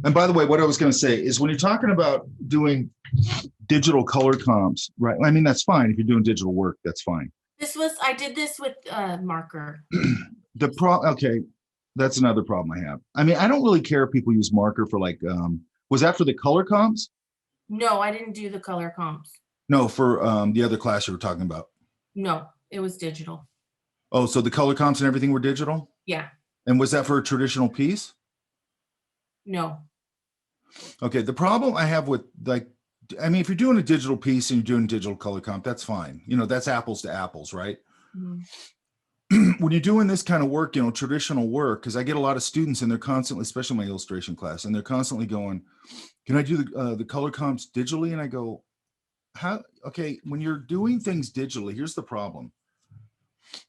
And by the way, what I was going to say is when you're talking about doing digital color comps, right? I mean, that's fine. If you're doing digital work, that's fine. I did this with marker. Okay, that's another problem I have. I mean, I don't really care if people use marker for like, was that for the color comps? No, I didn't do the color comps. No, for the other class you were talking about. No, it was digital. Oh, so the color comps and everything were digital? Yeah. And was that for a traditional piece? No. Okay, the problem I have with like, I mean, if you're doing a digital piece and you're doing digital color comp, that's fine. You know, that's apples to apples, right? Mhm. When you're doing this kind of work, you know, traditional work, because I get a lot of students and they're constantly, especially my illustration class, and they're constantly going, "Can I do the color comps digitally?" And I go, "How? Okay, when you're doing things digitally, here's the problem,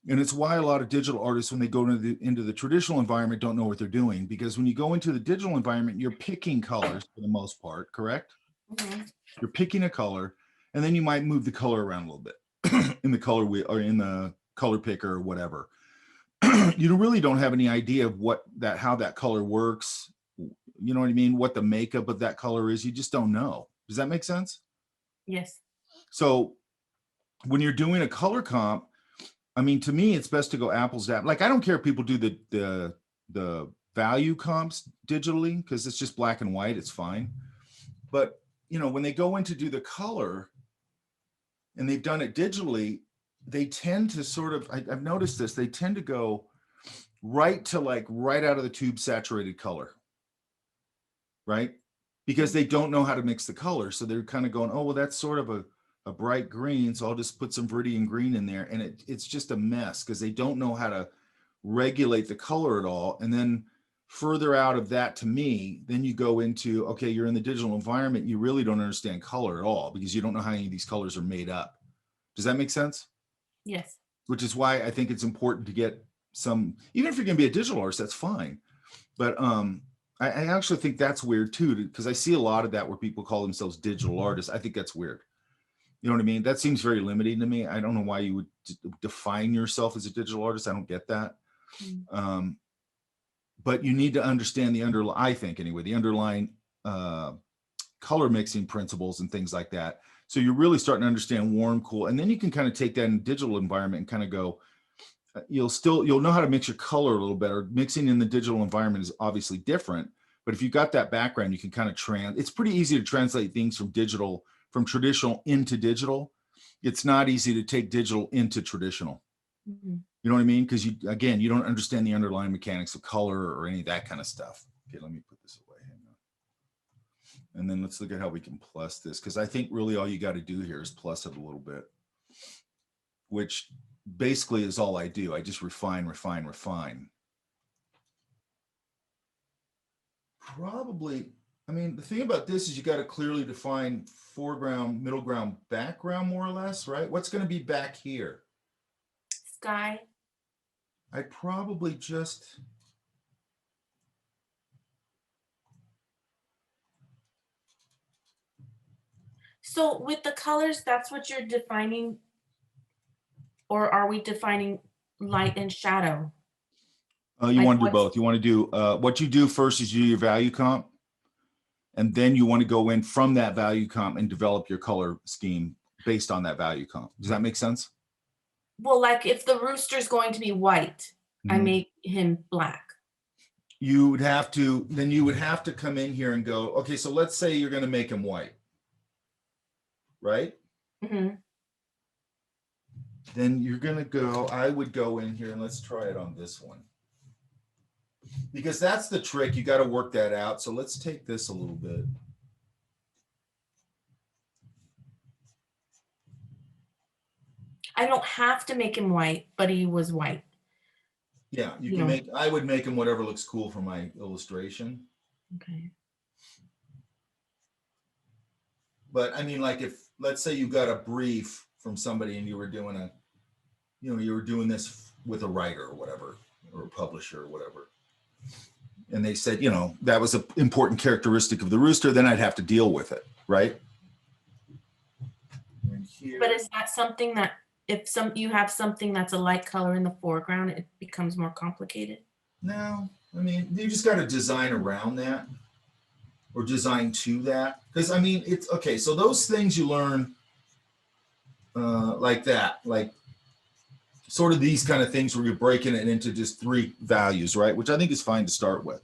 and it's why a lot of digital artists, when they go into the traditional environment, don't know what they're doing, because when you go into the digital environment, you're picking colors for the most part, correct? Mhm. You're picking a color, and then you might move the color around a little bit in the color wheel or in the color picker or whatever. You really don't have any idea of how that color works. You know what I mean? What the makeup of that color is. You just don't know. Does that make sense? Yes. So when you're doing a color comp, I mean, to me, it's best to go apples to apples. Like, I don't care if people do the value comps digitally because it's just black and white. It's fine. But you know, when they go in to do the color and they've done it digitally, they tend to sort of. I've noticed this. They tend to go right out of the tube saturated color, right? Because they don't know how to mix the colors. So they're kind of going, oh, well, that's sort of a bright green. So I'll just put some Viridian green in there. And it's just a mess because they don't know how to regulate the color at all. And then further out of that, to me, then you go into, okay, you're in the digital environment. You really don't understand color at all because you don't know how any of these colors are made up. Does that make sense? Yes. Which is why I think it's important to get some, even if you're going to be a digital artist, that's fine. But I actually think that's weird too, because I see a lot of that where people call themselves digital artists. I think that's weird. You know what I mean? That seems very limiting to me. I don't know why you would define yourself as a digital artist. I don't get that. Mhm. But you need to understand I think anyway, the underlying color mixing principles and things like that. So you're really starting to understand warm, cool, and then you can kind of take that in digital environment and kind of go, you'll know how to mix your color a little better. Mixing in the digital environment is obviously different, but if you've got that background, you can kind of it's pretty easy to translate things from traditional into digital. It's not easy to take digital into traditional. Mhm. You know what I mean? Because you don't understand the underlying mechanics of color or any of that kind of stuff. Okay, let me put this away. Hang on. And then let's look at how we can plus this, because I think really all you got to do here is plus it a little bit, which basically is all I do. I just refine, refine, refine. Probably, I mean, the thing about this is you got to clearly define foreground, middle ground, background, more or less, right? What's going to be back here? Sky. I probably just, So with the colors, that's what you're defining, or are we defining light and shadow? you Like want to do what's both. You want to do, what you do first is you do your value comp, and then you want to go in from that value comp and develop your color scheme based on that value comp. Does that make sense? well, like if the rooster's going to be white, I Mhm. make him black. Then you would have to come in here and go, okay, so let's say you're going to make him white, right? Hmm. Then I would go in here and let's try it on this one. Because that's the trick. You got to work that out. So let's take this a little bit. I don't have to make him white, but he was white. Yeah, You know. I would make him whatever looks cool for my illustration. Okay. But I mean, like if, let's say you got a brief from somebody and you were doing this with a writer or whatever, or a publisher or whatever. And they said, that was an important characteristic of the rooster, then I'd have to deal with it, right? And But here, is that something that if you have something that's a light color in the foreground, it becomes more complicated? no, I mean, you just got to design around that. or design to that. Because I mean, it's okay. So those things you learn like that, like sort of these kind of things where you're breaking it into just 3 values, right? Which I think is fine to start with.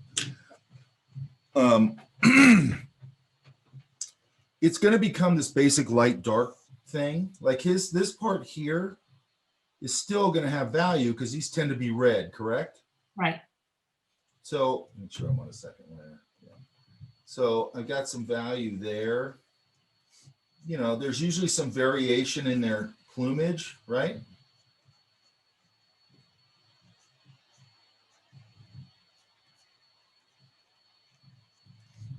It's going to become this basic light dark thing. Like this part here is still going to have value because these tend to be red, correct? Right. So make sure I'm on a second layer. Yeah. So I've got some value there. You know, there's usually some variation in their plumage, right?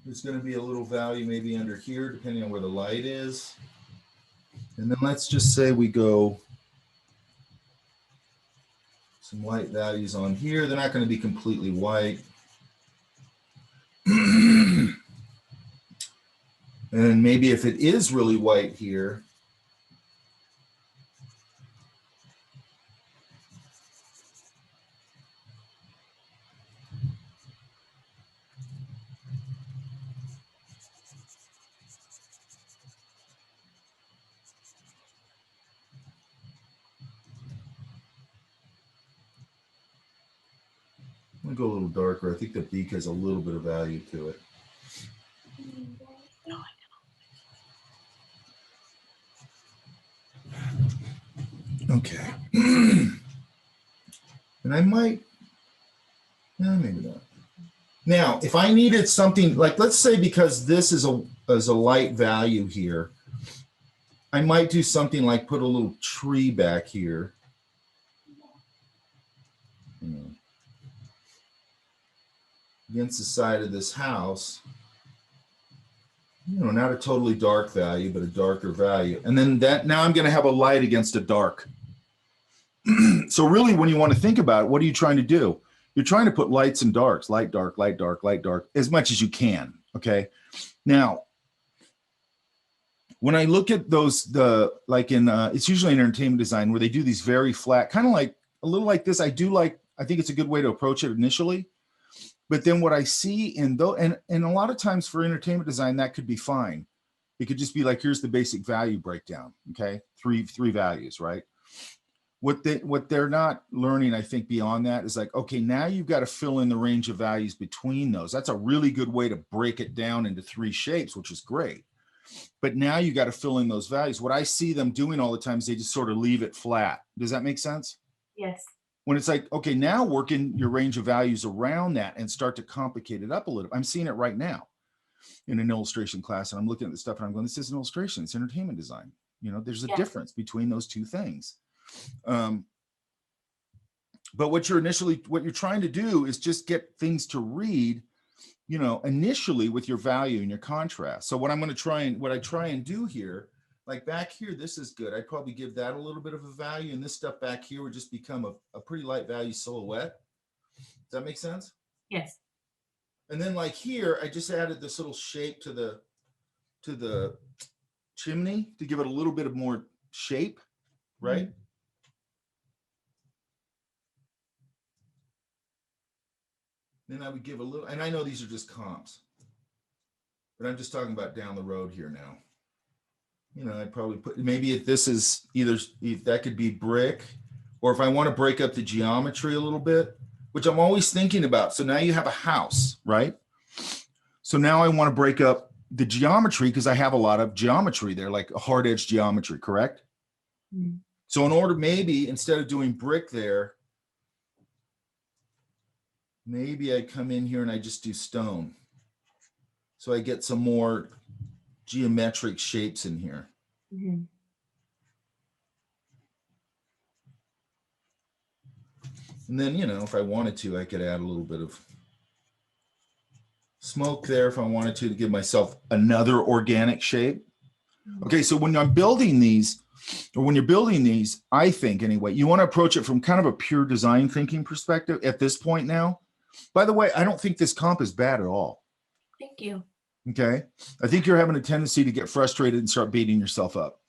There's going to be a little value maybe under here, depending on where the light is. And then let's just say we go some white values on here. They're not going to be completely white. And maybe if it is really white here, I'm going to go a little darker. I think the beak has a little bit of value to it. Okay. And I might, no, maybe not. Now, if I needed something like, let's say, because this is a light value here, I might do something like put a little tree back here. You know, against the side of this house. You know, not a totally dark value, but a darker value. And then that, now I'm going to have a light against a dark. So really, when you want to think about it, what are you trying to do? You're trying to put lights and darks, light, dark, light, dark, light, dark, as much as you can. Okay. Now, when I look at those, like in, it's usually in entertainment design where they do these very flat, kind of like a little like this. I think it's a good way to approach it initially. But then what I see in though, and a lot of times for entertainment design, that could be fine. It could just be like, here's the basic value breakdown. Okay. Three values, right? What they're not learning, I think, beyond that is like, okay, now you've got to fill in the range of values between those. That's a really good way to break it down into 3 shapes, which is great. But now you got to fill in those values. What I see them doing all the time is they just sort of leave it flat. Does that make sense? Yes. When it's like, okay, now working your range of values around that and start to complicate it up a little. I'm seeing it right now in an illustration class, and I'm looking at the stuff and I'm going, this is an illustration, it's entertainment design. You know, there's a difference between those 2 things. But what you're trying to do is just get things to read, you know, initially with your value and your contrast. So what I try and do here, like back here, this is good. I'd probably give that a little bit of a value, and this stuff back here would just become a pretty light value silhouette. Does that make sense? Yes. And then like here, I just added this little shape to the chimney to give it a little bit of more shape, right? Mm-hmm. Then I would give a little, and I know these are just comps, but I'm just talking about down the road here now. You know, I'd probably put, maybe if this is if that could be brick, or if I want to break up the geometry a little bit, which I'm always thinking about. So now you have a house, right? So now I want to break up the geometry because I have a lot of geometry there, like a hard edge geometry, correct? Mm-hmm. So in order, maybe instead of doing brick there, maybe I come in here and I just do stone. So I get some more geometric shapes in here. Mm-hmm. And then, you know, if I wanted to, I could add a little bit of smoke there if I wanted to give myself another organic shape. Okay, so when I'm building these, or when you're building these, I think anyway, you want to approach it from kind of a pure design thinking perspective at this point now. By the way, I don't think this comp is bad at all. Thank you. Okay. I think you're having a tendency to get frustrated and start beating yourself up.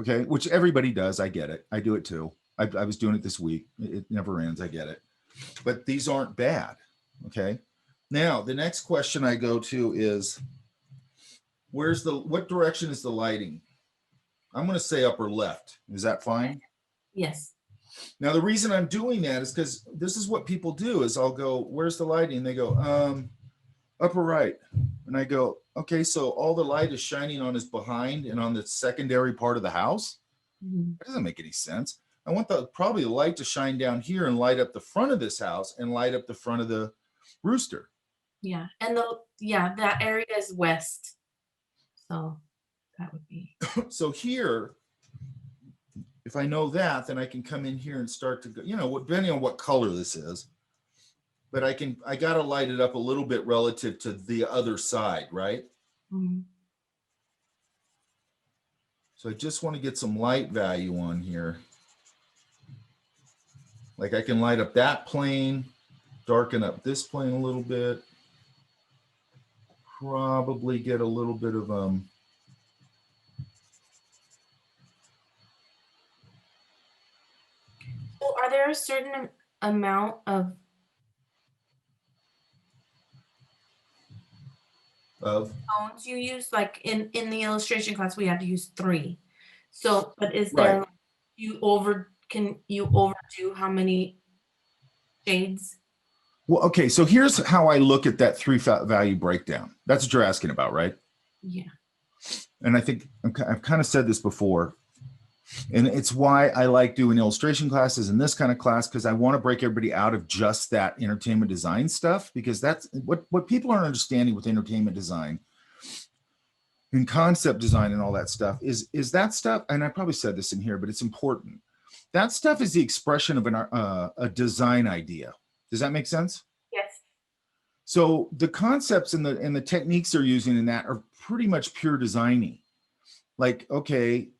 Okay. Which everybody does. I get it. I do it too. I was doing it this week. It never ends. I get it. But these aren't bad. Okay. Now, the next question I go to is, what direction is the lighting? I'm going to say upper left. Is that fine? Yes. Now, the reason I'm doing that is because this is what people do is I'll go, where's the lighting? They go, upper right. And I go, okay, so all the light is shining on his behind and on the secondary part of the house? Mhm. That doesn't make any sense. I want probably the light to shine down here and light up the front of this house and light up the front of the rooster. Yeah, and that area is west. So that would be. So here, if I know that, then I can come in here and start to go, depending on what color this is. But I got to light it up a little bit relative to the other side, right? Mhm. So I just want to get some light value on here. Like I can light up that plane, darken up this plane a little bit. Probably get a little bit of So are there a certain amount of tones you use? Like in the illustration class, we had to use 3. So, but is there right. can you overdo how many shades? Well, okay. So here's how I look at that 3 value breakdown. That's what you're asking about, right? Yeah. And I think I've kind of said this before. And it's why I like doing illustration classes in this kind of class, because I want to break everybody out of just that entertainment design stuff, because that's what people aren't understanding with entertainment design and concept design and all that stuff is that stuff. And I probably said this in here, but it's important. That stuff is the expression of a design idea. Does that make sense? Yes. So the concepts and the techniques they're using in that are pretty much pure designing. Like, okay,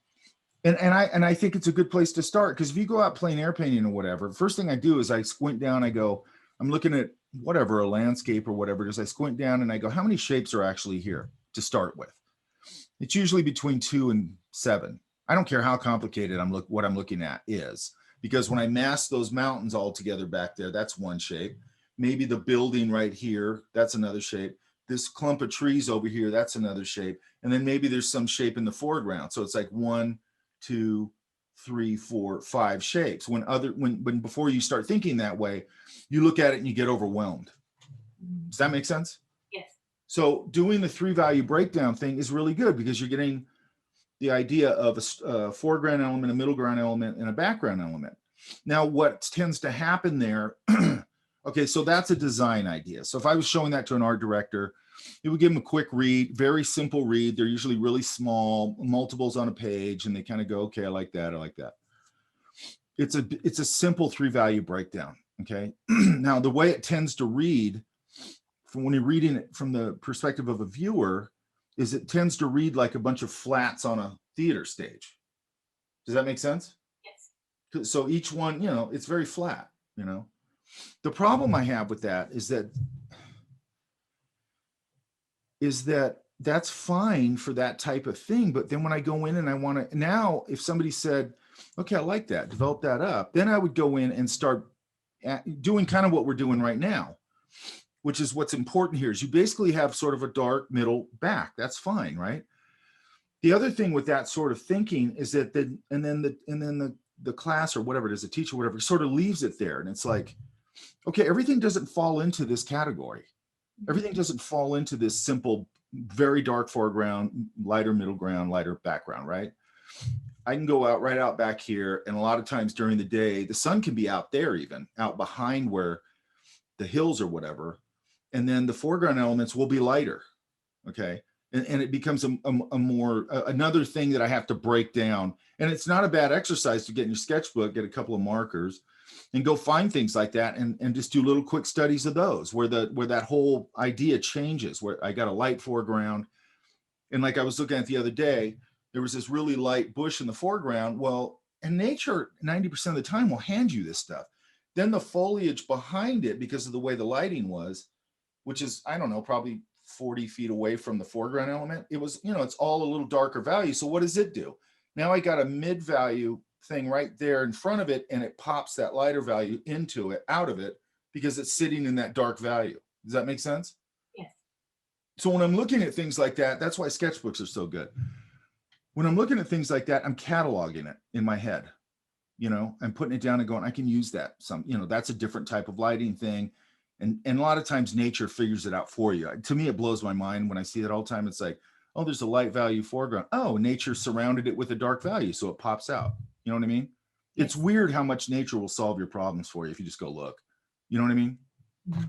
and I think it's a good place to start, because if you go out plein air painting or whatever, first thing I do is I squint down. I go, I'm looking at whatever, a landscape or whatever it is. I squint down and I go, how many shapes are actually here to start with? It's usually between 2 and 7. I don't care how complicated what I'm looking at is, because when I mass those mountains all together back there, that's one shape. Maybe the building right here, that's another shape. This clump of trees over here, that's another shape. And then maybe there's some shape in the foreground. So it's like 1, 2, 3, 4, 5 shapes. When before you start thinking that way, you look at it and you get overwhelmed. Does that make sense? Yes. So doing the 3 value breakdown thing is really good, because you're getting the idea of a foreground element, a middle ground element, and a background element. Now, what tends to happen there, okay, so that's a design idea. So if I was showing that to an art director, it would give them a quick read, very simple read. They're usually really small, multiples on a page, and they kind of go, okay, I like that, I like that. It's a simple 3 value breakdown, okay? Now, the way it tends to read, when you're reading it from the perspective of a viewer, is it tends to read like a bunch of flats on a theater stage. Does that make sense? Yes. So each one, it's very flat. The problem I have with that is that that's fine for that type of thing. But then when I go in and I want to, now if somebody said, okay, I like that, develop that up, then I would go in and start doing kind of what we're doing right now, which is what's important here is you basically have sort of a dark middle back. That's fine, right? The other thing with that sort of thinking is that the class or whatever it is, the teacher, whatever, sort of leaves it there. And it's like, okay, everything doesn't fall into this category. Everything doesn't fall into this simple, very dark foreground, lighter middle ground, lighter background, right? I can go right out back here. And a lot of times during the day, the sun can be out there, even out behind where the hills or whatever. And then the foreground elements will be lighter. Okay. And it becomes another thing that I have to break down. And it's not a bad exercise to get in your sketchbook, get a couple of markers and go find things like that and just do little quick studies of those where that whole idea changes, where I got a light foreground. And like I was looking at the other day, there was this really light bush in the foreground. Well, and nature 90% of the time will hand you this stuff. Then the foliage behind it, because of the way the lighting was, which is, I don't know, probably 40 feet away from the foreground element, it was, it's all a little darker value. So what does it do? Now I got a mid value thing right there in front of it, and it pops that lighter value into it, out of it, because it's sitting in that dark value. Does that make sense? Yes. So when I'm looking at things like that, that's why sketchbooks are so good. When I'm looking at things like that, I'm cataloging it in my head. You know, I'm putting it down and going, I can use that. That's a different type of lighting thing. And a lot of times nature figures it out for you. To me, it blows my mind when I see it all the time. It's like, oh, there's a light value foreground. Oh, nature surrounded it with a dark value, so it pops out. You know what I mean? Yes. It's weird how much nature will solve your problems for you if you just go look. You know what I mean? Mm-hmm.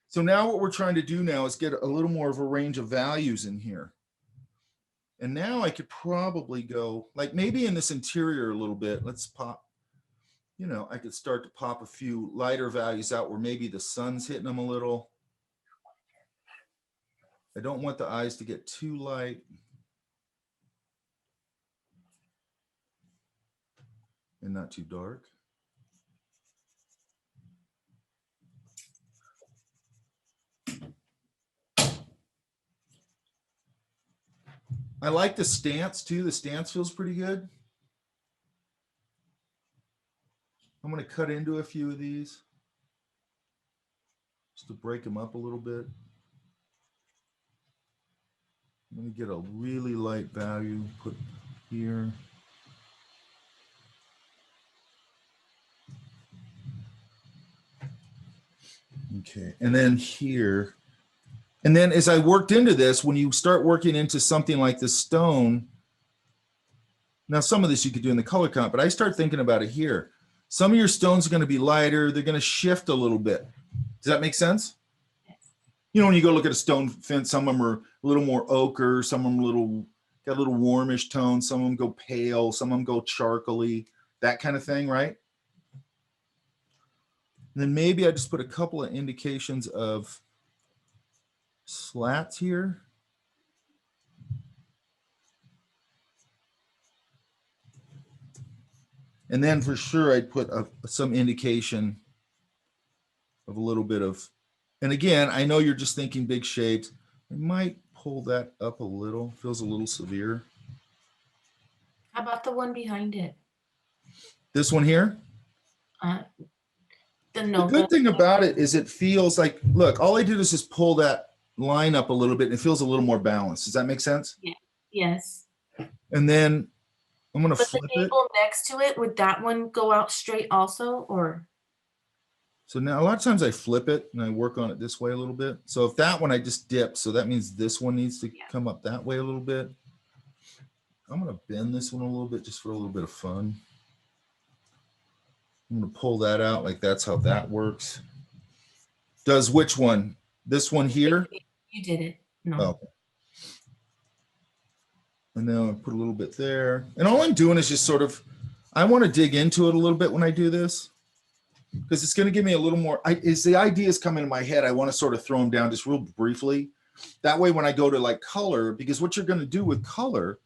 So now what we're trying to do now is get a little more of a range of values in here. And now I could probably go, like maybe in this interior a little bit, let's pop, I could start to pop a few lighter values out where maybe the sun's hitting them a little. I don't want the eyes to get too light. And not too dark. I like the stance too. The stance feels pretty good. I'm going to cut into a few of these just to break them up a little bit. Let me get a really light value put here. Okay, and then here. And then as I worked into this, when you start working into something like this stone, now some of this you could do in the color comp, but I start thinking about it here. Some of your stones are going to be lighter. They're going to shift a little bit. Does that make sense? Yes. You know, when you go look at a stone fence, some of them are a little more ochre, some of them got a little warmish tone, some of them go pale, some of them go charcoaly, that kind of thing, right? And then maybe I just put a couple of indications of slats here. And then for sure, I'd put some indication of a little bit of, and again, I know you're just thinking big shapes. I might pull that up a little, feels a little severe. How about the one behind it? This one here? The good thing about it is it feels like, look, all I did is just pull that line up a little bit and it feels a little more balanced. Does that make sense? Yeah. Yes. And then I'm going to flip flip the it. table next to it, would that one go out straight also, or? So now a lot of times I flip it and I work on it this way a little bit. So if that one I just dip, so that means this one needs to come up that way a little bit. I'm going to bend this one a little bit just for a little bit of fun. I'm going to pull that out like that's how that works. Does which one? This one here? You did it. No. Oh. And then I put a little bit there. And all I'm doing is just sort of, I want to dig into it a little bit when I do this, because it's going to give me a little more, as the ideas come into my head, I want to sort of throw them down just real briefly. That way when I go to like color, because what you're going to do with color,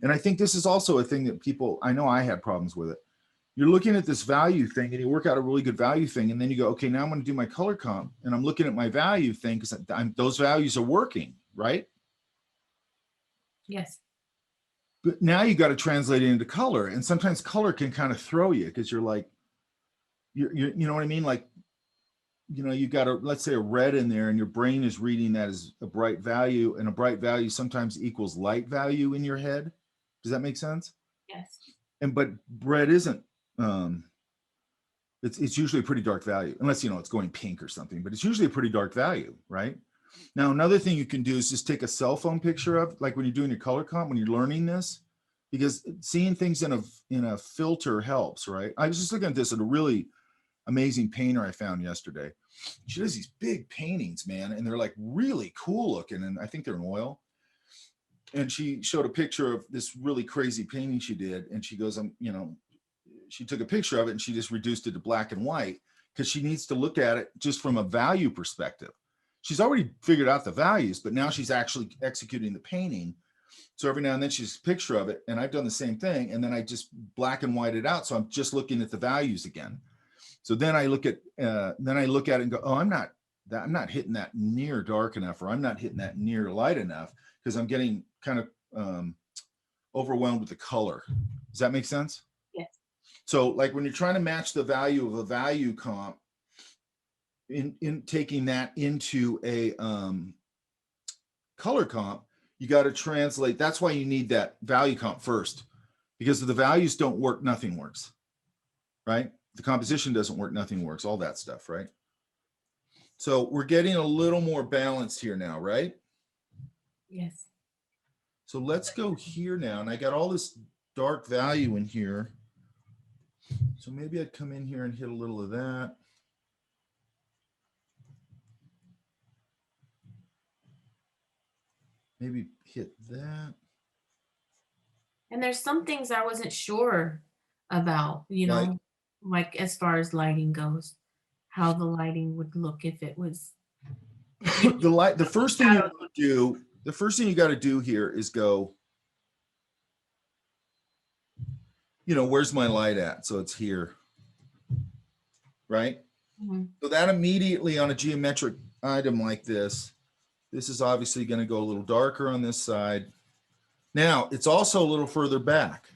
and I think this is also a thing that people, I know I had problems with it. You're looking at this value thing and you work out a really good value thing. And then you go, okay, now I'm going to do my color comp and I'm looking at my value thing because those values are working, right? Yes. But now you got to translate it into color. And sometimes color can kind of throw you because you're like, you know what I mean? Like, you got let's say a red in there and your brain is reading that as a bright value, and a bright value sometimes equals light value in your head. Does that make sense? Yes. But red isn't, it's usually a pretty dark value, unless, it's going pink or something, but it's usually a pretty dark value, right? Now, another thing you can do is just take a cell phone picture of, like when you're doing your color comp, when you're learning this, because seeing things in a filter helps, right? I was just looking at this at a really amazing painter I found yesterday. She does these big paintings, man, and they're like really cool looking, and I think they're in oil. And she showed a picture of this really crazy painting she did, and she goes, she took a picture of it and she just reduced it to black and white because she needs to look at it just from a value perspective. She's already figured out the values, but now she's actually executing the painting. So every now and then she's a picture of it, and I've done the same thing, and then I just black and white it out. So I'm just looking at the values again. So then I look at it and go, oh, I'm not hitting that near dark enough, or I'm not hitting that near light enough, because I'm getting kind of overwhelmed with the color. Does that make sense? Yes. So like when you're trying to match the value of a value comp, in taking that into a color comp, you got to translate. That's why you need that value comp first, because if the values don't work, nothing works, right? The composition doesn't work, nothing works, all that stuff, right? So we're getting a little more balanced here now, right? Yes. So let's go here now. And I got all this dark value in here. So maybe I'd come in here and hit a little of that. Maybe hit that. And there's some things I wasn't sure about, you Like, know, like as far as lighting goes, how the lighting would look if it was, the first thing you want to do, the first thing you got to do here is go, you know, where's my light at? So it's here, right? Mhm. So that immediately on a geometric item like this is obviously going to go a little darker on this side. Now it's also a little further back.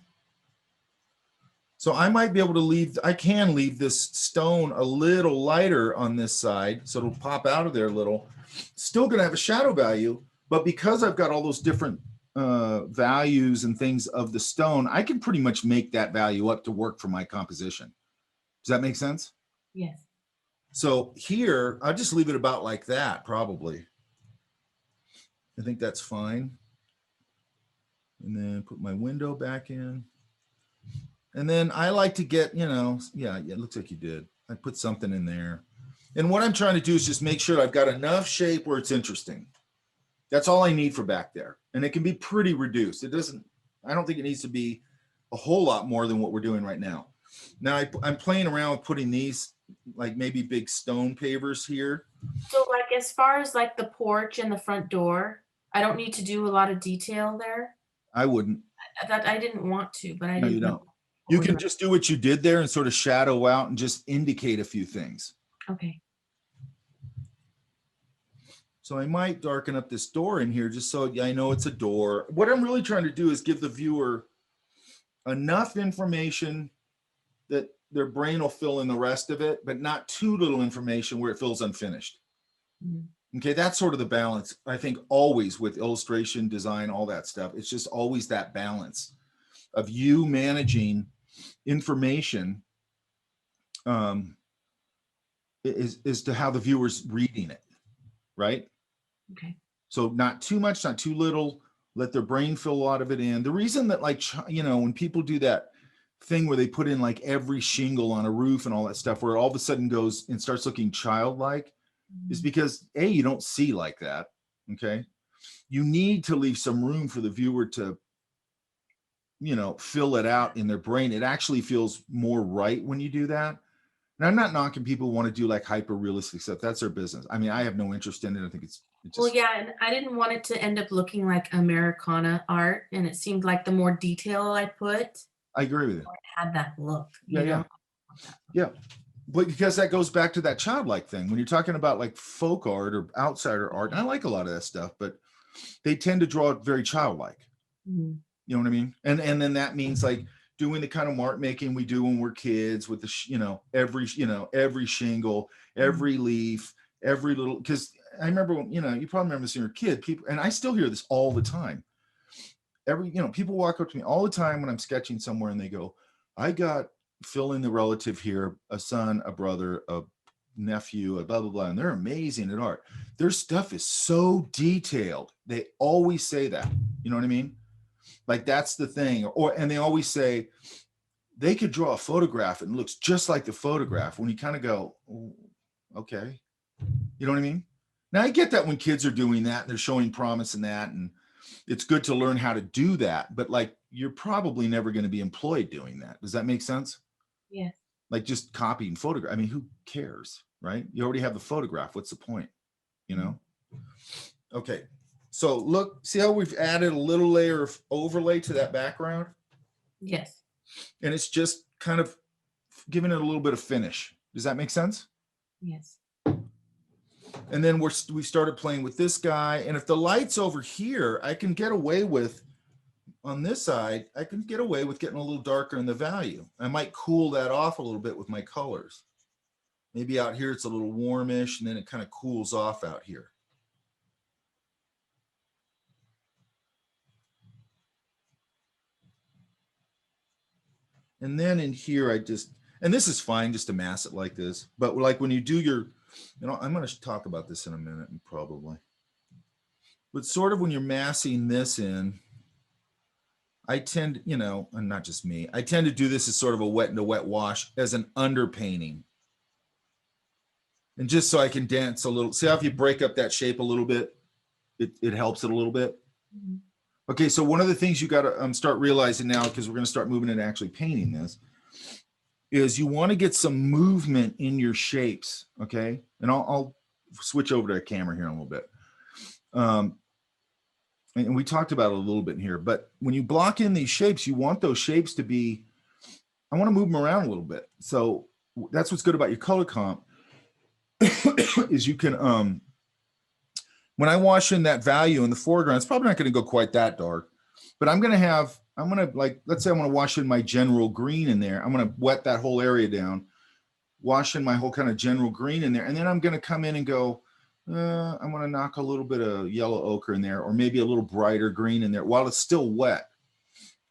So I might be able to leave, I can leave this stone a little lighter on this side, so it'll pop out of there a little. Still gonna have a shadow value, but because I've got all those different values and things of the stone, I can pretty much make that value up to work for my composition. Does that make sense? Yes. So here, I'll just leave it about like that, probably. I think that's fine. And then put my window back in. And then I like to get, you know, yeah, it looks like you did. I put something in there. And what I'm trying to do is just make sure I've got enough shape where it's interesting. That's all I need for back there. And it can be pretty reduced. It doesn't, I don't think it needs to be a whole lot more than what we're doing right now. Now I'm playing around with putting these like maybe big stone pavers here. So like as far as like the porch and the front door, I don't need to do a lot of detail there. I wouldn't. That I didn't want to, but I No, you didn't know. don't. You can just do what you did there and sort of shadow out and just indicate a few things. Okay. So I might darken up this door in here just so I know it's a door. What I'm really trying to do is give the viewer enough information that their brain will fill in the rest of it, but not too little information where it feels unfinished. Mhm. Okay, that's sort of the balance. I think always with illustration, design, all that stuff. It's just always that balance of you managing information is to how the viewer's reading it, right? Okay. So not too much, not too little. Let their brain fill a lot of it in. The reason that, like, you know, when people do that thing where they put in like every shingle on a roof and all that stuff, where it all of a sudden goes and starts looking childlike, is because A, you don't see like that. Okay. You need to leave some room for the viewer to, you know, fill it out in their brain. It actually feels more right when you do that. And I'm not knocking people who want to do like hyper realistic stuff. That's their business. I mean, I have no interest in it. I think it's Well, just, yeah, and I didn't want it to end up looking like Americana art, and it seemed like the more detail I put, I agree with you. it had that look, Yeah, you yeah. know? Yeah. But because that goes back to that childlike thing. When you're talking about like folk art or outsider art, and I like a lot of that stuff, but they tend to draw it very childlike. Mhm. You know what I mean? And then that means like doing the kind of mark making we do when we're kids with the you know, every shingle, every leaf, every little, because I remember when, you know, you probably remember this when you're a kid, people, and I still hear this all the time. People walk up to me all the time when I'm sketching somewhere and they go, I got, fill in the relative here, a son, a brother, a nephew, a blah, blah, blah. And they're amazing at art. Their stuff is so detailed. They always say that, you know what I mean? Like that's the thing. And they always say they could draw a photograph and it looks just like the photograph, when you kind of go, "Oh, okay. You know what I mean? Now I get that when kids are doing that and they're showing promise in that, and it's good to learn how to do that, but like you're probably never going to be employed doing that. Does that make sense? Yes. Like just copying photograph. I mean, who cares, right? You already have the photograph. What's the point? You know? Okay. So look, see how we've added a little layer of overlay to that background? Yes. And it's just kind of giving it a little bit of finish. Does that make sense? Yes. And then we started playing with this guy. And if the light's over here, I can get away with, on this side, I can get away with getting a little darker in the value. I might cool that off a little bit with my colors. Maybe out here it's a little warmish, and then it kind of cools off out here. And then in here, and this is fine just to mass it like this, but like when you do your, I'm going to talk about this in a minute probably. But sort of when you're massing this in, I tend, and not just me, I tend to do this as sort of a wet and a wet wash as an underpainting. And just so I can dance a little, see how if you break up that shape a little bit, it helps it a little bit. Mhm. Okay, so one of the things you got to start realizing now, because we're going to start moving into actually painting this, is you want to get some movement in your shapes, okay? And I'll switch over to a camera here in a little bit. And we talked about it a little bit in here, but when you block in these shapes, you want those shapes to be, I want to move them around a little bit. So that's what's good about your color comp is you can, when I wash in that value in the foreground, it's probably not going to go quite that dark, but I'm going to like, let's say I want to wash in my general green in there. I'm going to wet that whole area down, wash in my whole kind of general green in there. And then I'm going to come in and go, I'm going to knock a little bit of yellow ochre in there, or maybe a little brighter green in there while it's still wet.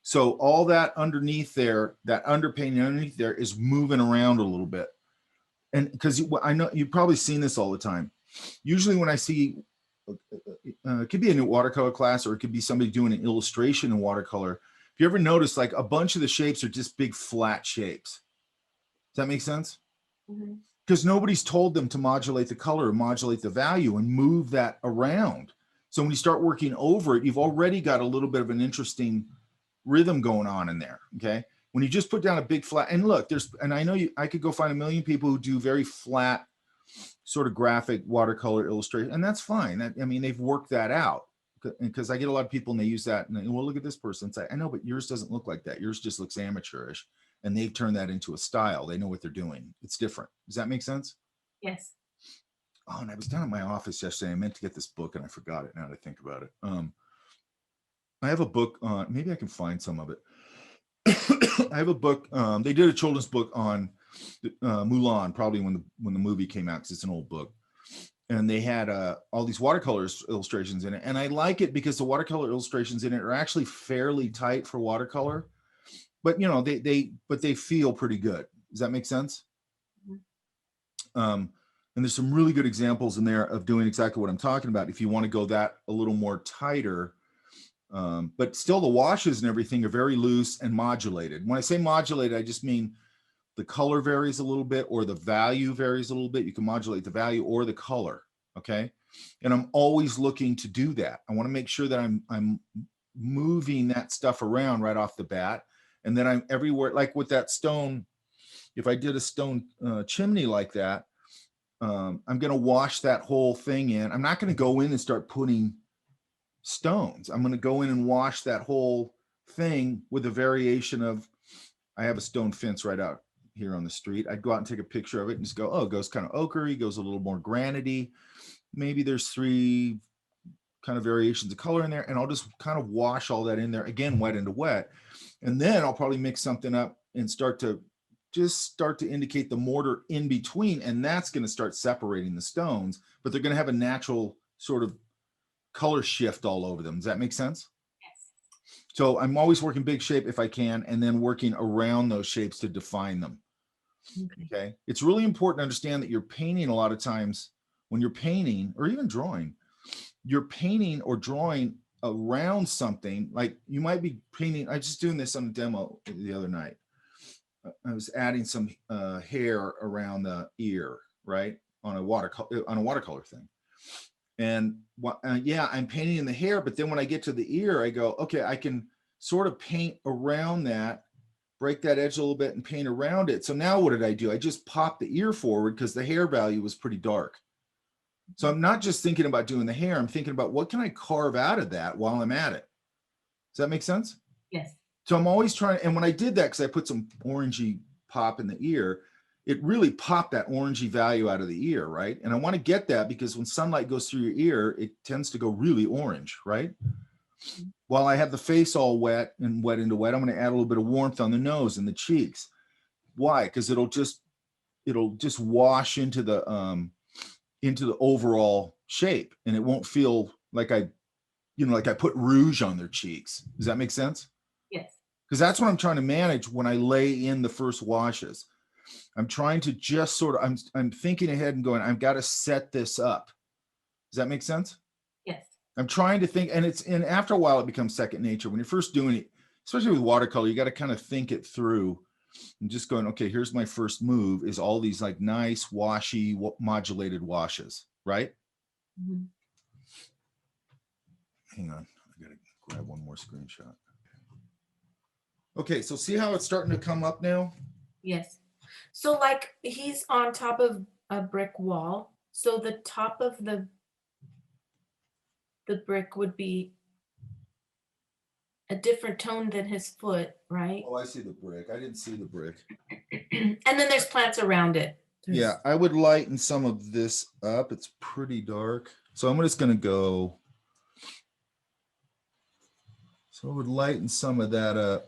So all that underneath there, that underpainting underneath there is moving around a little bit. And because I know you've probably seen this all the time. Usually when I see, it could be a new watercolor class, or it could be somebody doing an illustration in watercolor. If you ever notice, like a bunch of the shapes are just big flat shapes. Does that make sense? Mhm. Because nobody's told them to modulate the color, or modulate the value, and move that around. So when you start working over it, you've already got a little bit of an interesting rhythm going on in there. Okay. When you just put down a big flat, and look, and I know I could go find a million people who do very flat sort of graphic watercolor illustration, and that's fine. I mean, they've worked that out, because I get a lot of people and they use that and they, well, look at this person. It's like, I know, but yours doesn't look like that. Yours just looks amateurish, and they've turned that into a style. They know what they're doing. It's different. Does that make sense? Yes. Oh, and I was down at my office yesterday. I meant to get this book and I forgot it now that I think about it. I have a book on, maybe I can find some of it. I have a book. They did a children's book on Mulan, probably when the movie came out, because it's an old book. And they had all these watercolors illustrations in it. And I like it because the watercolor illustrations in it are actually fairly tight for watercolor. But they feel pretty good. Does that make sense? Mhm. And there's some really good examples in there of doing exactly what I'm talking about. If you want to go that a little more tighter, but still the washes and everything are very loose and modulated. When I say modulated, I just mean the color varies a little bit, or the value varies a little bit. You can modulate the value or the color. Okay. And I'm always looking to do that. I want to make sure that I'm moving that stuff around right off the bat. And then I'm everywhere, like with that stone. If I did a stone chimney like that, I'm going to wash that whole thing in. I'm not going to go in and start putting stones. I'm going to go in and wash that whole thing with a variation of, I have a stone fence right out here on the street. I'd go out and take a picture of it and just go, oh, it goes kind of ochre, goes a little more granity. Maybe there's 3 kind of variations of color in there, and I'll just kind of wash all that in there again, wet into wet. And then I'll probably mix something up and start to indicate the mortar in between, and that's going to start separating the stones, but they're going to have a natural sort of color shift all over them. Does that make sense? Yes. So I'm always working big shape if I can, and then working around those shapes to define them. Okay. Okay. It's really important to understand that you're painting a lot of times when you're painting or even drawing, you're painting or drawing around something. Like you might be painting, I was just doing this on a demo the other night. I was adding some hair around the ear, right? On a watercolor thing. And yeah, I'm painting in the hair, but then when I get to the ear, I go, okay, I can sort of paint around that, break that edge a little bit and paint around it. So now what did I do? I just popped the ear forward because the hair value was pretty dark. So I'm not just thinking about doing the hair. I'm thinking about what can I carve out of that while I'm at it. Does that make sense? Yes. So I'm always trying. And when I did that, because I put some orangey pop in the ear, it really popped that orangey value out of the ear, right? And I want to get that because when sunlight goes through your ear, it tends to go really orange, right? While I have the face all wet and wet into wet, I'm going to add a little bit of warmth on the nose and the cheeks. Why? Because it'll just it'll just wash into the overall shape, and it won't feel like like I put rouge on their cheeks. Does that make sense? Yes. Because that's what I'm trying to manage when I lay in the first washes. I'm trying to just sort of, I'm thinking ahead and going, I've got to set this up. Does that make sense? Yes. I'm trying to think, and after a while it becomes second nature. When you're first doing it, especially with watercolor, you got to kind of think it through and just going, okay, here's my first move is all these like nice washy modulated washes, right? Mhm. Hang on, I gotta grab one more screenshot. Okay, so see how it's starting to come up now? Yes. So like he's on top of a brick wall. So the top of the brick would be a different tone than his foot, right? Oh, I see the brick. I didn't see the brick. And then there's plants around it. Yeah, I would lighten some of this up. It's pretty dark. So I'm just going to go. So I would lighten some of that up.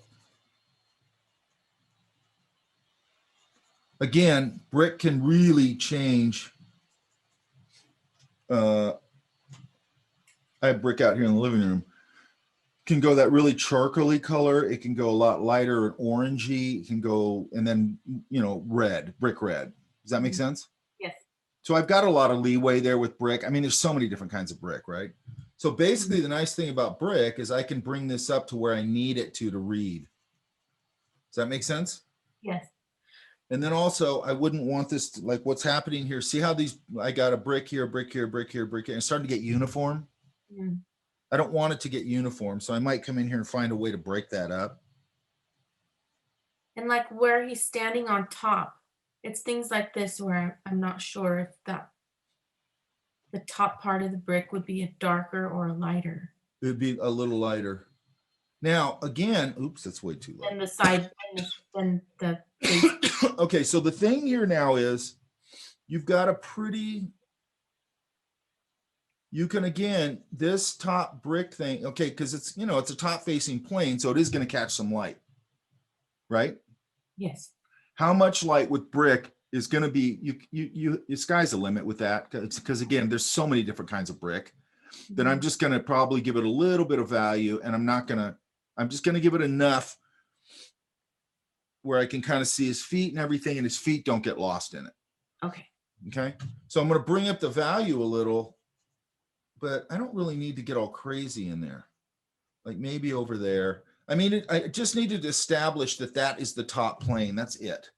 Again, brick can really change. I have brick out here in the living room. Can go that really charcoaly color. It can go a lot lighter and orangey. It can go, and then, red, brick red. Does that make sense? Yes. So I've got a lot of leeway there with brick. I mean, there's so many different kinds of brick, right? So basically the nice thing about brick is I can bring this up to where I need it to read. Does that make sense? Yes. And then also I wouldn't want this to, like what's happening here. See how these, I got a brick here, brick here, brick here, brick here. And it's starting to get uniform. Mm. I don't want it to get uniform. So I might come in here and find a way to break that up. And like where he's standing on top, it's things like this where I'm not sure if the top part of the brick would be a darker or a lighter. It would be a little lighter. Now, again, oops, that's way too light. And the side, and the okay, so the thing here now is you've got a pretty, you can, again, this top brick thing, okay, because it's, it's a top facing plane, so it is going to catch some light, right? Yes. How much light with brick is going to be, the sky's the limit with that, because again, there's so many different kinds of brick that I'm just going to probably give it a little bit of value, and I'm just going to give it enough where I can kind of see his feet and everything, and his feet don't get lost in it. Okay. Okay. So I'm going to bring up the value a little, but I don't really need to get all crazy in there. Like maybe over there. I mean, I just needed to establish that that is the top plane. That's it.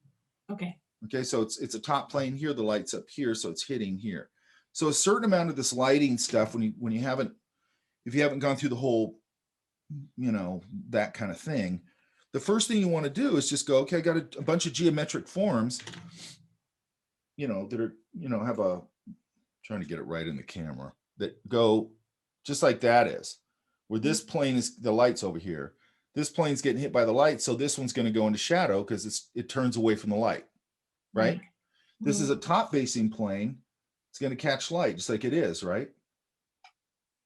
Okay. Okay. So it's a top plane here. The light's up here. So it's hitting here. So a certain amount of this lighting stuff, if you haven't gone through the whole, that kind of thing, the first thing you want to do is just go, okay, I got a bunch of geometric forms, that are, have a, trying to get it right in the camera, that go just like that is, where this plane is, the light's over here. This plane's getting hit by the light. So this one's going to go into shadow because it turns away from the light, right? Mm-hmm. This is a top facing plane. It's going to catch light just like it is, right?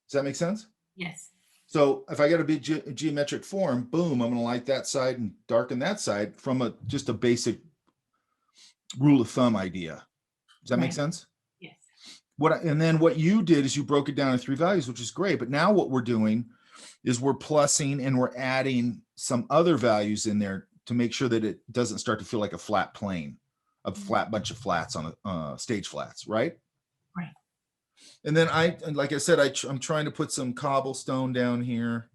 Does that make sense? Yes. So if I got a big geometric form, boom, I'm going to light that side and darken that side from just a basic rule of thumb idea. Does that make sense? Yes. And then what you did is you broke it down in 3 values, which is great. But now what we're doing is we're plussing and we're adding some other values in there to make sure that it doesn't start to feel like a flat plane, a flat bunch of flats on stage flats, right? Right. And then like I said, I'm trying to put some cobblestone down here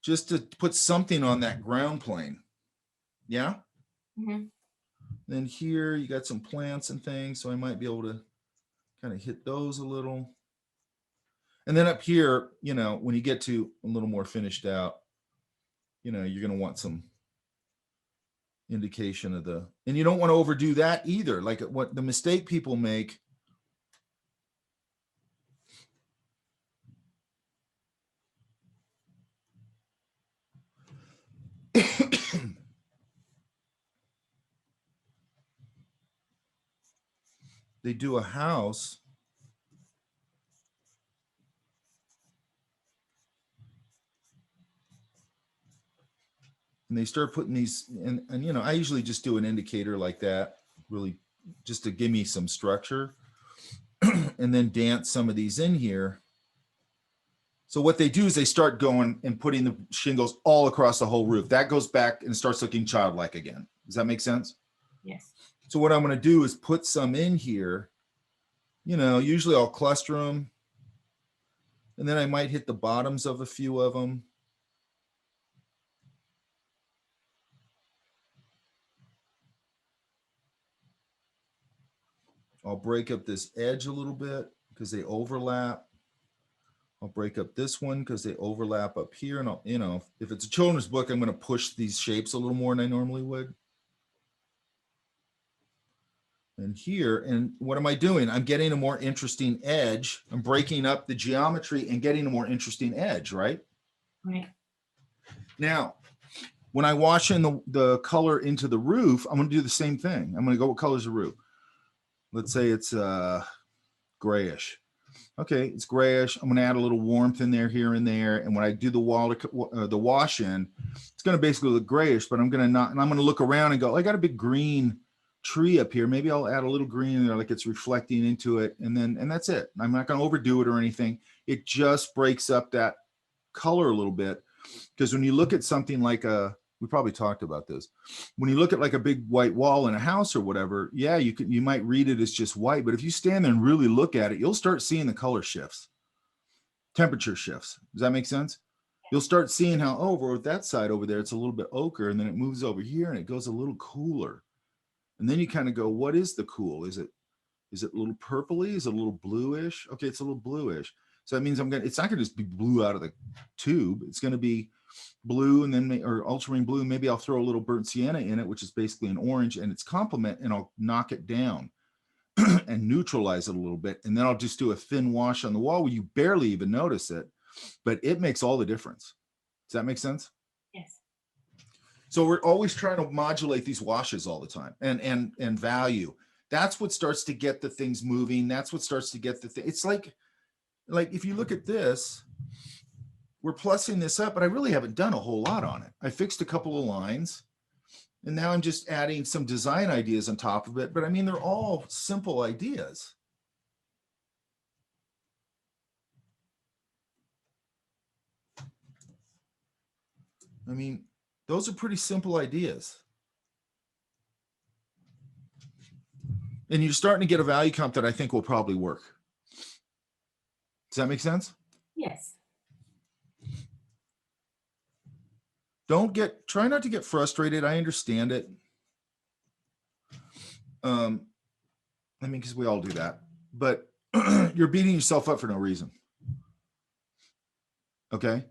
just to put something on that ground plane. Yeah. Mm-hmm. Then here you got some plants and things, so I might be able to kind of hit those a little. And then up here, when you get to a little more finished out, you're going to want some indication of and you don't want to overdo that either. Like what the mistake people make. They do a house. And they start putting these, and I usually just do an indicator like that, really just to give me some structure, and then dance some of these in here. So what they do is they start going and putting the shingles all across the whole roof. That goes back and starts looking childlike again. Does that make sense? Yes. So what I'm going to do is put some in here. You know, usually I'll cluster them, and then I might hit the bottoms of a few of them. I'll break up this edge a little bit because they overlap. I'll break up this one because they overlap up here. And I'll, you know, if it's a children's book, I'm going to push these shapes a little more than I normally would. And here, and what am I doing? I'm getting a more interesting edge. I'm breaking up the geometry and getting a more interesting edge, right? Right. Now, when I wash in the color into the roof, I'm going to do the same thing. I'm going to go, what color is the roof? Let's say it's grayish. Okay, it's grayish. I'm going to add a little warmth in there, here and there. And when I do the wash in, it's going to basically look grayish, but I'm going to look around and go, I got a big green tree up here. Maybe I'll add a little green in there, like it's reflecting into it. And that's it. I'm not going to overdo it or anything. It just breaks up that color a little bit. Because when you look at something like we probably talked about this. When you look at like a big white wall in a house or whatever, yeah, you might read it as just white, but if you stand there and really look at it, you'll start seeing the color shifts, temperature shifts. Does that make sense? You'll start seeing how over that side over there, it's a little bit ochre, and then it moves over here and it goes a little cooler. And then you kind of go, what is the cool? Is it a little purpley? Is it a little bluish? Okay, it's a little bluish. So that means it's not gonna just be blue out of the tube. It's gonna be blue, and then, or ultramarine blue. Maybe I'll throw a little burnt sienna in it, which is basically an orange, and its complement, and I'll knock it down and neutralize it a little bit. And then I'll just do a thin wash on the wall where you barely even notice it, but it makes all the difference. Does that make sense? Yes. So we're always trying to modulate these washes all the time, and value. That's what starts to get the things moving. That's what starts to get the thing. It's like if you look at this, we're plussing this up, but I really haven't done a whole lot on it. I fixed a couple of lines, and now I'm just adding some design ideas on top of it. But I mean, they're all simple ideas. I mean, those are pretty simple ideas. And you're starting to get a value comp that I think will probably work. Does that make sense? Yes. Try not to get frustrated. I understand it. I mean, because we all do that, but you're beating yourself up for no reason. Okay.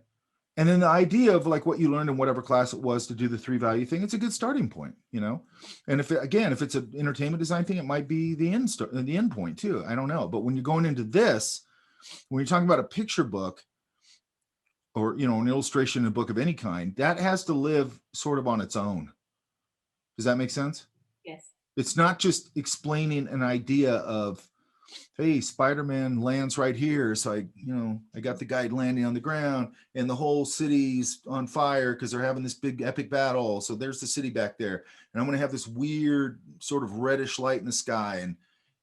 And then the idea of like what you learned in whatever class it was to do the 3 value thing, it's a good starting point, you know? And if it's an entertainment design thing, it might be the end point too. I don't know. But when you're going into this, when you're talking about a picture book, or, you know, an illustration in a book of any kind, that has to live sort of on its own. Does that make sense? Yes. It's not just explaining an idea of, hey, Spider-Man lands right here. So I got the guy landing on the ground and the whole city's on fire because they're having this big epic battle. So there's the city back there. And I'm going to have this weird sort of reddish light in the sky,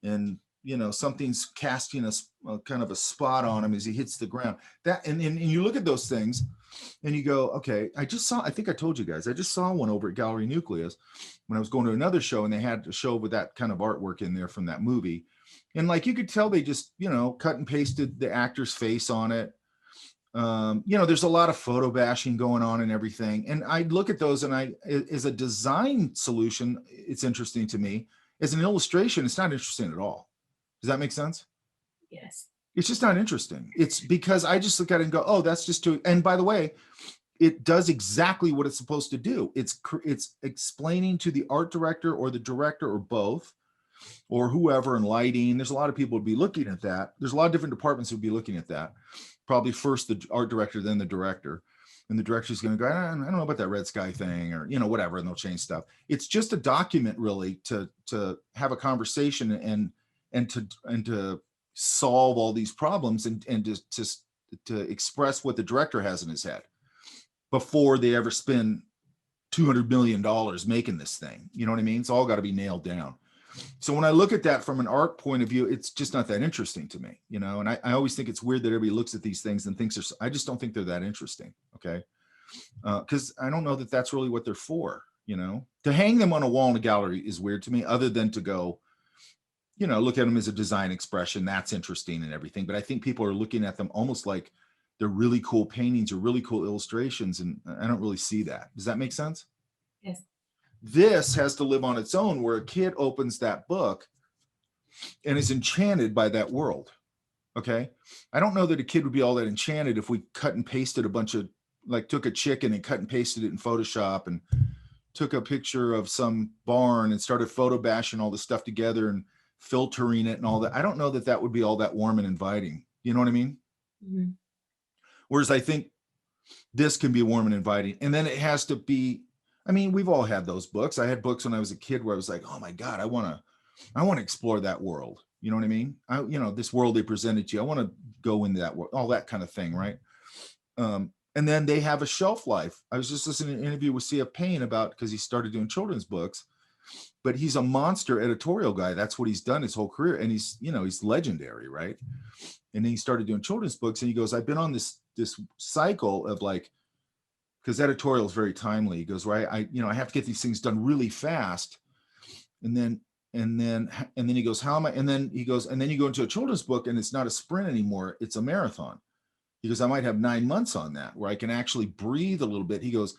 and you know, something's casting a kind of a spot on him as he hits the ground. That and you look at those things and you go, okay, I think I told you guys, I just saw one over at Gallery Nucleus when I was going to another show, and they had a show with that kind of artwork in there from that movie. And like, you could tell they just, you know, cut and pasted the actor's face on it. You know, there's a lot of photo bashing going on and everything. And I look at those, and as a design solution, it's interesting to me. As an illustration, it's not interesting at all. Does that make sense? Yes. It's just not interesting. It's because I just look at it and go, oh, that's just too. And by the way, it does exactly what it's supposed to do. It's explaining to the art director or the director or both, or whoever in lighting. There's a lot of people would be looking at that. There's a lot of different departments who'd be looking at that. Probably first the art director, then the director. And the director's going to go, I don't know about that red sky thing, or, you know, whatever. And they'll change stuff. It's just a document really to have a conversation and to solve all these problems and to express what the director has in his head before they ever spend $200 million making this thing. You know what I mean? It's all got to be nailed down. So when I look at that from an art point of view, it's just not that interesting to me, you know. And I always think it's weird that everybody looks at these things and thinks I just don't think they're that interesting. Okay. Because I don't know that that's really what they're for, you know. To hang them on a wall in a gallery is weird to me, other than to go, you know, look at them as a design expression. That's interesting and everything. But I think people are looking at them almost like they're really cool paintings or really cool illustrations. And I don't really see that. Does that make sense? Yes. This has to live on its own, where a kid opens that book and is enchanted by that world. Okay. I don't know that a kid would be all that enchanted if we cut and pasted a bunch of, like, took a chicken and cut and pasted it in Photoshop and took a picture of some barn and started photo bashing all this stuff together and filtering it and all that. I don't know that that would be all that warm and inviting. You know what I mean? Mhm. Whereas I think this can be warm and inviting. And then it has to be, I mean, we've all had those books. I had books when I was a kid where I was like, oh my God, I want to explore that world. You know what I mean? You know, this world they presented to you, I want to go into that world, all that kind of thing. Right. And then they have a shelf life. I was just listening to an interview with C.F. Payne about, because he started doing children's books, but he's a monster editorial guy. That's what he's done his whole career. And he's, you know, he's legendary. Right. And then he started doing children's books, and he goes, I've been on this cycle of, like, because editorial is very timely. He goes, right, I have to get these things done really fast. And then he goes, how am I? And then he goes, and then you go into a children's book and it's not a sprint anymore. It's a marathon. He goes, I might have 9 months on that where I can actually breathe a little bit. He goes,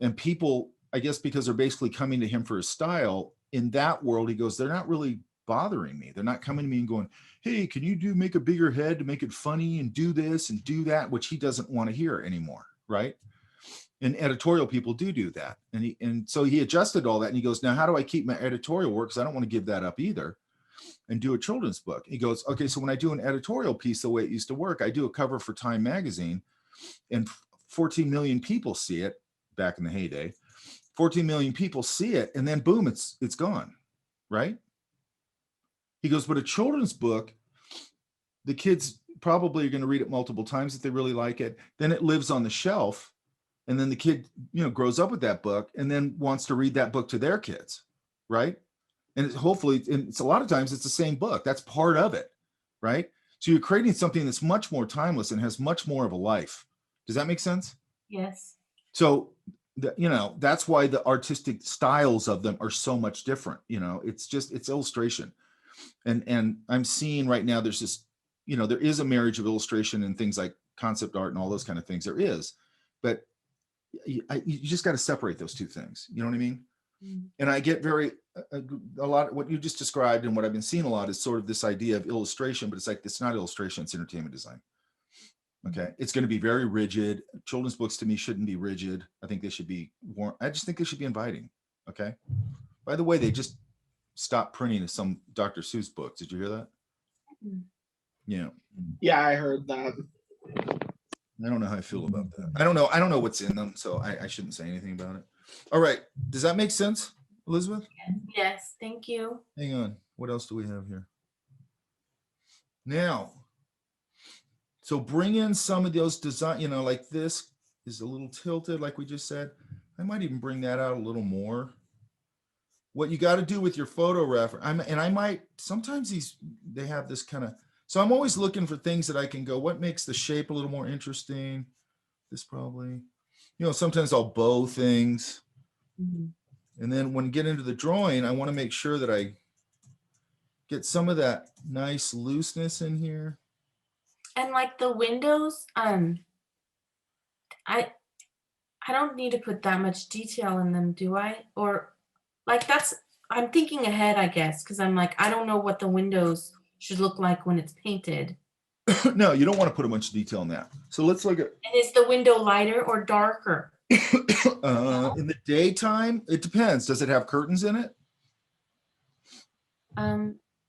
and people, I guess because they're basically coming to him for his style in that world, he goes, they're not really bothering me. They're not coming to me and going, hey, can you make a bigger head to make it funny and do this and do that, which he doesn't want to hear anymore. Right. And editorial people do that. And so he adjusted all that, and he goes, now how do I keep my editorial work? Because I don't want to give that up either, and do a children's book. He goes, okay, so when I do an editorial piece, the way it used to work, I do a cover for Time magazine, and 14 million people see it back in the heyday. 14 million people see it, and then boom, it's gone, right? He goes, but a children's book, the kids probably are going to read it multiple times if they really like it. Then it lives on the shelf. And then the kid, grows up with that book and then wants to read that book to their kids, right? And it's a lot of times it's the same book. That's part of it, right? So you're creating something that's much more timeless and has much more of a life. Does that make sense? Yes. So, that's why the artistic styles of them are so much different. It's illustration. And I'm seeing right now there's this, there is a marriage of illustration and things like concept art and all those kind of things. There is, but you just got to separate those two things. You know what I mean? Mm-hmm. And I get a lot of what you just described, and what I've been seeing a lot is sort of this idea of illustration, but it's like, it's not illustration, it's entertainment design. Okay. It's going to be very rigid. Children's books to me shouldn't be rigid. I think they should be warm. I just think they should be inviting. Okay. By the way, they just stopped printing some Dr. Seuss books. Did you hear that? Mm-hmm. Yeah. Yeah, I heard that. I don't know how I feel about that. I don't know what's in them, so I shouldn't say anything about it. All right. Does that make sense, Elizabeth? Yes. Thank you. Hang on. What else do we have here? Now, so bring in some of those design, like this is a little tilted, like we just said. I might even bring that out a little more. What you got to do with your photo reference, sometimes they have this kind of, so I'm always looking for things that I can go, what makes the shape a little more interesting? This probably, sometimes I'll bow things. Mm-hmm. And then when I get into the drawing, I want to make sure that I get some of that nice looseness in here. And like the windows, I don't need to put that much detail in them, do I? Or like I'm thinking ahead, I guess, because I'm like, I don't know what the windows should look like when it's painted. No, you don't want to put a bunch of detail in that. So let's look at. And is the window lighter or darker? In the daytime, it depends. Does it have curtains in it?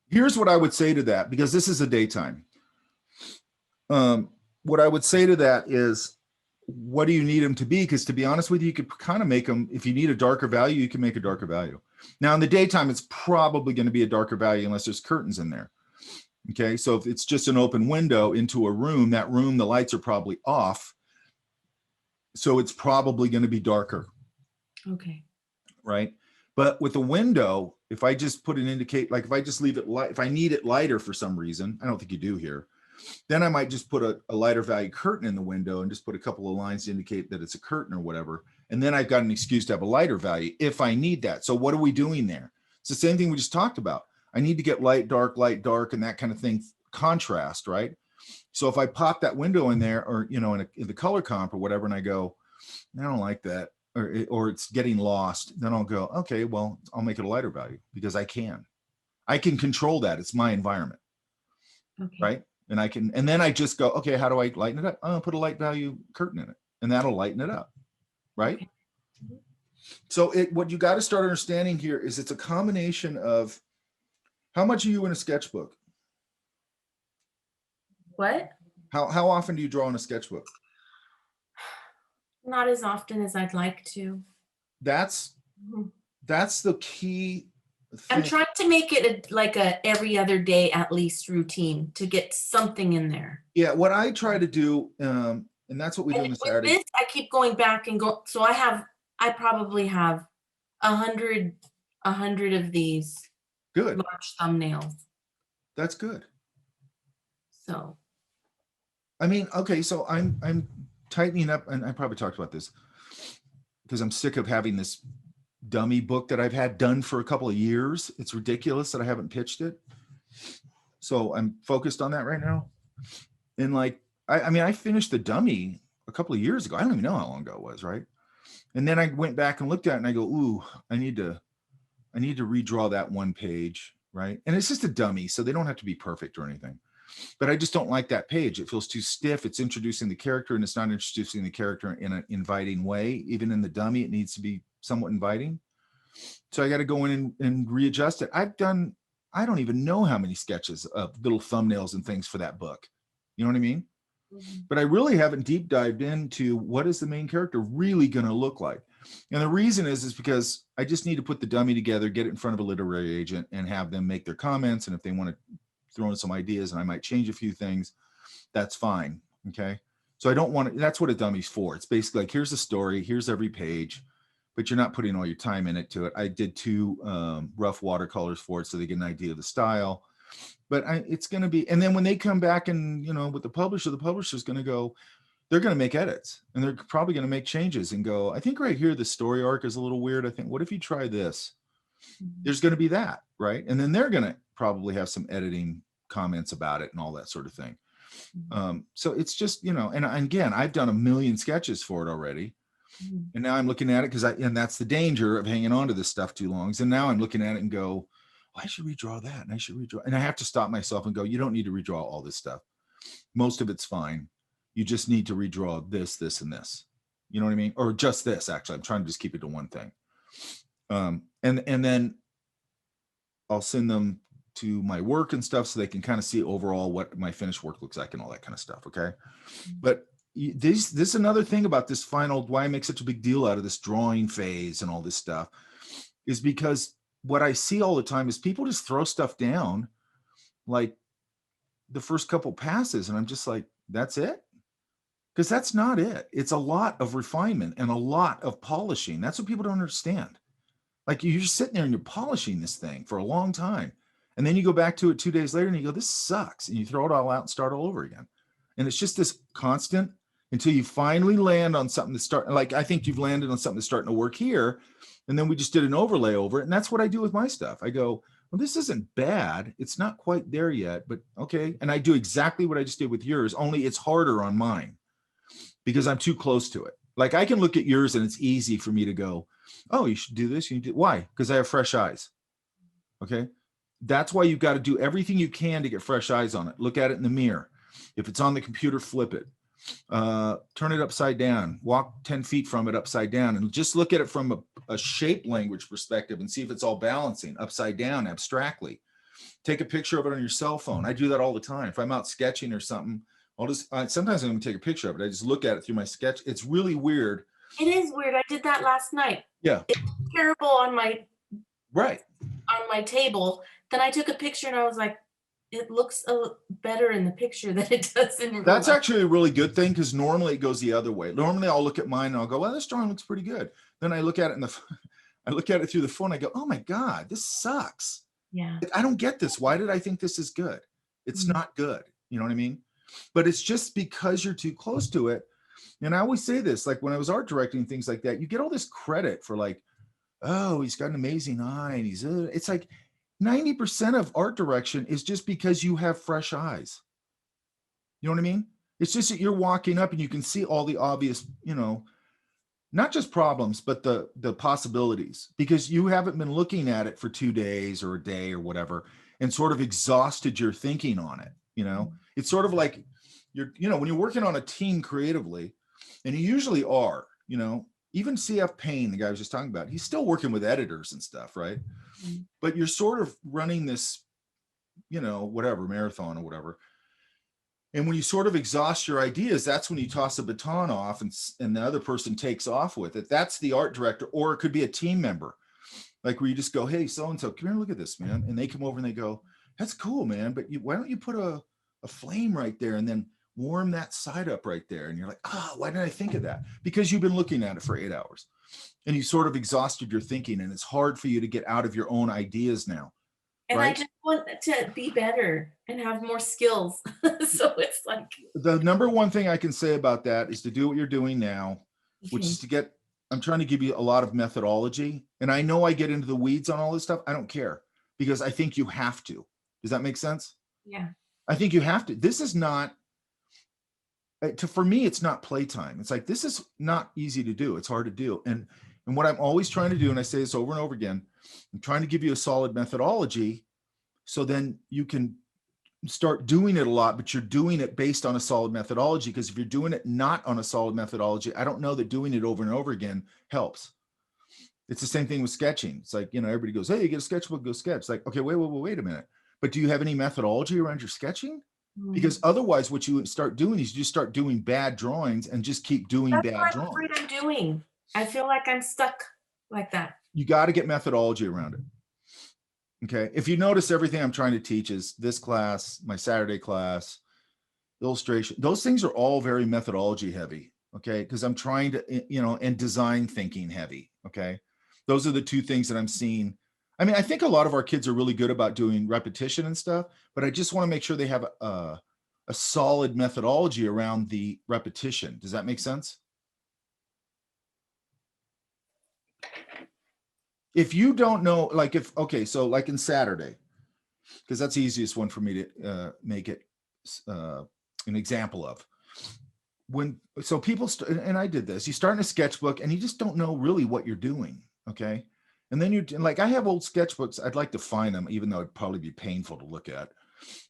Here's what I would say to that, because this is a daytime. What I would say to that is, what do you need them to be? Because to be honest with you, you could kind of make them, if you need a darker value, you can make a darker value. Now in the daytime, it's probably going to be a darker value unless there's curtains in there. Okay, so if it's just an open window into a room, that room, the lights are probably off. So it's probably going to be darker. Okay. Right. But with a window, if I just put an indicate, like if I just leave it light, if I need it lighter for some reason, I don't think you do here, then I might just put a lighter value curtain in the window and just put a couple of lines to indicate that it's a curtain or whatever. And then I've got an excuse to have a lighter value if I need that. So what are we doing there? It's the same thing we just talked about. I need to get light, dark, and that kind of thing, contrast, right? So if I pop that window in there, or, you know, in the color comp or whatever, and I go, I don't like that, or it's getting lost, then I'll go, okay, well, I'll make it a lighter value because I can control that. It's my environment, Okay. right? And and then I just go, okay, how do I lighten it up? I'll put a light value curtain in it, and that'll lighten it up, right? Okay. So what you got to start understanding here is it's a combination of how much are you in a sketchbook? What? How often do you draw in a sketchbook? Not as often as I'd like to. That's Mhm. the key I'm thing. trying to make it like a every other day at least routine to get something in there. Yeah, what I try to do, and that's what we do on And the with Saturday. this, I keep going back and go. So I probably have 100 of these Good. large thumbnails. That's good. So I mean, okay, so I'm tightening up, and I probably talked about this because I'm sick of having this dummy book that I've had done for a couple of years. It's ridiculous that I haven't pitched it. So I'm focused on that right now. And like, I mean, I finished the dummy a couple of years ago. I don't even know how long ago it was, right? And then I went back and looked at it and I go, ooh, I need to redraw that one page, right? And it's just a dummy, so they don't have to be perfect or anything. But I just don't like that page. It feels too stiff. It's introducing the character, and it's not introducing the character in an inviting way. Even in the dummy, it needs to be somewhat inviting. So I got to go in and readjust it. I don't even know how many sketches of little thumbnails and things for that book. You know what I mean? But I really haven't deep dived into what is the main character really going to look like. And the reason is because I just need to put the dummy together, get it in front of a literary agent, and have them make their comments. And if they want to throw in some ideas and I might change a few things, that's fine. Okay. So I don't want to, that's what a dummy's for. It's basically like, here's the story, here's every page, but you're not putting all your time into it. I did 2 rough watercolors for it so they get an idea of the style. But it's going to be, and then when they come back and, you know, with the publisher's going to go, they're going to make edits, and they're probably going to make changes and go, I think right here, the story arc is a little weird. I think, what if you try this? There's going to be that, right? And then they're going to probably have some editing comments about it and all that sort of thing. So it's just, you know, and again, I've done a million sketches for it already. And now I'm looking at it and that's the danger of hanging on to this stuff too long. And now I'm looking at it and go, I should redraw that, and I should redraw. And I have to stop myself and go, you don't need to redraw all this stuff. Most of it's fine. You just need to redraw this, this, and this. You know what I mean? Or just this, actually. I'm trying to just keep it to one thing. And then I'll send them to my work and stuff so they can kind of see overall what my finished work looks like and all that kind of stuff. Okay. But this is another thing about this final, why I make such a big deal out of this drawing phase and all this stuff, is because what I see all the time is people just throw stuff down like the first couple passes. And I'm just like, that's it? Because that's not it. It's a lot of refinement and a lot of polishing. That's what people don't understand. Like you're just sitting there and you're polishing this thing for a long time. And then you go back to it 2 days later and you go, this sucks. And you throw it all out and start all over again. And it's just this constant until you finally land on something to start. Like, I think you've landed on something that's starting to work here. And then we just did an overlay over it. And that's what I do with my stuff. I go, well, this isn't bad. It's not quite there yet, but okay. And I do exactly what I just did with yours, only it's harder on mine because I'm too close to it. Like I can look at yours and it's easy for me to go, oh, you should do this. You do. Why? Because I have fresh eyes. Okay. That's why you've got to do everything you can to get fresh eyes on it. Look at it in the mirror. If it's on the computer, flip it. Turn it upside down, walk 10 feet from it upside down, and just look at it from a shape language perspective and see if it's all balancing upside down abstractly. Take a picture of it on your cell phone. I do that all the time. If I'm out sketching or something, I'll just, sometimes I'm going to take a picture of it. I just look at it through my sketch. It's really weird. It is weird. I did that last night. Yeah. It's terrible on my table. Then I took a picture and I was like, it looks better in the picture than it does in real That's life. actually a really good thing because normally it goes the other way. Normally I'll look at mine and I'll go, well, this drawing looks pretty good. Then I look at it and I look at it through the phone. I go, oh my God, this sucks. Yeah. Like, I don't get this. Why did I think this is good? It's Mm. not good. You know what I mean? But it's just because you're too close to it. And I always say this, like when I was art directing things like that, you get all this credit for like, oh, he's got an amazing eye, and it's like 90% of art direction is just because you have fresh eyes. You know what I mean? It's just that you're walking up and you can see all the obvious, not just problems, but the possibilities, because you haven't been looking at it for 2 days or a day or whatever and sort of exhausted your thinking on it. It's sort of like when you're working on a team creatively, and you usually are, even CF Payne, the guy I was just talking about, he's still working with editors and stuff, right? Mm. But you're sort of running this, whatever, marathon or whatever. And when you sort of exhaust your ideas, that's when you toss a baton off and the other person takes off with it. That's the art director, or it could be a team member, like where you just go, hey, so-and-so, come here, look at this, man. And they come over and they go, that's cool, man. But why don't you put a flame right there and then warm that side up right there? And you're like, why didn't I think of that? Because you've been looking at it for 8 hours and you sort of exhausted your thinking, and it's hard for you to get out of your own ideas now. And I Right? just want to be better and have more skills. So it's like, The number one thing I can say about that is to do what you're doing now, which okay. is I'm trying to give you a lot of methodology. And I know I get into the weeds on all this stuff. I don't care, because I think you have to. Does that make sense? Yeah. I think you have to. This is not, for me, it's not playtime. It's like, this is not easy to do. It's hard to do. And what I'm always trying to do, and I say this over and over again, I'm trying to give you a solid methodology, so then you can start doing it a lot, but you're doing it based on a solid methodology. Because if you're doing it not on a solid methodology, I don't know that doing it over and over again helps. It's the same thing with sketching. It's like, everybody goes, hey, you get a sketchbook, go sketch. It's like, okay, wait a minute. But do you have any methodology around your sketching? Mm. Because otherwise what you start doing is you just start doing bad drawings and just keep doing That's bad what I'm drawings. afraid I'm doing. I feel like I'm stuck like that. You got to get methodology around it. Okay. If you notice, everything I'm trying to teach is this class, my Saturday class, illustration, those things are all very methodology heavy. Okay. Because I'm trying to, and design thinking heavy. Okay. Those are the two things that I'm seeing. I mean, I think a lot of our kids are really good about doing repetition and stuff, but I just want to make sure they have a solid methodology around the repetition. Does that make sense? If you don't know, like so like in Saturday, because that's the easiest one for me to make it an example of. So people, and I did this, you start in a sketchbook and you just don't know really what you're doing. Okay. And then I have old sketchbooks. I'd like to find them, even though it'd probably be painful to look at.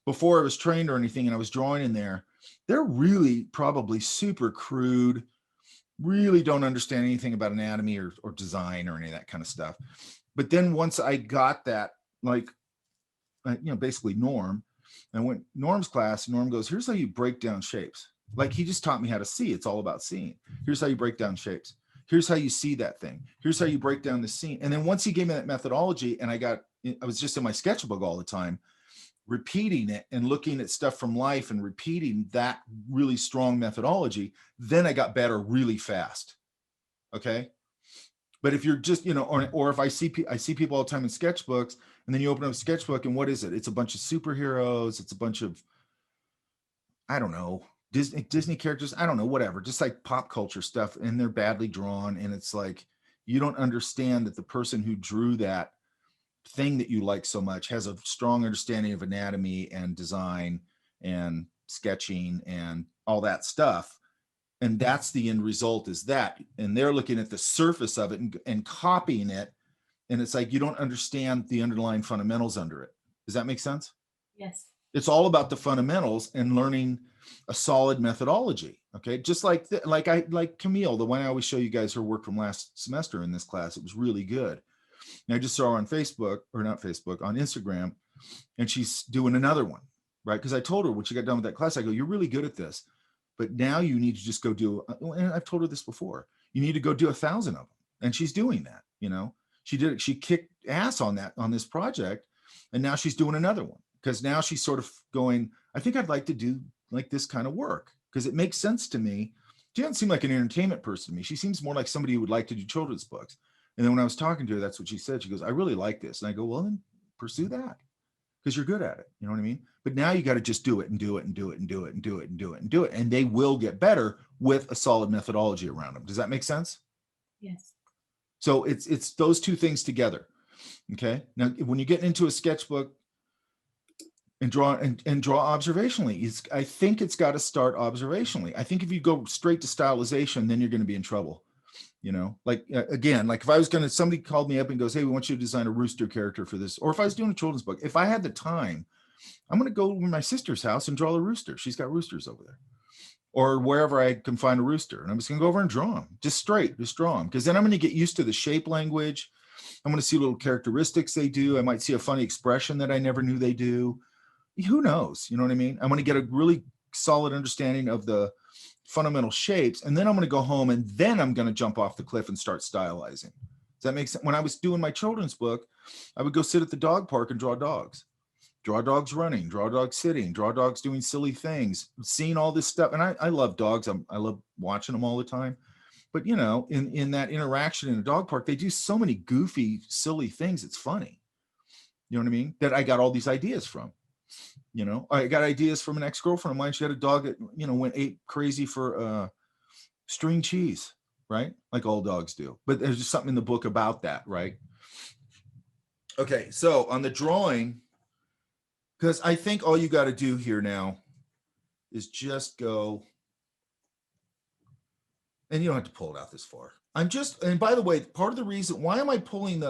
Before I was trained or anything, and I was drawing in there, they're really probably super crude, really don't understand anything about anatomy or design or any of that kind of stuff. But then once I got that, basically Norm, I went Norm's class, Norm goes, here's how you break down shapes. Like, he just taught me how to see. It's all about seeing. Here's how you break down shapes. Here's how you see that thing. Here's how you break down the scene. And then once he gave me that methodology, and I was just in my sketchbook all the time, repeating it and looking at stuff from life and repeating that really strong methodology, then I got better really fast. Okay. But if you're just, or if I see people all the time in sketchbooks, and then you open up a sketchbook and what is it? It's a bunch of superheroes. It's a bunch of, I don't know, Disney characters. I don't know, whatever, just like pop culture stuff. And they're badly drawn. And it's like, you don't understand that the person who drew that thing that you like so much has a strong understanding of anatomy and design and sketching and all that stuff. And that's the end result, is that. And they're looking at the surface of it and copying it. And it's like, you don't understand the underlying fundamentals under it. Does that make sense? Yes. It's all about the fundamentals and learning a solid methodology. Okay. Just like Camille, the one I always show you guys, her work from last semester in this class. It was really good. And I just saw her on Facebook, or not Facebook, on Instagram, and she's doing another one, right? Because I told her when she got done with that class, I go, you're really good at this, but now you need to just go do, and I've told her this before, you need to go do 1,000 of them. And she's doing that, she kicked ass on this project. And now she's doing another one, because now she's sort of going, I think I'd like to do like this kind of work, because it makes sense to me. She doesn't seem like an entertainment person to me. She seems more like somebody who would like to do children's books. And then when I was talking to her, that's what she said. She goes, I really like this. And I go, well, then pursue that because you're good at it. You know what I mean? But now you got to just do it and do it and do it and do it and do it and do it and do it. And they will get better with a solid methodology around them. Does that make sense? Yes. So it's those two things together. Okay. Now, when you get into a sketchbook and draw observationally, I think it's got to start observationally. I think if you go straight to stylization, then you're going to be in trouble. You know, like again, like if I was somebody called me up and goes, hey, we want you to design a rooster character for this. Or if I was doing a children's book, if I had the time, I'm going to go to my sister's house and draw a rooster. She's got roosters over there. Or wherever I can find a rooster. And I'm just going to go over and draw them. Just draw them. Because then I'm going to get used to the shape language. I'm going to see little characteristics they do. I might see a funny expression that I never knew they do. Who knows? You know what I mean? I'm going to get a really solid understanding of the fundamental shapes. And then I'm going to go home and then I'm going to jump off the cliff and start stylizing. Does that make sense? When I was doing my children's book, I would go sit at the dog park and draw dogs running, draw dogs sitting, draw dogs doing silly things, seeing all this stuff. And I love dogs. I love watching them all the time. But, you know, in that interaction in a dog park, they do so many goofy, silly things. It's funny. You know what I mean? That I got all these ideas from. You know, I got ideas from an ex-girlfriend of mine. She had a dog that, you know, went ape crazy for string cheese, right? Like all dogs do. But there's just something in the book about that, right? Okay, so on the drawing, because I think all you got to do here now is just go, and you don't have to pull it out this far. And by the way, part of the reason, why am I pulling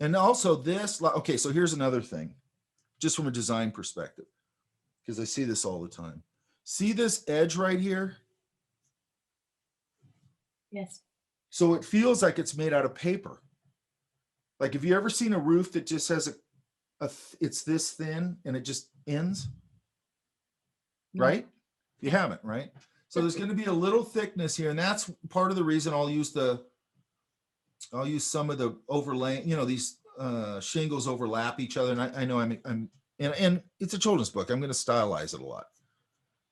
and also this, okay, so here's another thing, just from a design perspective, because I see this all the time. See this edge right here? Yes. So it feels like it's made out of paper. Like, have you ever seen a roof that just has it's this thin and it just ends? No. Right? You haven't, right? So there's going to be a little thickness here, and that's part of the reason I'll use some of the overlay, you know, these shingles overlap each other. And I know and it's a children's book. I'm going to stylize it a lot.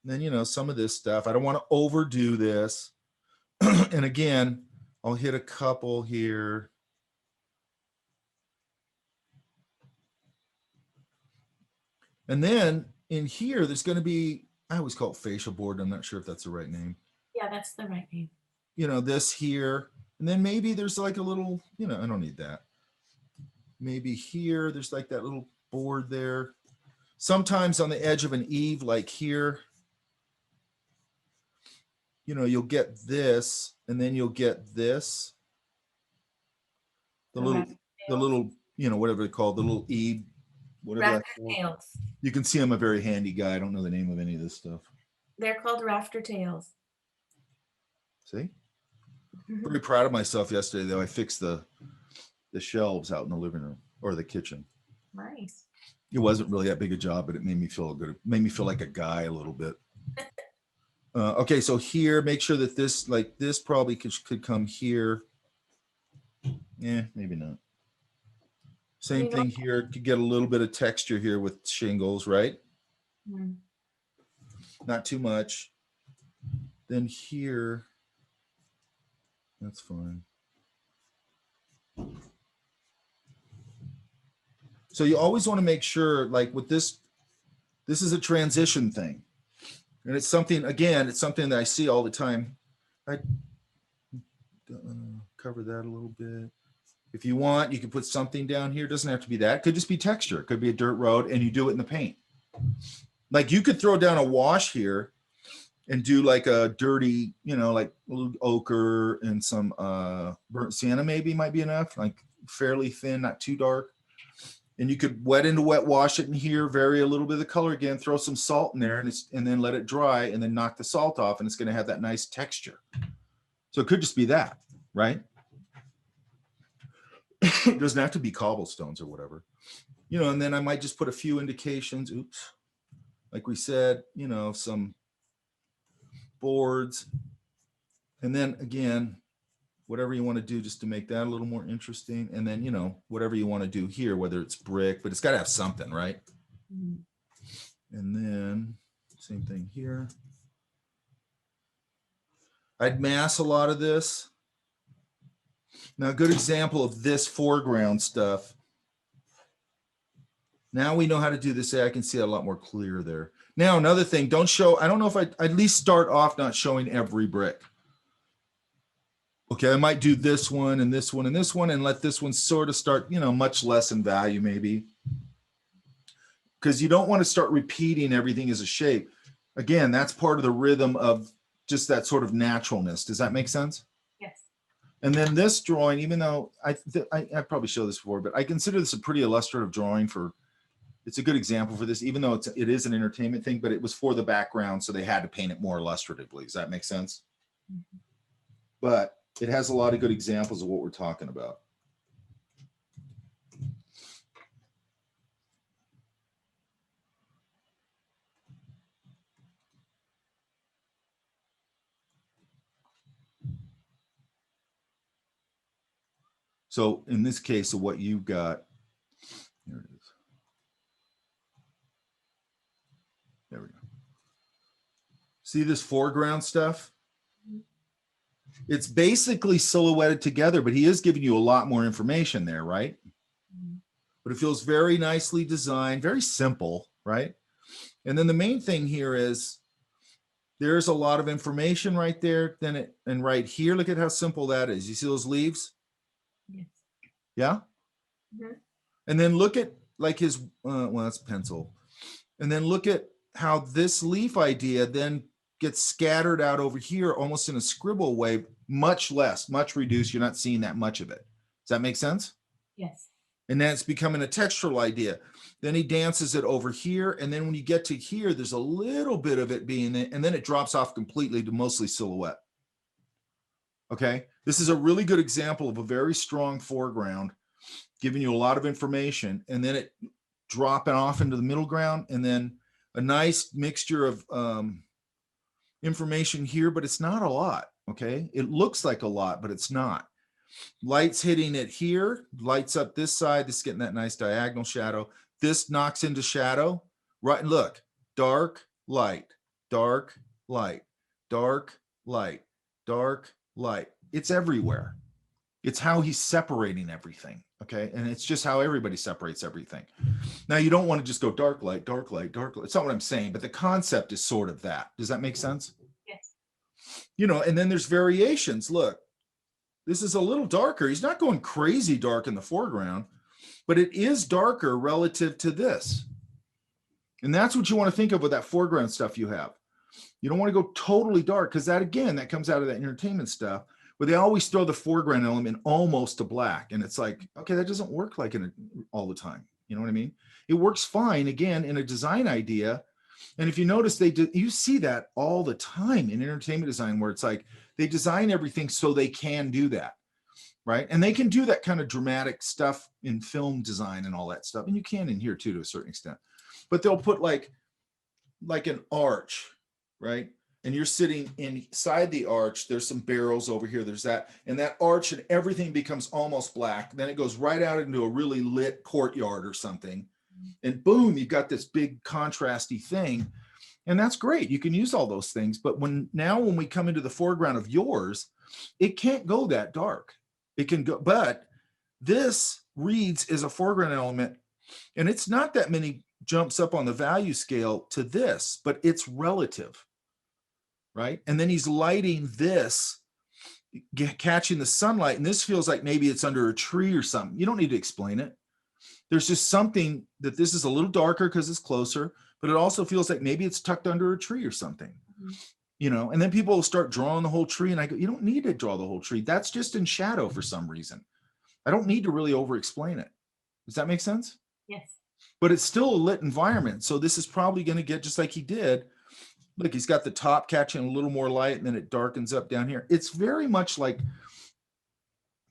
And then, you know, some of this stuff, I don't want to overdo this. And again, I'll hit a couple here. And then in here, there's going to be, I always call it facial board. I'm not sure if that's the right name. Yeah, that's the right name. You know, this here. And then maybe there's like a little, you know, I don't need that. Maybe here, there's like that little board there. Sometimes on the edge of an eave, like here, you know, you'll get this, and then you'll get this. The little, you know, whatever they're called, the little eave, whatever that's Rafter called. tails. You can see I'm a very handy guy. I don't know the name of any of this stuff. They're called rafter tails. See? Very proud of myself yesterday, though. I fixed the shelves out in the living room or the kitchen. Nice. It wasn't really that big a job, but it made me feel good. It made me feel like a guy a little bit. Okay, so here, make sure that this, like this probably could come here. Yeah, maybe not. Same thing here. Could get a little bit of texture here with shingles, right? Mm. Not too much. Then here, that's fine. So you always want to make sure, like with this is a transition thing. And it's something, again, it's something that I see all the time. I cover that a little bit. If you want, you can put something down here. It doesn't have to be that. It could just be texture. It could be a dirt road, and you do it in the paint. Like you could throw down a wash here and do like a dirty, you know, like a little ochre and some burnt sienna maybe might be enough, like fairly thin, not too dark. And you could wet wash it in here, vary a little bit of the color again, throw some salt in there, and then let it dry, and then knock the salt off, and it's going to have that nice texture. So it could just be that, right? It doesn't have to be cobblestones or whatever, you know. And then I might just put a few indications. Oops, like we said, you know, some boards, and then again, whatever you want to do just to make that a little more interesting. And then, you know, whatever you want to do here, whether it's brick, but it's got to have something, right? Mm-hmm. And then same thing here. I'd mass a lot of this. Now, a good example of this foreground stuff. Now we know how to do this. I can see it a lot more clear there. Now, another thing, don't show, I don't know if I at least start off not showing every brick. Okay, I might do this one and this one and this one and let this one sort of start, you know, much less in value maybe. Because you don't want to start repeating everything as a shape. Again, that's part of the rhythm of just that sort of naturalness. Does that make sense? Yes. And then this drawing, even though I probably showed this before, but I consider this a pretty illustrative drawing for, it's a good example for this, even though it is an entertainment thing, but it was for the background, so they had to paint it more illustratively. Does that make sense? Mm-hmm. But it has a lot of good examples of what we're talking about. So in this case of what you've got, here it is. There we go. See this foreground stuff? It's basically silhouetted together, but he is giving you a lot more information there, right? But it feels very nicely designed, very simple, right? And then the main thing here is there's a lot of information right there. And right here, look at how simple that is. You see those leaves? Yes. Yeah? Mm-hmm. And then look at like his, well, that's pencil. And then look at how this leaf idea then gets scattered out over here almost in a scribble way, much less, much reduced. You're not seeing that much of it. Does that make sense? Yes. And then it's becoming a textural idea. Then he dances it over here. And then when you get to here, there's a little bit of it being it, and then it drops off completely to mostly silhouette. Okay. This is a really good example of a very strong foreground, giving you a lot of information, and then it dropping off into the middle ground, and then a nice mixture of information here, but it's not a lot. Okay. It looks like a lot, but it's not. Light's hitting it here, lights up this side. This is getting that nice diagonal shadow. This knocks into shadow. Right. Look, dark, light, dark, light, dark, light, dark, light. It's everywhere. It's how he's separating everything. Okay. And it's just how everybody separates everything. Now, you don't want to just go dark light, dark light, dark light. It's not what I'm saying, but the concept is sort of that. Does that make sense? Yes. You know, and then there's variations. Look, this is a little darker. He's not going crazy dark in the foreground, but it is darker relative to this. And that's what you want to think of with that foreground stuff you have. You don't want to go totally dark, because that, again, that comes out of that entertainment stuff, where they always throw the foreground element almost to black. And it's like, okay, that doesn't work like all the time. You know what I mean? It works fine, again, in a design idea. And if you notice, you see that all the time in entertainment design, where it's like they design everything so they can do that, right? And they can do that kind of dramatic stuff in film design and all that stuff. And you can in here too, to a certain extent. But they'll put like an arch, right? And you're sitting inside the arch. There's some barrels over here. There's that. And that arch and everything becomes almost black. Then it goes right out into a really lit courtyard or something. And boom, you've got this big contrasty thing. And that's great. You can use all those things. But when we come into the foreground of yours, it can't go that dark. It can go, but this reads as a foreground element. And it's not that many jumps up on the value scale to this, but it's relative, right? And then he's lighting this, catching the sunlight. And this feels like maybe it's under a tree or something. You don't need to explain it. There's just something that this is a little darker because it's closer, but it also feels like maybe it's tucked under a tree or something, you know, and then people will start drawing the whole tree. And I go, you don't need to draw the whole tree. That's just in shadow for some reason. I don't need to really over explain it. Does that make sense? Yes. But it's still a lit environment. So this is probably going to get just like he did. Look, he's got the top catching a little more light, and then it darkens up down here. It's very much like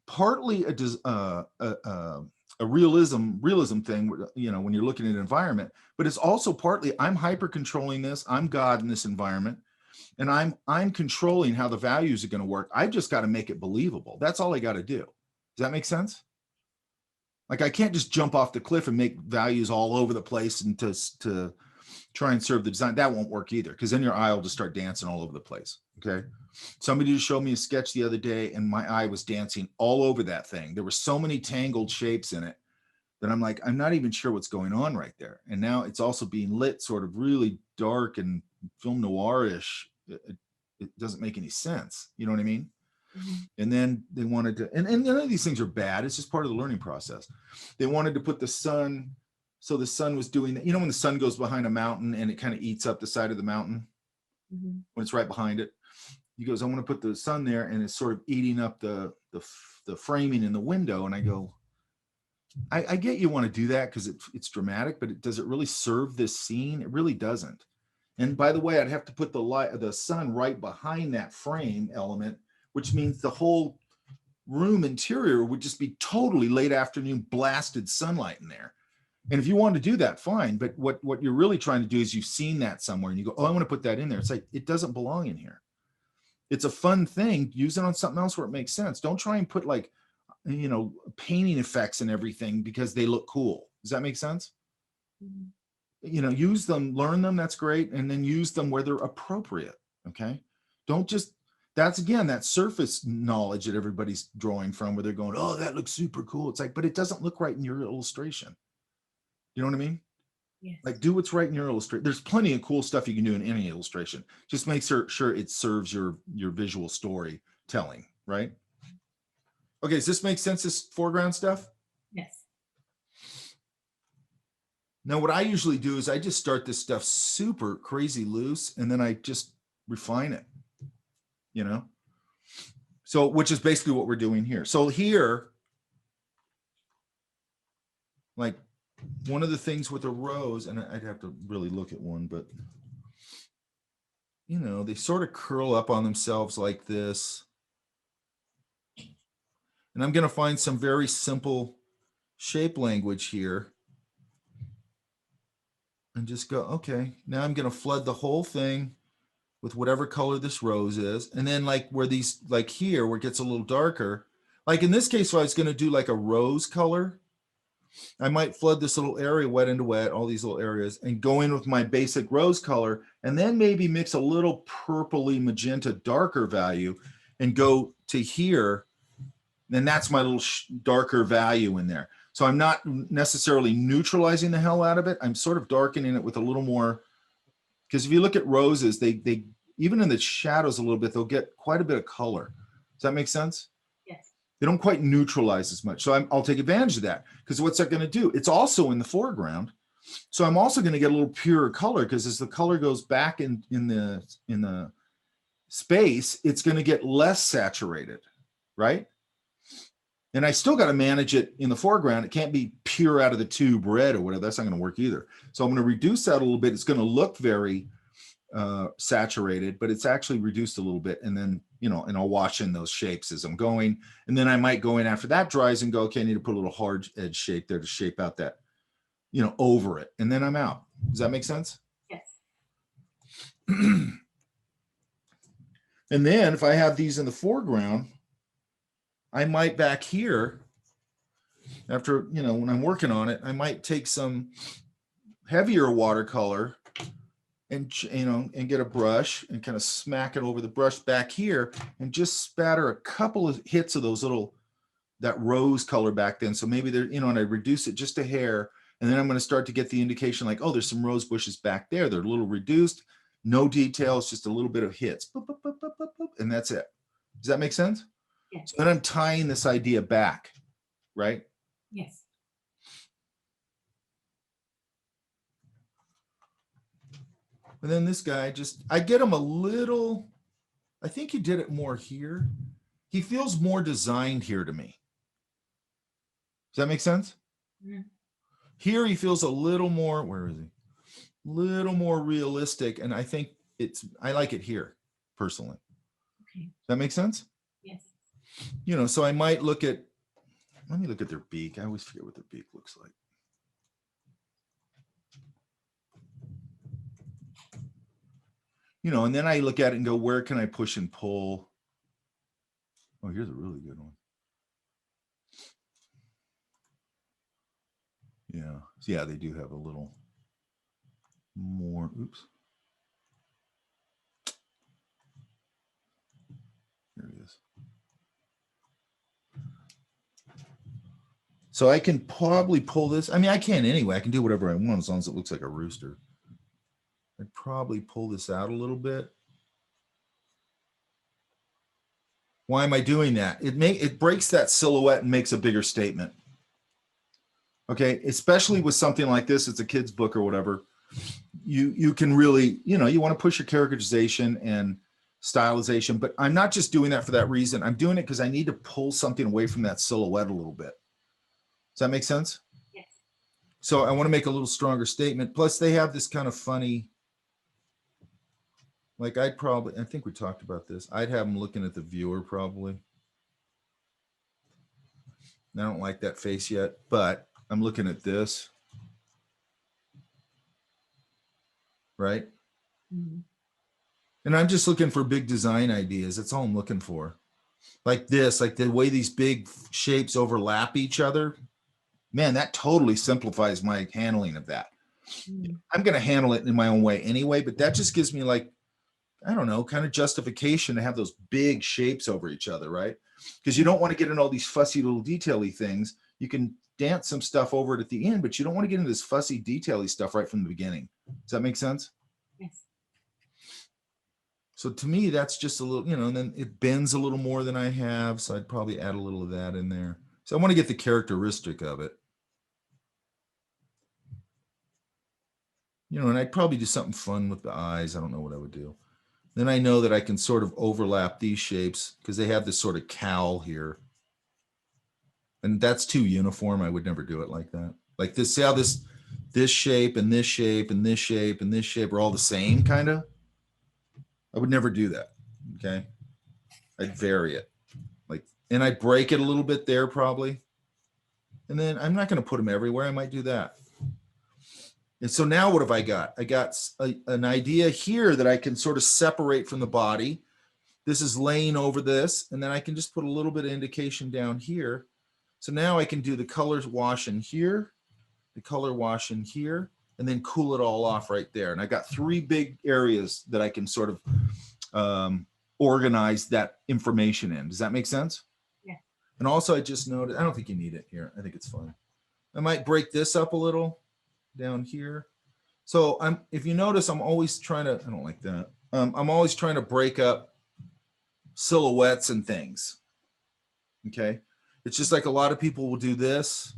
partly a realism thing, you know, when you're looking at an environment, but it's also partly I'm hyper controlling this. I'm God in this environment, and I'm controlling how the values are going to work. I've just got to make it believable. That's all I got to do. Does that make sense? Like I can't just jump off the cliff and make values all over the place and to try and serve the design. That won't work either, because then your eye will just start dancing all over the place. Okay. Somebody just showed me a sketch the other day and my eye was dancing all over that thing. There were so many tangled shapes in it that I'm like, I'm not even sure what's going on right there. And now it's also being lit sort of really dark and film noir-ish. It doesn't make any sense. You know what I mean? And then they wanted to, and none of these things are bad. It's just part of the learning process. They wanted to put the sun, so the sun was doing that. You know, when the sun goes behind a mountain and it kind of eats up the side of the mountain when it's right behind it. He goes, I want to put the sun there, and it's sort of eating up the framing in the window. And I go, I get you want to do that because it's dramatic, but does it really serve this scene? It really doesn't. And by the way, I'd have to put the sun right behind that frame element, which means the whole room interior would just be totally late afternoon blasted sunlight in there. And if you want to do that, fine. But what you're really trying to do is you've seen that somewhere and you go, oh, I want to put that in there. It's like, it doesn't belong in here. It's a fun thing. Use it on something else where it makes sense. Don't try and put like, you know, painting effects and everything because they look cool. Does that make sense? You know, use them, learn them. That's great. And then use them where they're appropriate. Okay. Don't just, that's again, that surface knowledge that everybody's drawing from where they're going, oh, that looks super cool. It's like, but it doesn't look right in your illustration. You know what I mean? Yes. Like do what's right in your illustration. There's plenty of cool stuff you can do in any illustration. Just make sure it serves your visual storytelling, right? Okay, does this make sense, this foreground stuff? Yes. Now, what I usually do is I just start this stuff super crazy loose, and then I just refine it, you know? So, which is basically what we're doing here. So here, like one of the things with a rose, and I'd have to really look at one, but you know, they sort of curl up on themselves like this. And I'm going to find some very simple shape language here. And just go, okay, now I'm going to flood the whole thing with whatever color this rose is. And then like where these, like here, where it gets a little darker, like in this case, if I was going to do like a rose color, I might flood this little area wet into wet, all these little areas, and go in with my basic rose color, and then maybe mix a little purpley magenta darker value and go to here. Then that's my little darker value in there. So I'm not necessarily neutralizing the hell out of it. I'm sort of darkening it with a little more, because if you look at roses, they even in the shadows a little bit, they'll get quite a bit of color. Does that make sense? Yes. They don't quite neutralize as much. So I'll take advantage of that, because what's that going to do? It's also in the foreground. So I'm also going to get a little purer color, because as the color goes back in the space, it's going to get less saturated, right? And I still got to manage it in the foreground. It can't be pure out of the tube red or whatever. That's not going to work either. So I'm going to reduce that a little bit. It's going to look very saturated, but it's actually reduced a little bit. And then, you know, and I'll wash in those shapes as I'm going. And then I might go in after that dries and go, okay, I need to put a little hard edge shape there to shape out that, you know, over it. And then I'm out. Does that make sense? Yes. And then if I have these in the foreground, I might back here, after, you know, when I'm working on it, I might take some heavier watercolor and, you know, and get a brush and kind of smack it over the brush back here and just spatter a couple of hits of those little, that rose color back then. So maybe there, you know, and I reduce it just a hair, and then I'm going to start to get the indication like, oh, there's some rose bushes back there. They're a little reduced, no details, just a little bit of hits, boop, boop, boop, boop, boop, boop, and that's it. Does that make sense? Yes. So then I'm tying this idea back, right? Yes. And then this guy just, I get him a little, I think he did it more here. He feels more designed here to me. Does that make sense? Mhm. Here he feels a little more, where is he? Little more realistic. And I think I like it here personally. Okay. Does that make sense? Yes. You know, so I might look at, let me look at their beak. I always forget what their beak looks like. You know, and then I look at it and go, where can I push and pull? Oh, here's a really good one. Yeah. Yeah, they do have a little more more. Oops. There it is. So I can probably pull this. I mean, I can anyway. I can do whatever I want as long as it looks like a rooster. I'd probably pull this out a little bit. Why am I doing that? It breaks that silhouette and makes a bigger statement. Okay, especially with something like this, it's a kid's book or whatever. You can really, you want to push your characterization and stylization, but I'm not just doing that for that reason. I'm doing it because I need to pull something away from that silhouette a little bit. Does that make sense? Yes. So I want to make a little stronger statement. Plus they have this kind of funny, like I think we talked about this. I'd have them looking at the viewer probably. I don't like that face yet, but I'm looking at this. Right? Mm-hmm. And I'm just looking for big design ideas. That's all I'm looking for. Like this, like the way these big shapes overlap each other. Man, that totally simplifies my handling of that. Mm-hmm. I'm going to handle it in my own way anyway, but that just gives me like, I don't know, kind of justification to have those big shapes over each other, right? Because you don't want to get in all these fussy little detaily things. You can dance some stuff over it at the end, but you don't want to get into this fussy detaily stuff right from the beginning. Does that make sense? Yes. So to me, that's just a little, and then it bends a little more than I have. So I'd probably add a little of that in there. So I want to get the characteristic of it. And I'd probably do something fun with the eyes. I don't know what I would do. Then I know that I can sort of overlap these shapes because they have this sort of cowl here. And that's too uniform. I would never do it like that. Like this, see how this shape and this shape and this shape and this shape are all the same kind of? I would never do that. Okay. I'd vary it. And I'd break it a little bit there probably. And then I'm not going to put them everywhere. I might do that. And so now what have I got? I got an idea here that I can sort of separate from the body. This is laying over this, and then I can just put a little bit of indication down here. So now I can do the colors wash in here, the color wash in here, and then cool it all off right there. And I got 3 big areas that I can sort of organize that information in. Does that make sense? Yeah. And also I just noted, I don't think you need it here. I think it's fine. I might break this up a little down here. So if you notice, I'm always trying to, I don't like that. I'm always trying to break up silhouettes and things. Okay. It's just like a lot of people will do this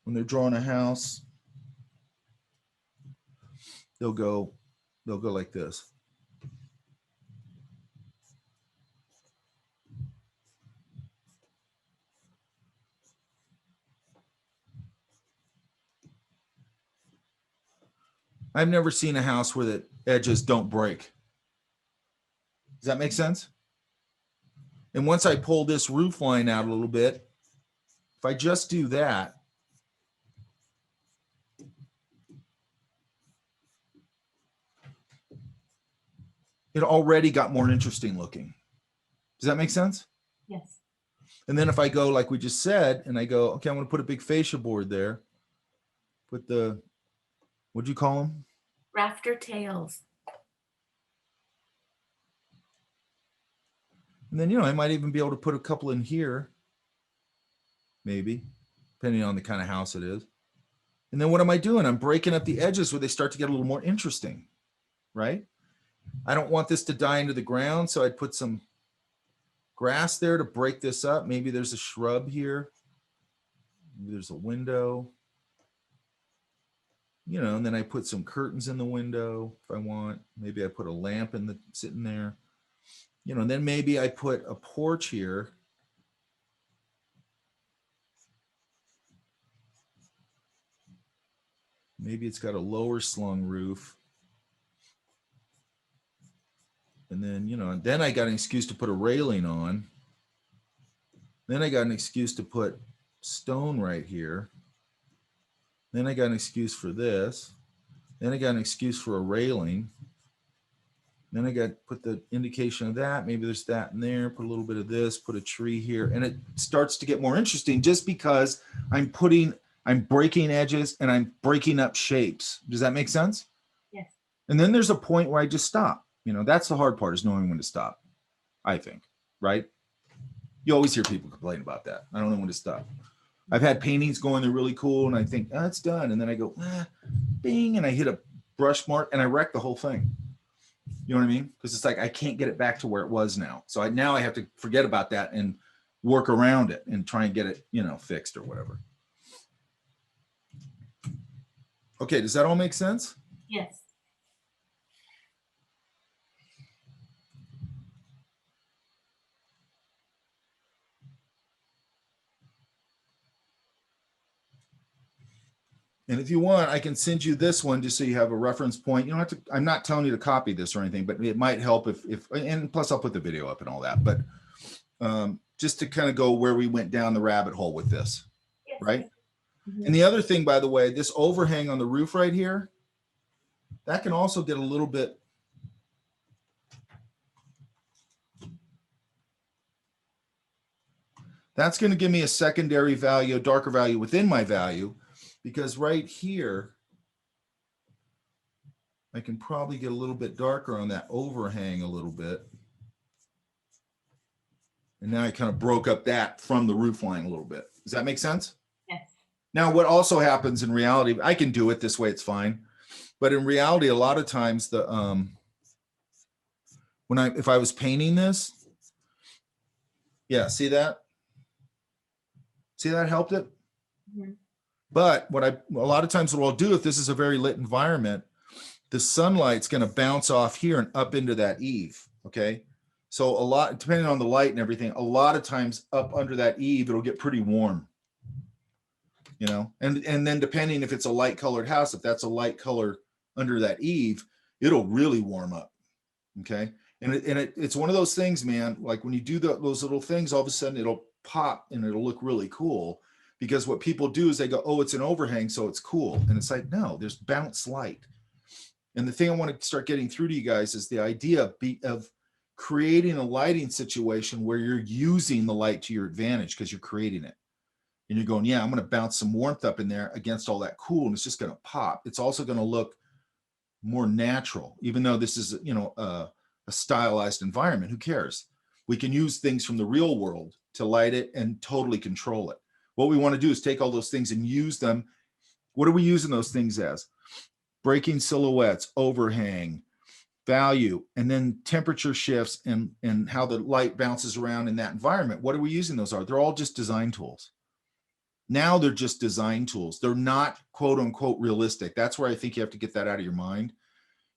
when they're drawing a house. They'll go like this. I've never seen a house where the edges don't break. Does that make sense? And once I pull this roof line out a little bit, if I just do that, it already got more interesting looking. Does that make sense? Yes. And then if I go like we just said, and I go, okay, I'm going to put a big fascia board there. Put the, what'd you call them? Rafter tails. And then, I might even be able to put a couple in here, maybe, depending on the kind of house it is. And then what am I doing? I'm breaking up the edges where they start to get a little more interesting, right? I don't want this to die into the ground, so I'd put some grass there to break this up. Maybe there's a shrub here. Maybe there's a window. And then I put some curtains in the window if I want. Maybe I put a lamp sitting there. And then maybe I put a porch here. Maybe it's got a lower slung roof. And then, and then I got an excuse to put a railing on. Then I got an excuse to put stone right here. Then I got an excuse for this. Then I got an excuse for a railing. Then I got put the indication of that. Maybe there's that in there. Put a little bit of this, put a tree here. And it starts to get more interesting just because I'm breaking edges and I'm breaking up shapes. Does that make sense? Yes. And then there's a point where I just stop. You know, that's the hard part, is knowing when to stop, I think, right? You always hear people complain about that. I don't know when to stop. I've had paintings going, they're really cool, and I think, oh, it's done. And then I go, bing, and I hit a brush mark and I wreck the whole thing. You know what I mean? Because it's like, I can't get it back to where it was now. So now I have to forget about that and work around it and try and get it, you know, fixed or whatever. Okay, does that all make sense? Yes. And if you want, I can send you this one just so you have a reference point. You don't have to, I'm not telling you to copy this or anything, but it might help if and plus I'll put the video up and all that, but just to kind of go where we went down the rabbit hole with this, Yes. right? Mhm. And the other thing, by the way, this overhang on the roof right here, that can also get a little bit, that's going to give me a secondary value, a darker value within my value, because right here, I can probably get a little bit darker on that overhang a little bit. And now I kind of broke up that from the roof line a little bit. Does that make sense? Yes. Now, what also happens in reality, I can do it this way, it's fine. But in reality, a lot of times the if I was painting this, yeah, see that? See that helped it? Mhm. But a lot of times what I'll do, if this is a very lit environment, the sunlight's going to bounce off here and up into that eave. Okay. So a lot, depending on the light and everything, a lot of times up under that eave, it'll get pretty warm, you know, and then depending if it's a light colored house, if that's a light color under that eave, it'll really warm up. Okay. And it's one of those things, man, like when you do those little things, all of a sudden it'll pop and it'll look really cool, because what people do is they go, oh, it's an overhang, so it's cool. And it's like, no, there's bounce light. And the thing I want to start getting through to you guys is the idea of creating a lighting situation where you're using the light to your advantage because you're creating it. And you're going, yeah, I'm going to bounce some warmth up in there against all that cool, and it's just going to pop. It's also going to look more natural, even though this is, you know, a stylized environment. Who cares? We can use things from the real world to light it and totally control it. What we want to do is take all those things and use them. What are we using those things as? Breaking silhouettes, overhang, value, and then temperature shifts and how the light bounces around in that environment. What are we using those are? They're all just design tools. Now they're just design tools. They're not quote unquote realistic. That's where I think you have to get that out of your mind.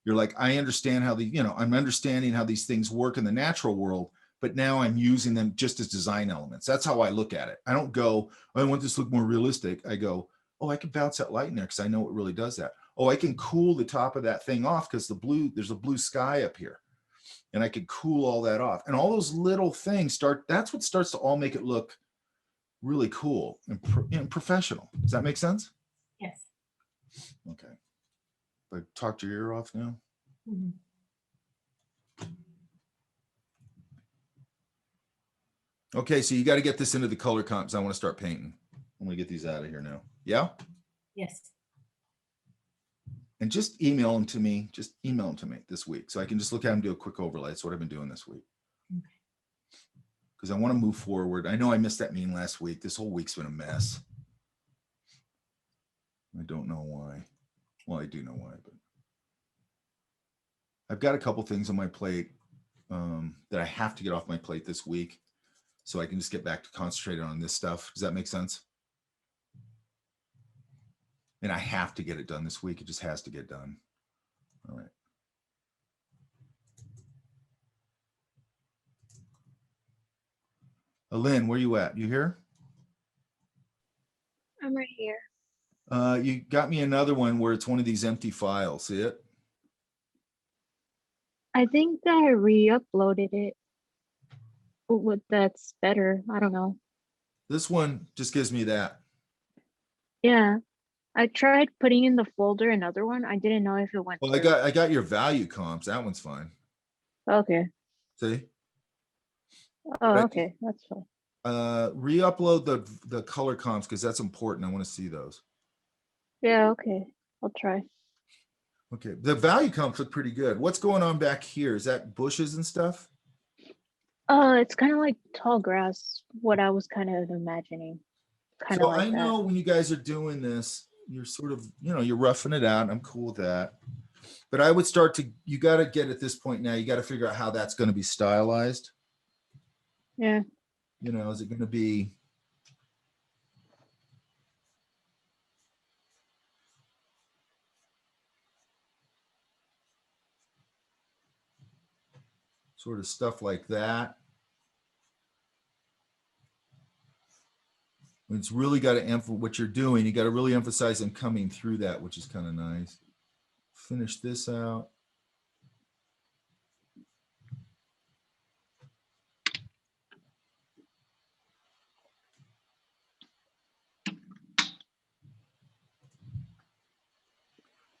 You're like, I understand how I'm understanding how these things work in the natural world, but now I'm using them just as design elements. That's how I look at it. I don't go, oh, I want this to look more realistic. I go, oh, I can bounce that light in there because I know it really does that. Oh, I can cool the top of that thing off because there's a blue sky up here. And I can cool all that off. And all those little things that's what starts to all make it look really cool and professional. Does that make sense? Yes. Okay. I talked your ear off now. Mhm. Okay, so you got to get this into the color comps. I want to start painting. I'm going to get these out of here now. Yeah? Yes. And just email them to me. Just email them to me this week so I can just look at them and do a quick overlay. That's what I've been doing this week. Okay. Because I want to move forward. I know I missed that meeting last week. This whole week's been a mess. I don't know why. Well, I do know why, but I've got a couple things on my plate that I have to get off my plate this week so I can just get back to concentrating on this stuff. Does that make sense? And I have to get it done this week. It just has to get done. All right. Lynn, where you at? You here? I'm right here. You got me another one where it's one of these empty files. See it? I think I re-uploaded it. That's better. I don't know. This one just gives me that. Yeah. I tried putting in the folder another one. I didn't know if it went Well, through. I got your value comps. That one's fine. Okay. See? Oh, But, okay. That's fine. re-upload the color comps because that's important. I want to see those. Yeah, okay. I'll try. Okay, the value comps look pretty good. What's going on back here? Is that bushes and stuff? It's kind of like tall grass, what I was kind of imagining. Kind of So like I that. know when you guys are doing this, you're sort of, you're roughing it out. I'm cool with that. But I would start to, you got to get at this point now, you got to figure out how that's going to be stylized. Yeah. Is it going to be sort of stuff like that? It's really got to emphasize what you're doing. You got to really emphasize on coming through that, which is kind of nice. Finish this out.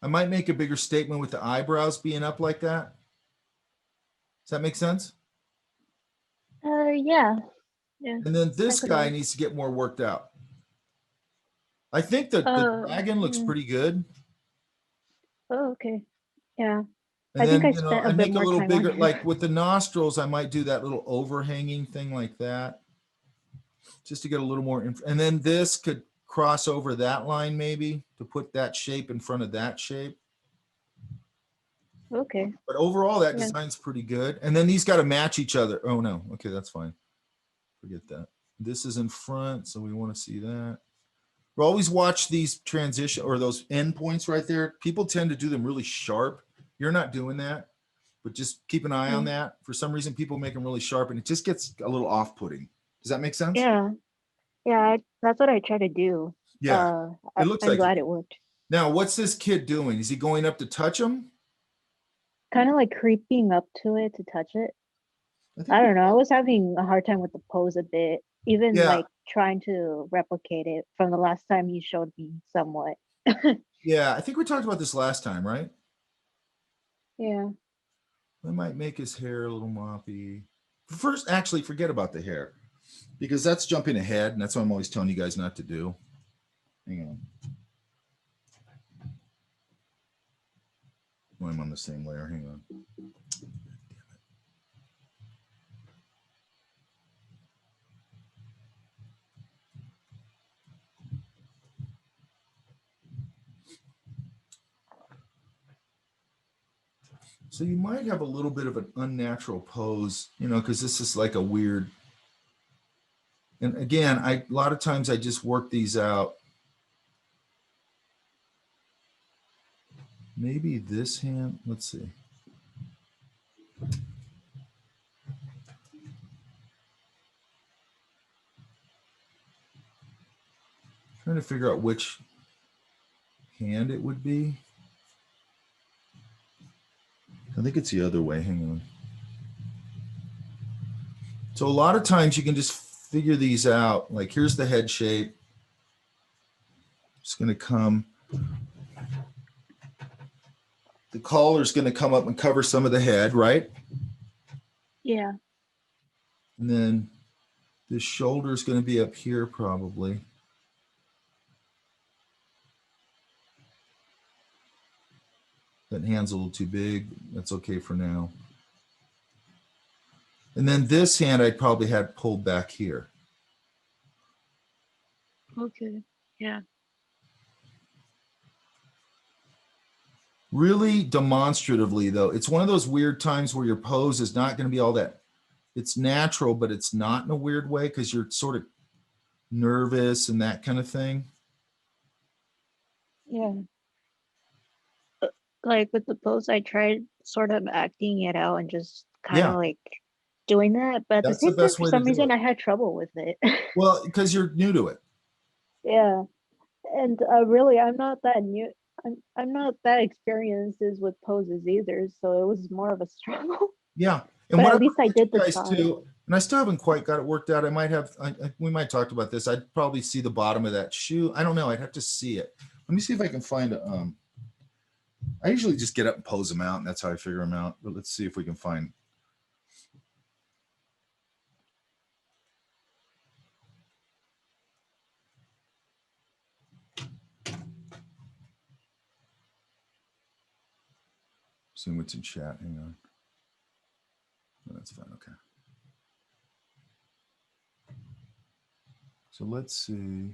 I might make a bigger statement with the eyebrows being up like that. Does that make sense? Yeah. Yeah. And then this could guy work. needs to get more worked out. I think that the dragon looks Yeah. pretty good. Oh, okay. Yeah. And I think then, I spent I a bit make a more little time on bigger, him. like with the nostrils, I might do that little overhanging thing like that. Just to get a little more, and then this could cross over that line maybe to put that shape in front of that shape. Okay. But overall, that Yeah. design's pretty good. And then these got to match each other. Oh no, okay, that's fine. Forget that. This is in front, so we want to see that. We always watch these transition or those endpoints right there. People tend to do them really sharp. You're not doing that, but just keep an eye on that. For some reason, people make them really sharp, and it just gets a little off-putting. Does that make sense? Yeah. Yeah. That's what I try to do. Yeah, it looks I'm like glad it. it worked. Now, what's this kid doing? Is he going up to touch him? Kind of like creeping up to it to touch it. think I we- don't know. I was having a hard time with the pose a bit, even Yeah, like trying to replicate it from the last time you showed me somewhat. yeah. I think we talked about this last time, right? Yeah. I might make his hair a little moppy. First, actually, forget about the hair because that's jumping ahead, and that's what I'm always telling you guys not to do. Hang on. Well, I'm on the same layer. Hang on. So you might have a little bit of an unnatural pose, because this is like a weird. And again, a lot of times I just work these out. Maybe this hand, let's see. Trying to figure out which hand it would be. I think it's the other way. Hang on. So a lot of times you can just figure these out. Like here's the head shape. It's going to come. The collar is going to come up and cover some of the head, right? Yeah. And then the shoulder is going to be up here probably. That hand's a little too big. That's okay for now. And then this hand I'd probably had pulled back here. Okay. Yeah. Really demonstratively though, it's one of those weird times where your pose is not going to be all that. It's natural, but it's not in a weird way because you're sort of nervous and that kind of thing. Yeah. Like with the pose, I tried sort of acting it out and just kind of Yeah, like doing that, but at the that's the same time, best for way to some do reason, it. I had trouble with it. Well, because you're new to it. Yeah. And really, I'm not that new. I'm not that experienced as with poses either, so it was more of a struggle. Yeah. And But what at I least I would you did the guys try. too, and I still haven't quite got it worked out. I might have, we might talk about this. I'd probably see the bottom of that shoe. I don't know. I'd have to see it. Let me see if I can find a, I usually just get up and pose them out, and that's how I figure them out. But let's see if we can find. Assume what's in chat. Hang on. No, that's fine. Okay. So let's see.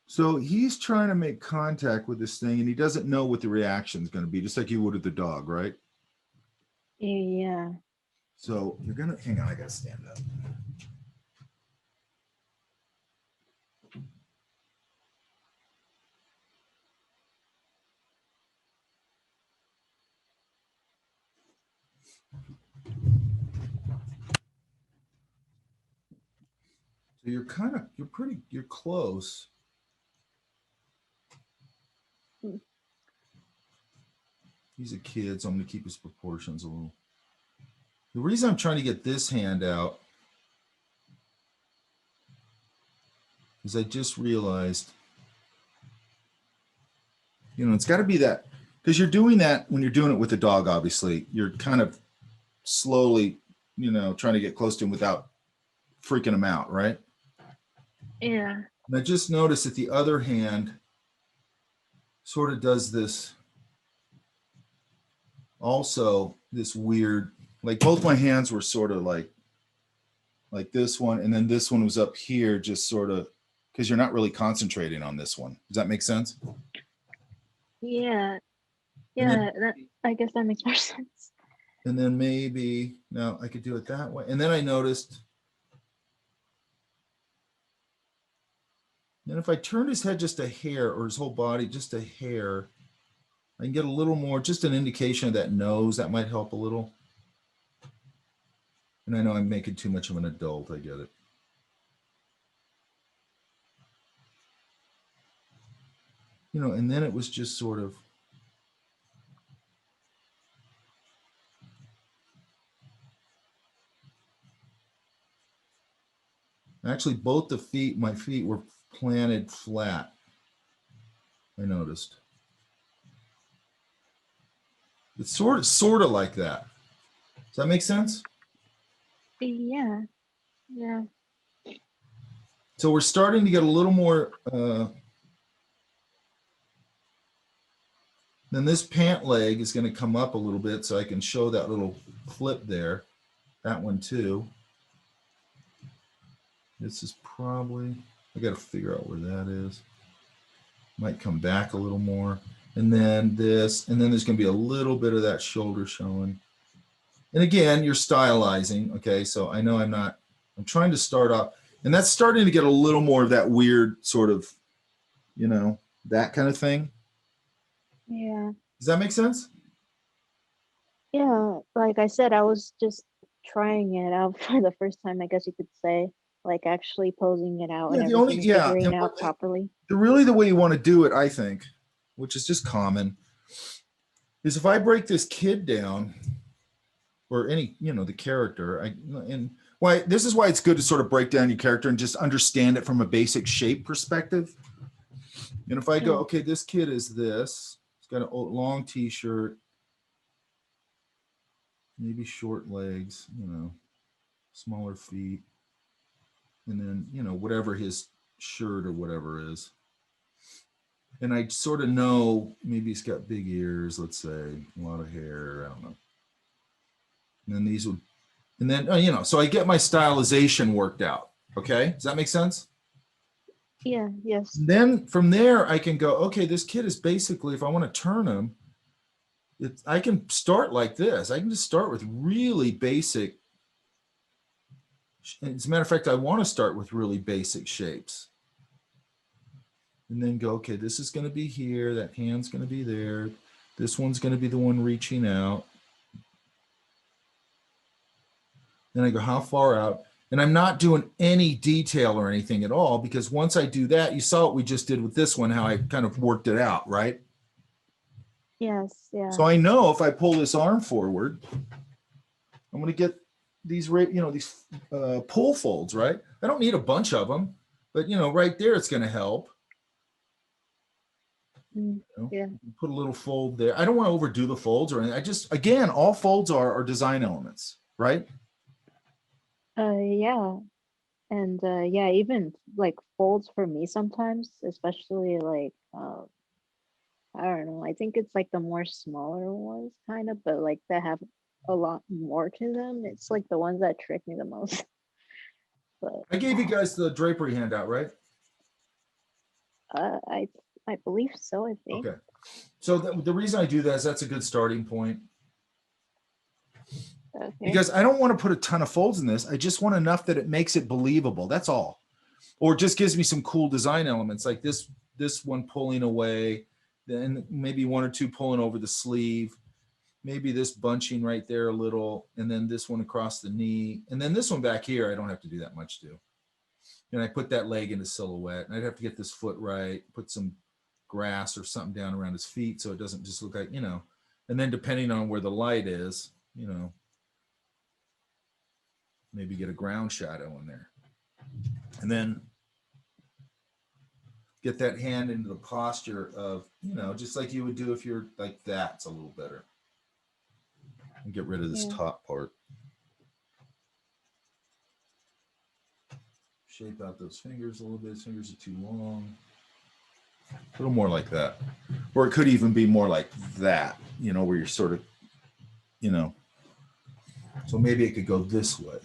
So he's trying to make contact with this thing and he doesn't know what the reaction is going to be, just like you would with the dog, right? Yeah. So you're going to, hang on, I got to stand up. So you're you're close. Mm. He's a kid, so I'm going to keep his proportions a little. The reason I'm trying to get this hand out is I just realized, you know, it's got to be that, because you're doing that when you're doing it with the dog, obviously. You're kind of slowly, you know, trying to get close to him without freaking him out, right? Yeah. And I just noticed that the other hand sort of does this also, this weird, like both my hands were sort of like this one, and then this one was up here, just sort of, because you're not really concentrating on this one. Does that make sense? Yeah. And Yeah. That, I guess that makes more sense. And then maybe, now I could do it that way. And then I noticed, then if I turn his head just a hair, or his whole body just a hair, I can get a little more, just an indication of that nose. That might help a little. And I know I'm making too much of an adult. I get it. You know, and then it was just sort of, actually both the feet, my feet were planted flat. I noticed. It's sort of like that. Does that make sense? Yeah. Yeah. So we're starting to get a little more, then this pant leg is going to come up a little bit so I can show that little flip there. That one too. This is probably, I got to figure out where that is. Might come back a little more. And then this, and then there's going to be a little bit of that shoulder showing. And again, you're stylizing. Okay. So I know I'm trying to start off, and that's starting to get a little more of that weird sort of, you know, that kind of thing. Yeah. Does that make sense? Yeah. Like I said, I was just trying it out for the first time, I guess you could say, like actually posing it out Yeah, and the only, everything, yeah, figuring and out what- properly. really the way you want to do it, I think, which is just common, is if I break this kid down, or any, you know, the character, and why this is why it's good to sort of break down your character and just understand it from a basic shape perspective. And if I go, Yeah. okay, this kid is this, it's got a long t-shirt, maybe short legs, you know, smaller feet, and then, you know, whatever his shirt or whatever is. And I sort of know, maybe he's got big ears, let's say, a lot of hair, I don't know. And then these would, and then, you know, so I get my stylization worked out. Okay. Does that make sense? Yeah, yes. And then from there, I can go, okay, this kid is basically, if I want to turn him, I can start like this. I can just start with really basic. As a matter of fact, I want to start with really basic shapes. And then go, okay, this is going to be here. That hand's going to be there. This one's going to be the one reaching out. Then I go, how far out? And I'm not doing any detail or anything at all, because once I do that, you saw what we just did with this one, how I kind of worked it out, right? Yes, yeah. So I know if I pull this arm forward, I'm going to get these, these pull folds, right? I don't need a bunch of them, but right there, it's going to help. Yeah. Put a little fold there. I don't want to overdo the folds or anything. I just, again, all folds are design elements, right? Yeah. And yeah, even like folds for me sometimes, especially like I don't know, I think it's like the more smaller ones kind of, but like that have a lot more to them. It's like the ones that trick me the most. But I gave you guys the drapery handout, right? I believe so, I think. Okay. So the reason I do that is that's a good starting point. Okay. Because I don't want to put a ton of folds in this. I just want enough that it makes it believable. That's all. Or just gives me some cool design elements like this one pulling away, then maybe one or two pulling over the sleeve, maybe this bunching right there a little, and then this one across the knee. And then this one back here, I don't have to do that much to. And I put that leg into silhouette, and I'd have to get this foot right, put some grass or something down around his feet so it doesn't just look like, and then depending on where the light is, maybe get a ground shadow in there. And then get that hand into the posture of, just like you would do if you're like that. It's a little better. And get rid of this top part. Shape out those fingers a little bit. His fingers are too long. A little more like that. Or it could even be more like that, where you're sort of, so maybe it could go this way.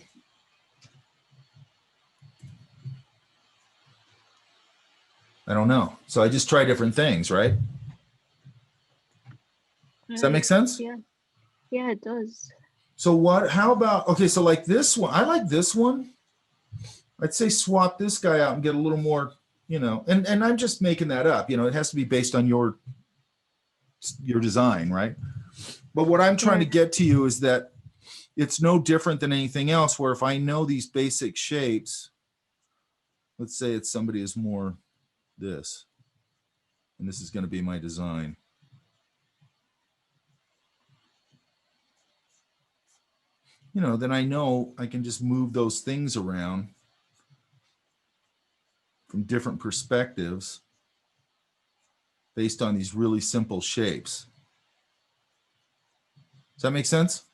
I don't know. So I just try different things, right? Does that make sense? Yeah. Yeah, it does. So how about, okay, so like this one, I like this one. I'd say swap this guy out and get a little more, and I'm just making that up. It has to be based on your design, right? But what I'm trying to get to you is that it's no different than anything else, where if I know these basic shapes, let's say it's somebody is more this, and this is going to be my design. Then I know I can just move those things around from different perspectives based on these really simple shapes. Does that make sense?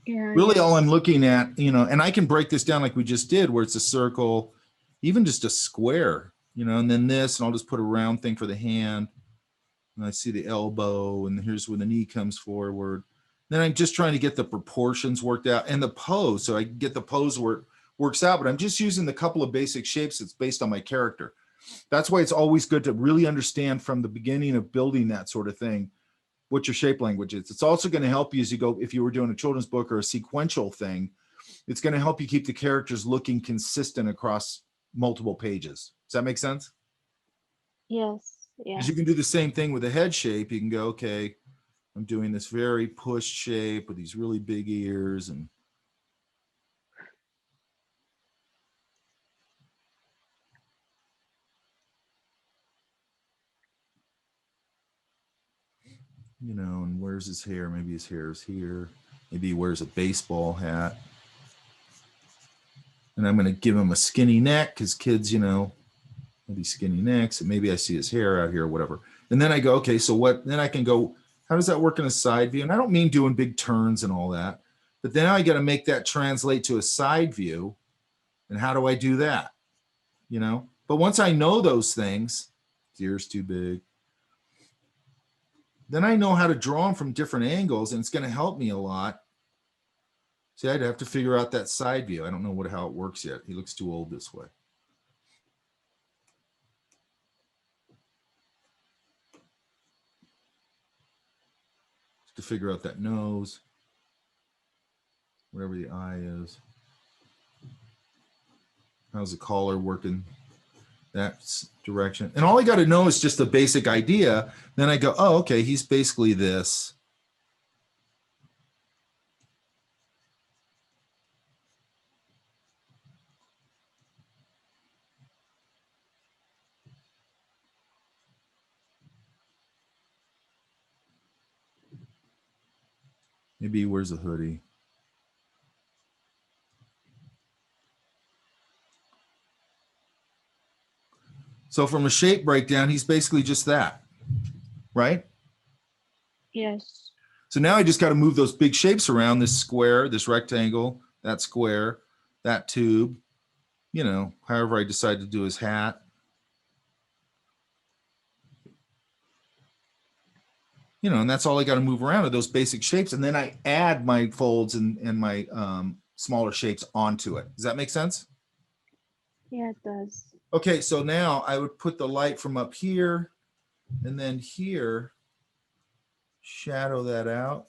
Yeah. Really all I'm looking at, and I can break this down like we just did, where it's a circle, even just a square, and then this, and I'll just put a round thing for the hand. And I see the elbow, and here's where the knee comes forward. Then I'm just trying to get the proportions worked out and the pose. So I get the pose where it works out, but I'm just using the couple of basic shapes that's based on my character. That's why it's always good to really understand from the beginning of building that sort of thing, what your shape language is. It's also going to help you as you go, if you were doing a children's book or a sequential thing, it's going to help you keep the characters looking consistent across multiple pages. Does that make sense? Yes. Yeah. Because you can do the same thing with a head shape. You can go, okay, I'm doing this very pushed shape with these really big ears, and and where's his hair? Maybe his hair is here. Maybe he wears a baseball hat. And I'm going to give him a skinny neck because kids, maybe skinny necks, and maybe I see his hair out here or whatever. And then I go, okay, so what? Then I can go, how does that work in a side view? And I don't mean doing big turns and all that, but then I got to make that translate to a side view. And how do I do that? But once I know those things, his ear's too big, then I know how to draw them from different angles, and it's going to help me a lot. See, I'd have to figure out that side view. I don't know how it works yet. He looks too old this way. to figure out that nose, wherever the eye is. How's the collar working that direction? And all I got to know is just a basic idea. Then I go, oh, okay, he's basically this. Maybe he wears a hoodie. So from a shape breakdown, he's basically just that, right? Yes. So now I just got to move those big shapes around, this square, this rectangle, that square, that tube, you know, however I decide to do his hat. You know, and that's all I got to move around are those basic shapes. And then I add my folds and my smaller shapes onto it. Does that make sense? Yeah, it does. Okay, so now I would put the light from up here and then here, shadow that out.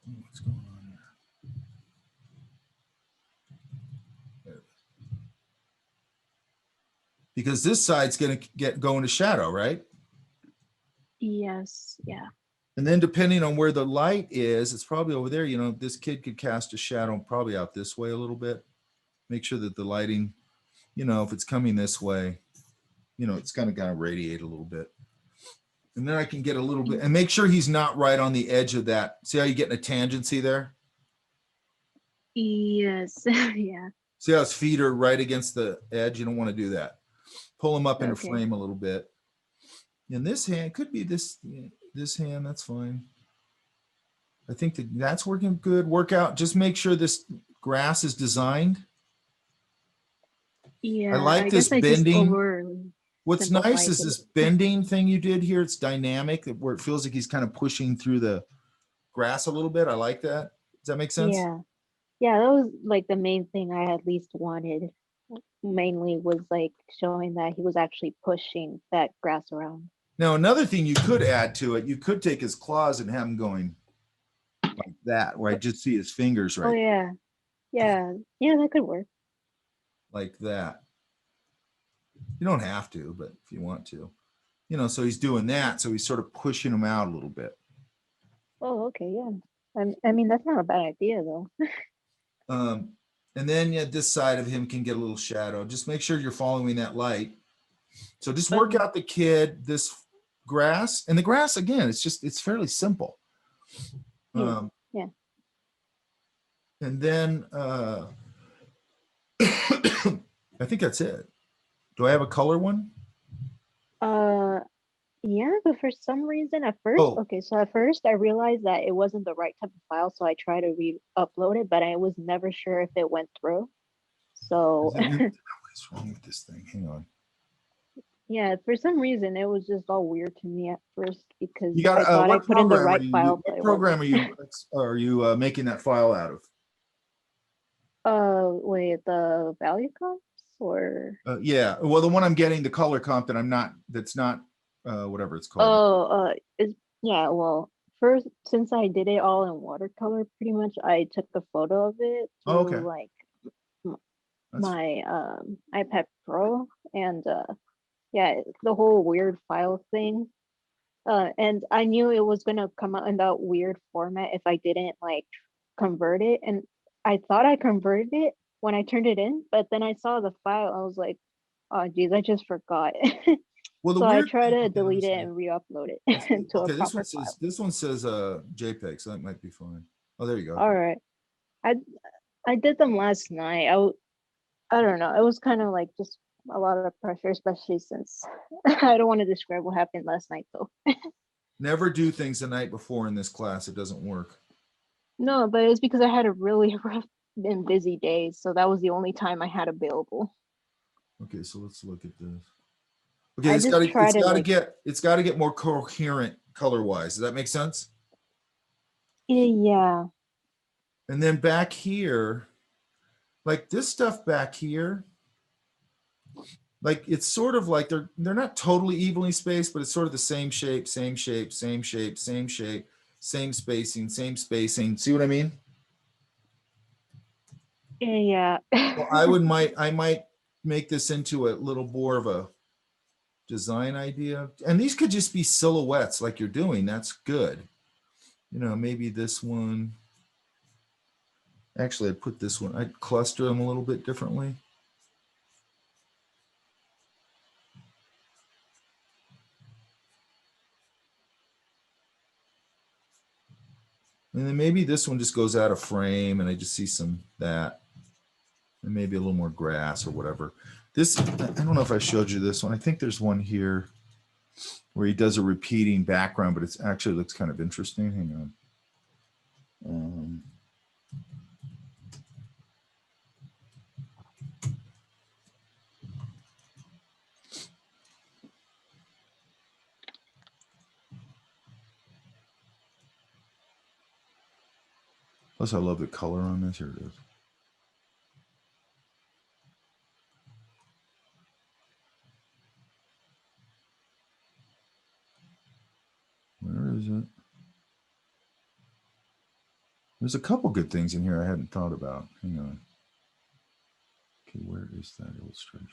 What's going on here? There it is. Because this side's going to go into shadow, right? Yes. Yeah. And then depending on where the light is, it's probably over there. You know, this kid could cast a shadow probably out this way a little bit. Make sure that the lighting, you know, if it's coming this way, you know, it's going to radiate a little bit. And then I can get a little bit, and make sure he's not right on the edge of that. See how you get in a tangency there? Yes. Yeah. See how his feet are right against the edge? You don't want to do that. Pull him up in a Okay. frame a little bit. And this hand could be this hand, that's fine. I think that's working good. Work out, just make sure this grass is designed. Yeah. I like this guess I just bending. What's nice simplified is it. this bending thing you did here. It's dynamic, where it feels like he's kind of pushing through the grass a little bit. I like that. Does that make sense? Yeah. Yeah, that was like the main thing I at least wanted. Mainly was like showing that he was actually pushing that grass around. Now, another thing you could add to it, you could take his claws and have him going like that, where I just see his fingers Oh right yeah. Yeah. Yeah, that could work. like that. You don't have to, but if you want to, you know, so he's doing that. So he's sort of pushing him out a little bit. Oh, okay, yeah. I mean, that's not a bad idea though. And then this side of him can get a little shadow. Just make sure you're following that light. So just work out the kid, this grass, and the grass, again, it's fairly simple. Yeah. And then I think that's it. Do I have a color one? Yeah, but for some reason at first, Oh. okay, so at first I realized that it wasn't the right type of file, so I tried to re-upload it, but I was never sure if it went through. So What is wrong with this thing? Hang on. yeah, for some reason it was just all weird to me at first because You got I thought I what put in the program right file. but what it program wasn't. are you making that file out of? Wait, the value comps or Yeah, well, the one I'm getting, the color comp that's not whatever it's called. yeah, well, first since I did it all in watercolor, pretty much I took a photo of it to Oh, okay. like That's- my iPad Pro and yeah, the whole weird file thing. And I knew it was gonna come out in that weird format if I didn't like convert it. And I thought I converted it when I turned it in, but then I saw the file. I was like, oh geez, I just forgot. Well, the So I weird tried thing- to delete it and re-upload it to a okay, this proper one file. says JPEG, so that might be fine. Oh, there you go. All right. I did them last night. I don't know. It was kind of like just a lot of pressure, especially since I don't want to describe what happened last night though. Never do things the night before in this class. It doesn't work. No, but it's because I had a really rough and busy day, so that was the only time I had available. Okay, so let's look at this. Okay, I it's just tried to, like- got to get more coherent color wise. Does that make sense? Yeah. And then back here, like this stuff back here, like it's sort of like they're not totally evenly spaced, but it's sort of the same shape, same shape, same shape, same shape, same spacing, same spacing. See what I mean? Yeah. Well, I might make this into a little more of a design idea. And these could just be silhouettes like you're doing. That's good. You know, maybe this one. Actually, I'd put this one, I'd cluster them a little bit differently. And then maybe this one just goes out of frame and I just see some that. And maybe a little more grass or whatever. This, I don't know if I showed you this one. I think there's one here where he does a repeating background, but it's actually looks kind of interesting. Hang on. Plus, I love the color on this. Here it is. Where is it? There's a couple good things in here I hadn't thought about. Hang on. Okay, where is that illustration?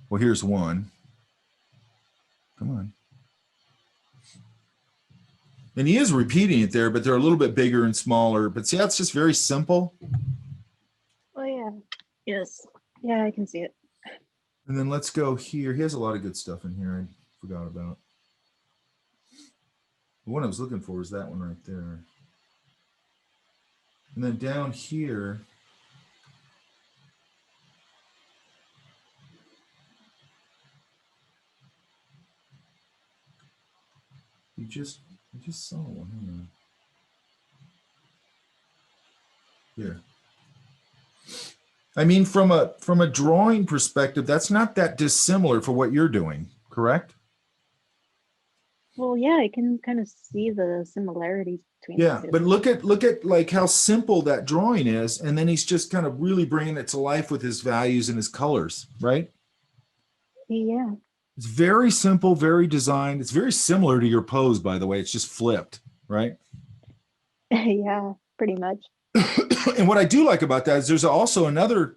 Well, here's one. Come on. And he is repeating it there, but they're a little bit bigger and smaller. But see, that's just very simple. Oh yeah. Yes. Yeah, I can see it. And then let's go here. He has a lot of good stuff in here I forgot about. The one I was looking for is that one right there. And then down here, I just saw one. Hang on. Here. I mean, from a drawing perspective, that's not that dissimilar for what you're doing, correct? Well, yeah, I can kind of see the similarities between the Yeah, two. but look at like how simple that drawing is, and then he's just kind of really bringing it to life with his values and his colors, right? Yeah. It's very simple, very designed. It's very similar to your pose, by the way. It's just flipped, right? Yeah, pretty much. And what I do like about that is there's also another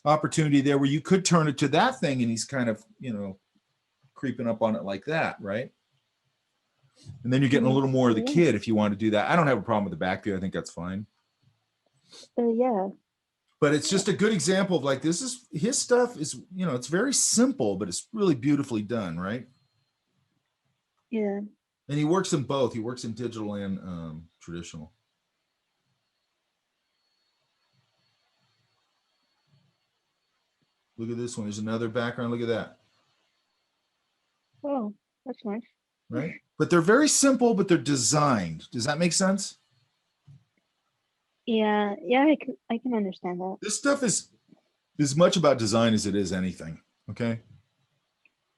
opportunity there where you could turn it to that thing and he's kind of, you know, creeping up on it like that, right? And then you're getting a little more of the kid if you want to do that. I don't have a problem with the back view. I think that's fine. Yeah. But it's just a good example of like, this is his stuff is, you know, it's very simple, but it's really beautifully done, right? Yeah. And he works in both. He works in digital and traditional. Look at this one. There's another background. Look at that. Oh, that's nice. Right? But they're very simple, but they're designed. Does that make sense? Yeah, I can understand that. This stuff is as much about design as it is anything. Okay.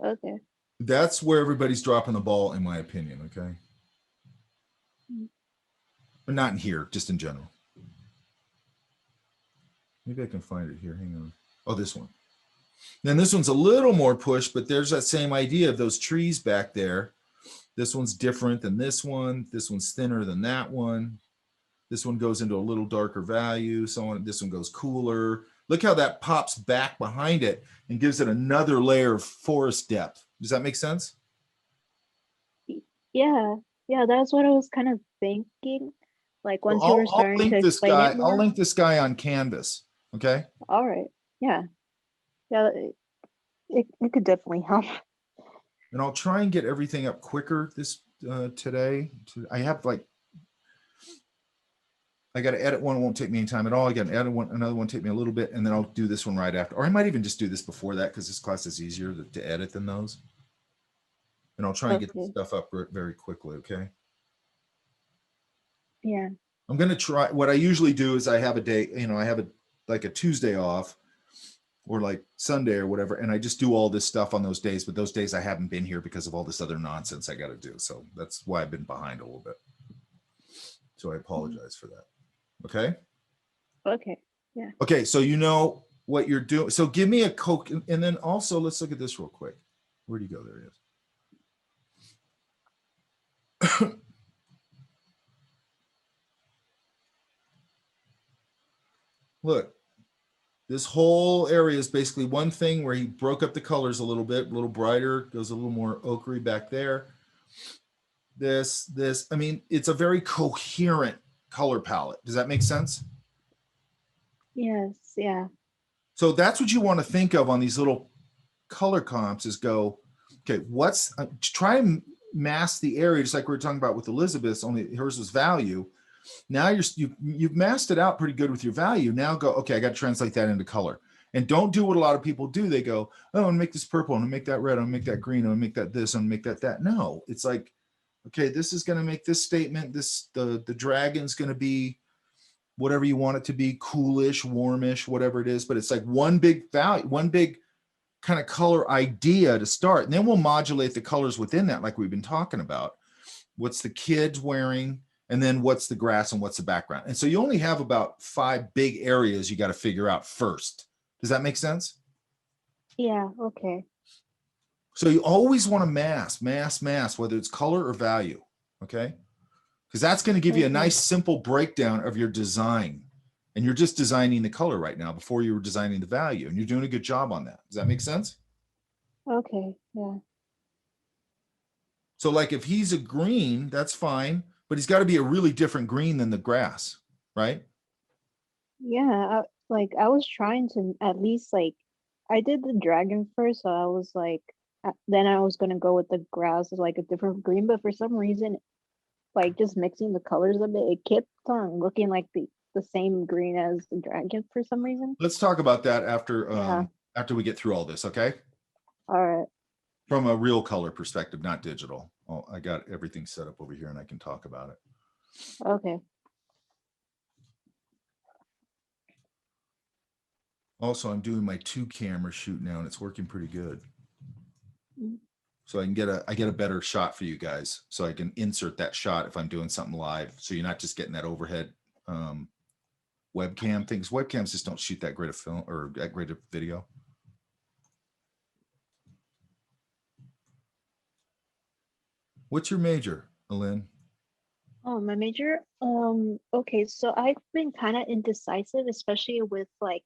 Okay. That's where everybody's dropping the ball, in my opinion. Okay. But not in here, just in general. Maybe I can find it here. Hang on. Oh, this one. Then this one's a little more push, but there's that same idea of those trees back there. This one's different than this one. This one's thinner than that one. This one goes into a little darker value. So on, this one goes cooler. Look how that pops back behind it and gives it another layer of forest depth. Does that make sense? Yeah. Yeah, that's what I was kind of thinking. Like once Well, you were starting to explain it more. I'll link this guy on Canvas. Okay. All right. Yeah. Yeah, it could definitely help. And I'll try and get everything up quicker this today. I have like, I got to edit one. It won't take me any time at all. I got to edit one. Another one take me a little bit, and then I'll do this one right after. Or I might even just do this before that because this class is easier to edit than those. And I'll try and get this stuff up very quickly. Okay. Yeah. I'm going to try. What I usually do is I have a day, you know, I have like a Tuesday off or like Sunday or whatever, and I just do all this stuff on those days, but those days I haven't been here because of all this other nonsense I got to do. So that's why I've been behind a little bit. So I apologize for that. Okay. Okay. Okay. So you know what you're doing. So give me a Coke. And then also let's look at this real quick. Where'd he go? There he is. Look, this whole area is basically one thing where he broke up the colors a little bit, a little brighter, goes a little more ochre back there. This, I mean, it's a very coherent color palette. Does that make sense? Yes. Yeah. So that's what you want to think of on these little color comps is go, okay, what's, try and mask the area, just like we were talking about with Elizabeth's, only hers was value. Now you've masked it out pretty good with your value. Now go, okay, I got to translate that into color. And don't do what a lot of people do. They go, oh, I'm gonna make this purple, I'm gonna make that red, I'm gonna make that green, I'm gonna make that this, I'm gonna make that that. No, it's like, okay, this is gonna make this statement, this, the dragon's gonna be whatever you want it to be, coolish, warmish, whatever it is, but it's like one big value, one big kind of color idea to start. And then we'll modulate the colors within that, like we've been talking about. What's the kids wearing? And then what's the grass and what's the background? And so you only have about 5 big areas you got to figure out first. Does that make sense? Yeah. Okay. So you always want to mask, whether it's color or value. Okay. Because that's going to give you a nice simple breakdown of your design. And you're just designing the color right now before you were designing the value. And you're doing a good job on that. Does that make sense? Okay. Yeah. So like if he's a green, that's fine. But he's got to be a really different green than the grass, right? Yeah. I was trying to at least like, I did the dragon first, so I was like, then I was gonna go with the grass as like a different green, but for some reason, like just mixing the colors a bit, it kept on looking like the same green as the dragon for some reason. Let's talk about that after Yeah. after we get through all this, okay? All right. From a real color perspective, not digital. Oh, I got everything set up over here and I can talk about it. Okay. Also, I'm doing my 2-camera shoot now and it's working pretty good. Mm. So I get a better shot for you guys. So I can insert that shot if I'm doing something live. So you're not just getting that overhead webcam things. Webcams just don't shoot that great of film or that great of video. What's your major, Alin? Oh, my major? Okay, so I've been kind of indecisive, especially with like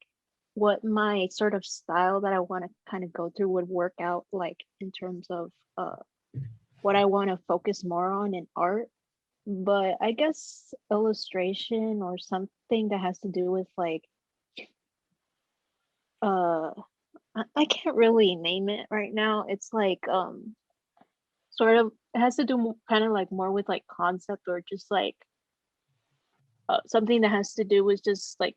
what my sort of style that I want to kind of go through would work out like in terms of what I want to focus more on in art. But I guess illustration or something that has to do with like I can't really name it right now. It's like sort of it has to do kind of like more with like concept or just like something that has to do with just like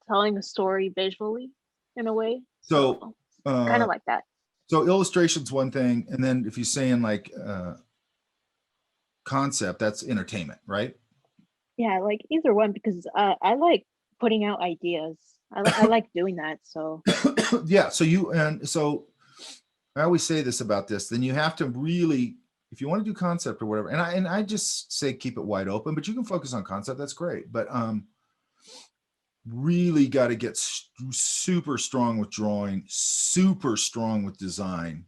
telling a story visually in a way. So Kind of like that. So illustration's one thing, and then if you're saying like concept, that's entertainment, right? Yeah, like either one because I like putting out ideas. I like doing that. So Yeah. So I always say this about this. Then you have to really, if you want to do concept or whatever, and I just say keep it wide open, but you can focus on concept. That's great, but really got to get super strong with drawing, super strong with design,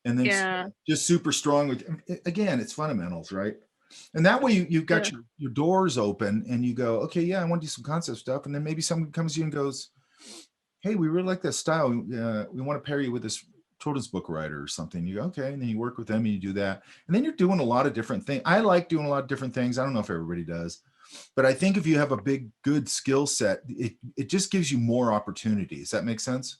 and then just super strong with, again, it's fundamentals, right? And that way you've got your doors open and you go, okay, yeah, I want to do some concept stuff. And then maybe someone comes to you and goes, hey, we really like that style. We want to pair you with this children's book writer or something. You go, okay. And then you work with them and you do that. And then you're doing a lot of different things. I like doing a lot of different things. I don't know if everybody does, but I think if you have a big, good skill set, it just gives you more opportunities. That makes sense?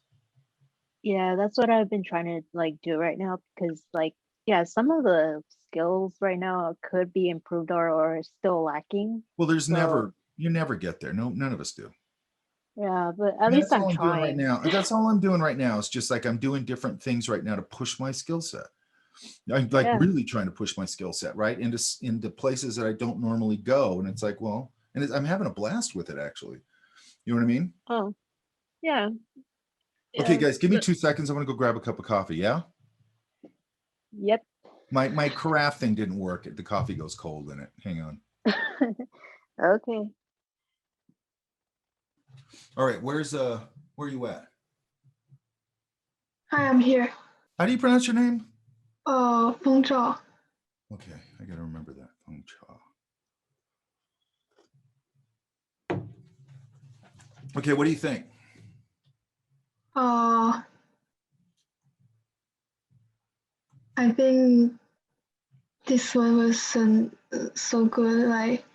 yeah, that's what I've been trying to like do right now because like, yeah, some of the skills right now could be improved or still lacking. Well, there's So you never get there. No, none of us do. yeah, but at And least that's I'm all I'm doing right trying. now. That's all I'm doing right now. It's just like I'm doing different things right now to push my skill set. I'm like Yeah. really trying to push my skill set right into places that I don't normally go. And it's like, well, and I'm having a blast with it actually. You know what I mean? Oh, yeah. Okay, Yeah. guys, give me 2 seconds. I'm gonna go grab a cup of coffee. Yeah. Yep. My carafe thing didn't work. The coffee goes cold in it. Hang on. Okay. All right, where are you at? Hi, I'm here. How do you pronounce your name? Feng Zhao. Okay, I gotta remember that. Feng Cha. Okay, what do you think? I think this one wasn't so good. Like,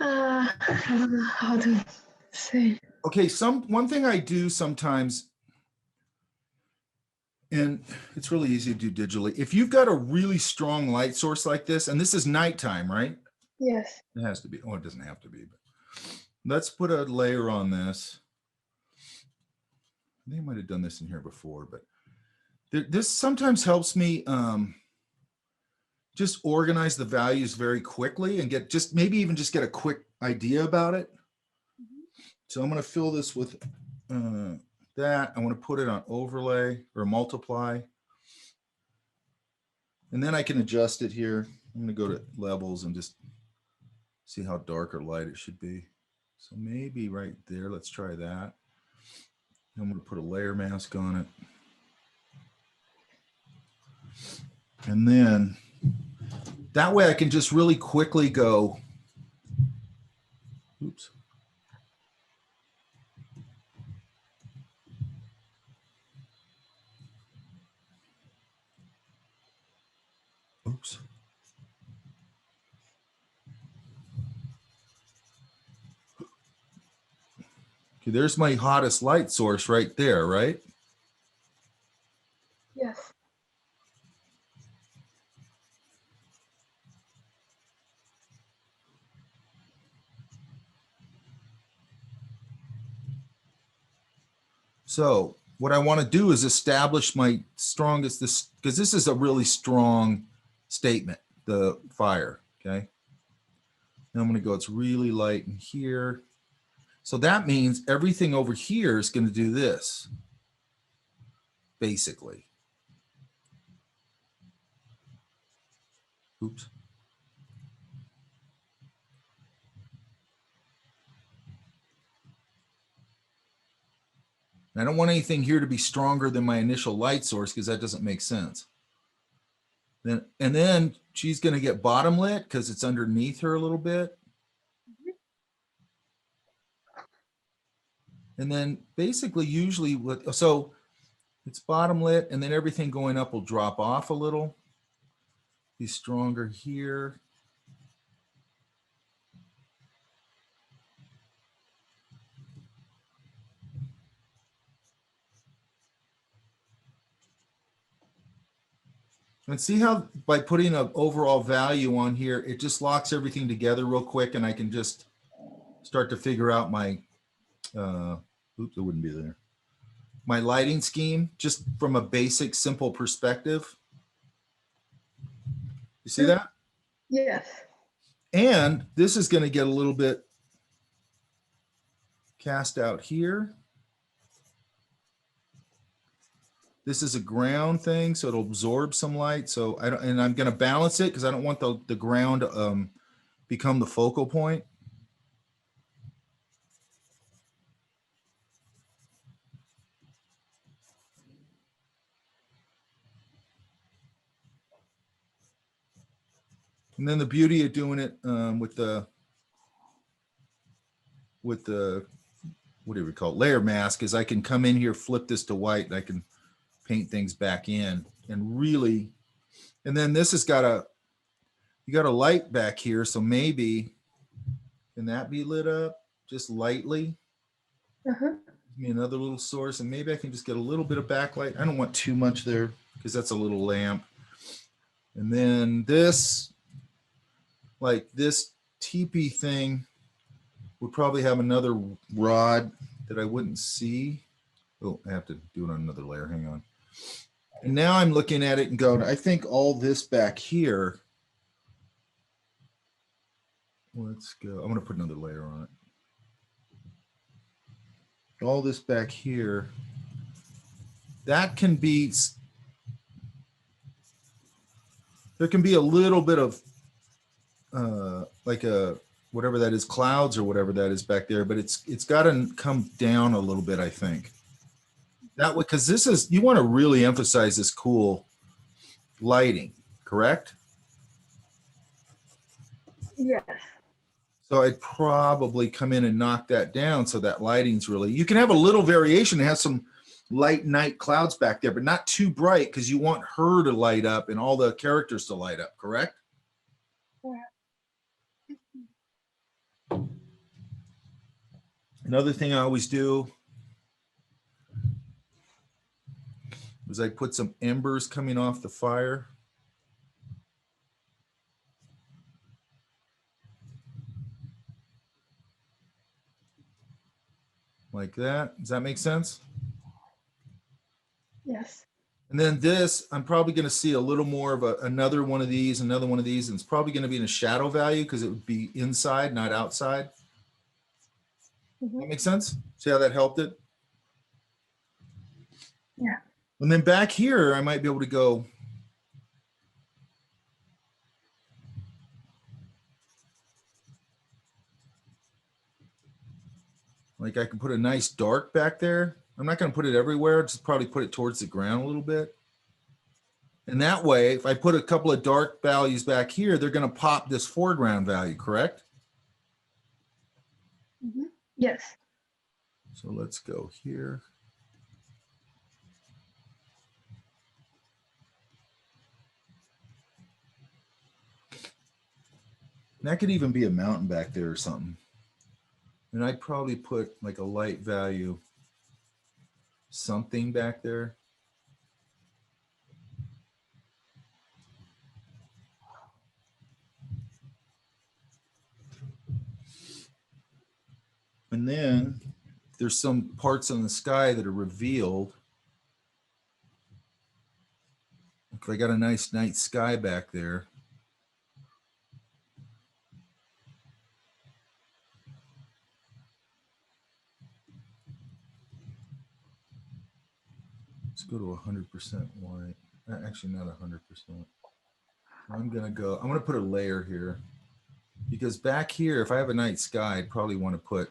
I don't know how to say. Okay, one thing I do sometimes, and it's really easy to do digitally. If you've got a really strong light source like this, and this is nighttime, right? Yes. It has to be. Oh, it doesn't have to be. But let's put a layer on this. I think I might have done this in here before, but this sometimes helps me just organize the values very quickly and get maybe even just get a quick idea about it. So I'm going to fill this with that. I want to put it on overlay or multiply. And then I can adjust it here. I'm going to go to levels and just see how dark or light it should be. So maybe right there, let's try that. I'm going to put a layer mask on it. And then that way I can just really quickly go, oops. Oops. Okay, there's my hottest light source right there, right? Yes. So what I want to do is establish my strongest, because this is a really strong statement, the fire, okay? And I'm going to go, it's really light in here. So that means everything over here is going to do this, basically. Oops. I don't want anything here to be stronger than my initial light source because that doesn't make sense. And then she's going to get bottom lit because it's underneath her a little bit. And then basically usually so it's bottom lit and then everything going up will drop off a little. Be stronger here. And see how by putting an overall value on here, it just locks everything together real quick and I can just start to figure out my, oops, it wouldn't be there. My lighting scheme, just from a basic, simple perspective. You see that? Yes. And this is going to get a little bit cast out here. This is a ground thing, so it'll absorb some light. So I don't, and I'm going to balance it because I don't want the ground to become the focal point. And then the beauty of doing it with the what do we call it, layer mask, is I can come in here, flip this to white, and I can paint things back in and really, and then this has got you got a light back here. So maybe, can that be lit up just lightly? Uh-huh. Give me another little source and maybe I can just get a little bit of backlight. I don't want too much there because that's a little lamp. And then this, like this teepee thing would probably have another rod that I wouldn't see. Oh, I have to do it on another layer. Hang on. And now I'm looking at it and going, I think all this back here. Let's go. I'm going to put another layer on it. all this back here, that can be, there can be a little bit of like a, whatever that is, clouds or whatever that is back there, but it's got to come down a little bit, I think. That way, because this is, you want to really emphasize this cool lighting, correct? Yes. So I'd probably come in and knock that down so that lighting's really, you can have a little variation, have some light night clouds back there, but not too bright because you want her to light up and all the characters to light up, correct? Another thing I always do is I put some embers coming off the fire. Like that. Does that make sense? Yes. And then this, I'm probably going to see a little more of another one of these, and it's probably going to be in a shadow value because it would be inside, not outside. That makes sense? See how that helped it? Yeah. And then back here, I might be able to go. Like I can put a nice dark back there. I'm not going to put it everywhere. Just probably put it towards the ground a little bit. And that way, if I put a couple of dark values back here, they're going to pop this foreground value, correct? Yes. So let's go here. And that could even be a mountain back there or something. And I'd probably put like a light value, something back there. And then there's some parts on the sky that are revealed. If I got a nice night sky back there. Let's go to 100% white. Actually, not 100%. I'm gonna put a layer here because back here, if I have a night sky, I'd probably want to put,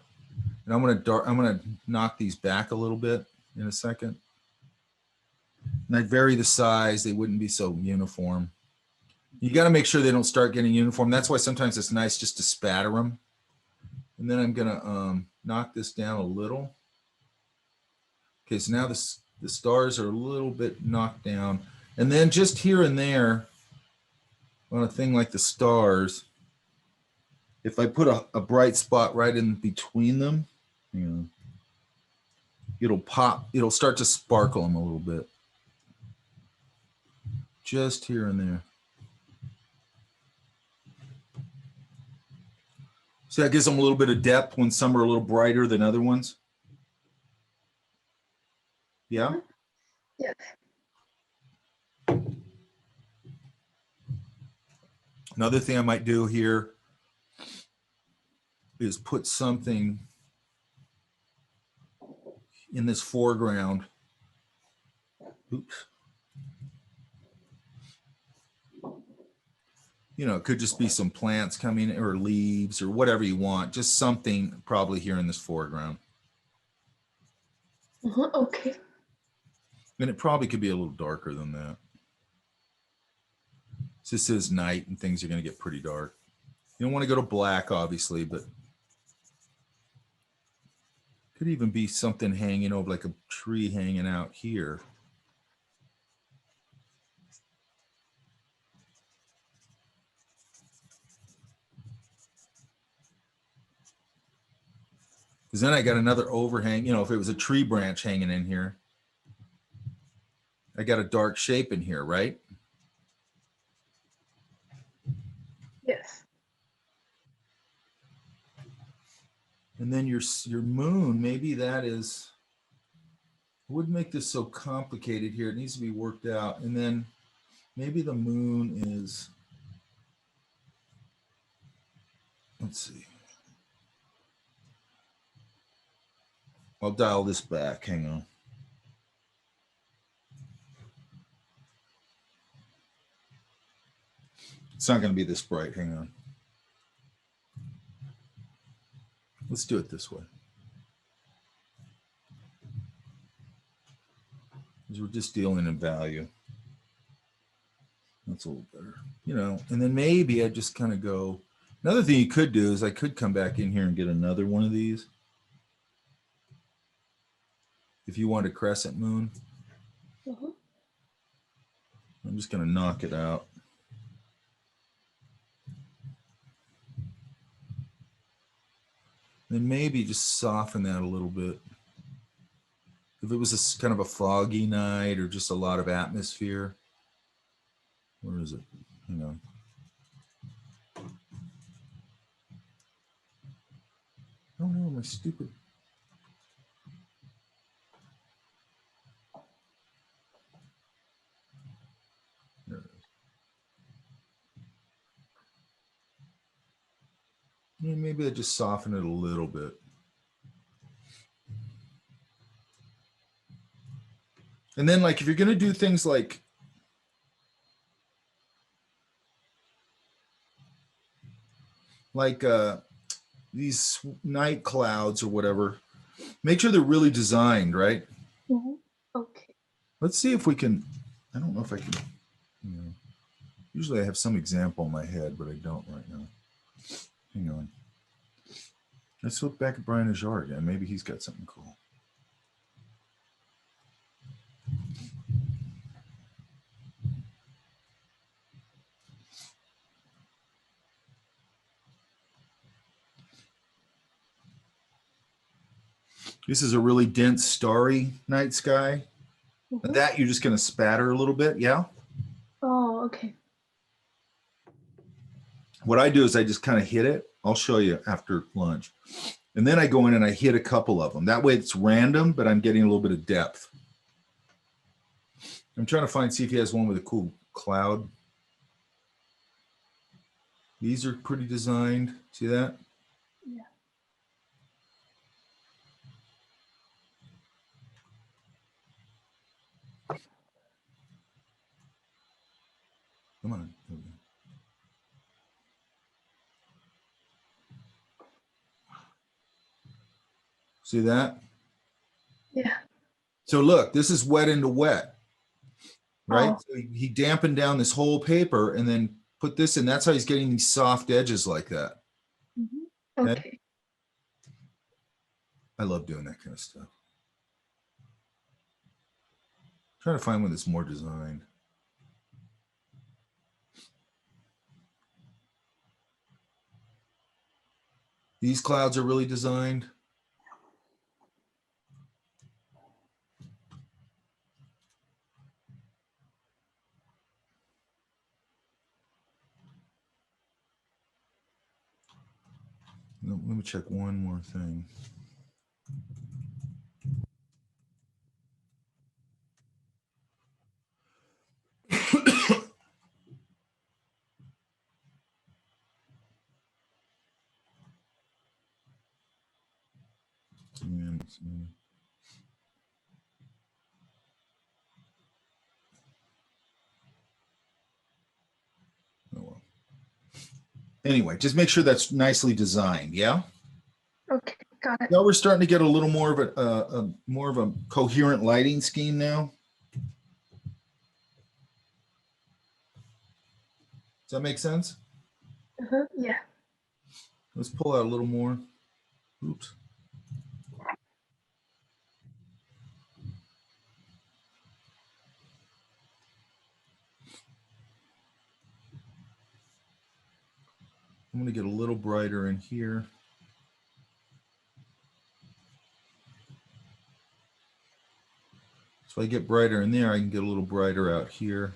and I'm gonna knock these back a little bit in a second. And I'd vary the size. They wouldn't be so uniform. You got to make sure they don't start getting uniform. That's why sometimes it's nice just to spatter them. And then I'm gonna knock this down a little. Okay, so now the stars are a little bit knocked down. And then just here and there on a thing like the stars, if I put a bright spot right in between them, you know, it'll pop, it'll start to sparkle them a little bit. Just here and there. So that gives them a little bit of depth when some are a little brighter than other ones. Yeah? Yes. Another thing I might do here is put something in this foreground. Oops. You know, it could just be some plants coming or leaves or whatever you want. Just something probably here in this foreground. Okay. And it probably could be a little darker than that. This is night and things are going to get pretty dark. You don't want to go to black, obviously, but could even be something hanging over, like a tree hanging out here. Because then I got another overhang, you know, if it was a tree branch hanging in here, I got a dark shape in here, right? Yes. And then your moon, maybe that is, I wouldn't make this so complicated here. It needs to be worked out. And then maybe the moon is, let's see. I'll dial this back. Hang on. It's not going to be this bright. Hang on. Let's do it this way. Because we're just dealing in value. That's a little better. You know, and then maybe I just kind of go. Another thing you could do is I could come back in here and get another one of these. If you want a crescent moon. Mhm. I'm just going to knock it out. Then maybe just soften that a little bit. If it was a kind of a foggy night or just a lot of atmosphere. Where is it? Hang on. Oh no, my stupid. There it is. Yeah, maybe I just soften it a little bit. And then like if you're going to do things like these night clouds or whatever, make sure they're really designed, right? Mhm. Okay. Let's see if we can, I don't know if I can, you know, usually I have some example in my head, but I don't right now. Hang on. Let's look back at Brian Ajar again. Maybe he's got something cool. This is a really dense, starry night sky. Mhm. That you're just going to spatter a little bit, yeah? Oh, okay. What I do is I just kind of hit it. I'll show you after lunch. And then I go in and I hit a couple of them. That way it's random, but I'm getting a little bit of depth. I'm trying to see if he has one with a cool cloud. These are pretty designed. See that? Yeah. Come on. See that? Yeah. So look, this is wet into wet, right? Oh. So he dampened down this whole paper and then put this in. That's how he's getting these soft edges like that. Mhm. Okay. Okay. I love doing that kind of stuff. Trying to find one that's more designed. These clouds are really designed. Let me check one more thing. Oh, well. Anyway, just make sure that's nicely designed. Yeah. Okay. Got it. Now we're starting to get a little more of a more of a coherent lighting scheme now. Does that make sense? Yeah. Let's pull out a little more. Oops. I'm going to get a little brighter in here. So I get brighter in there, I can get a little brighter out here.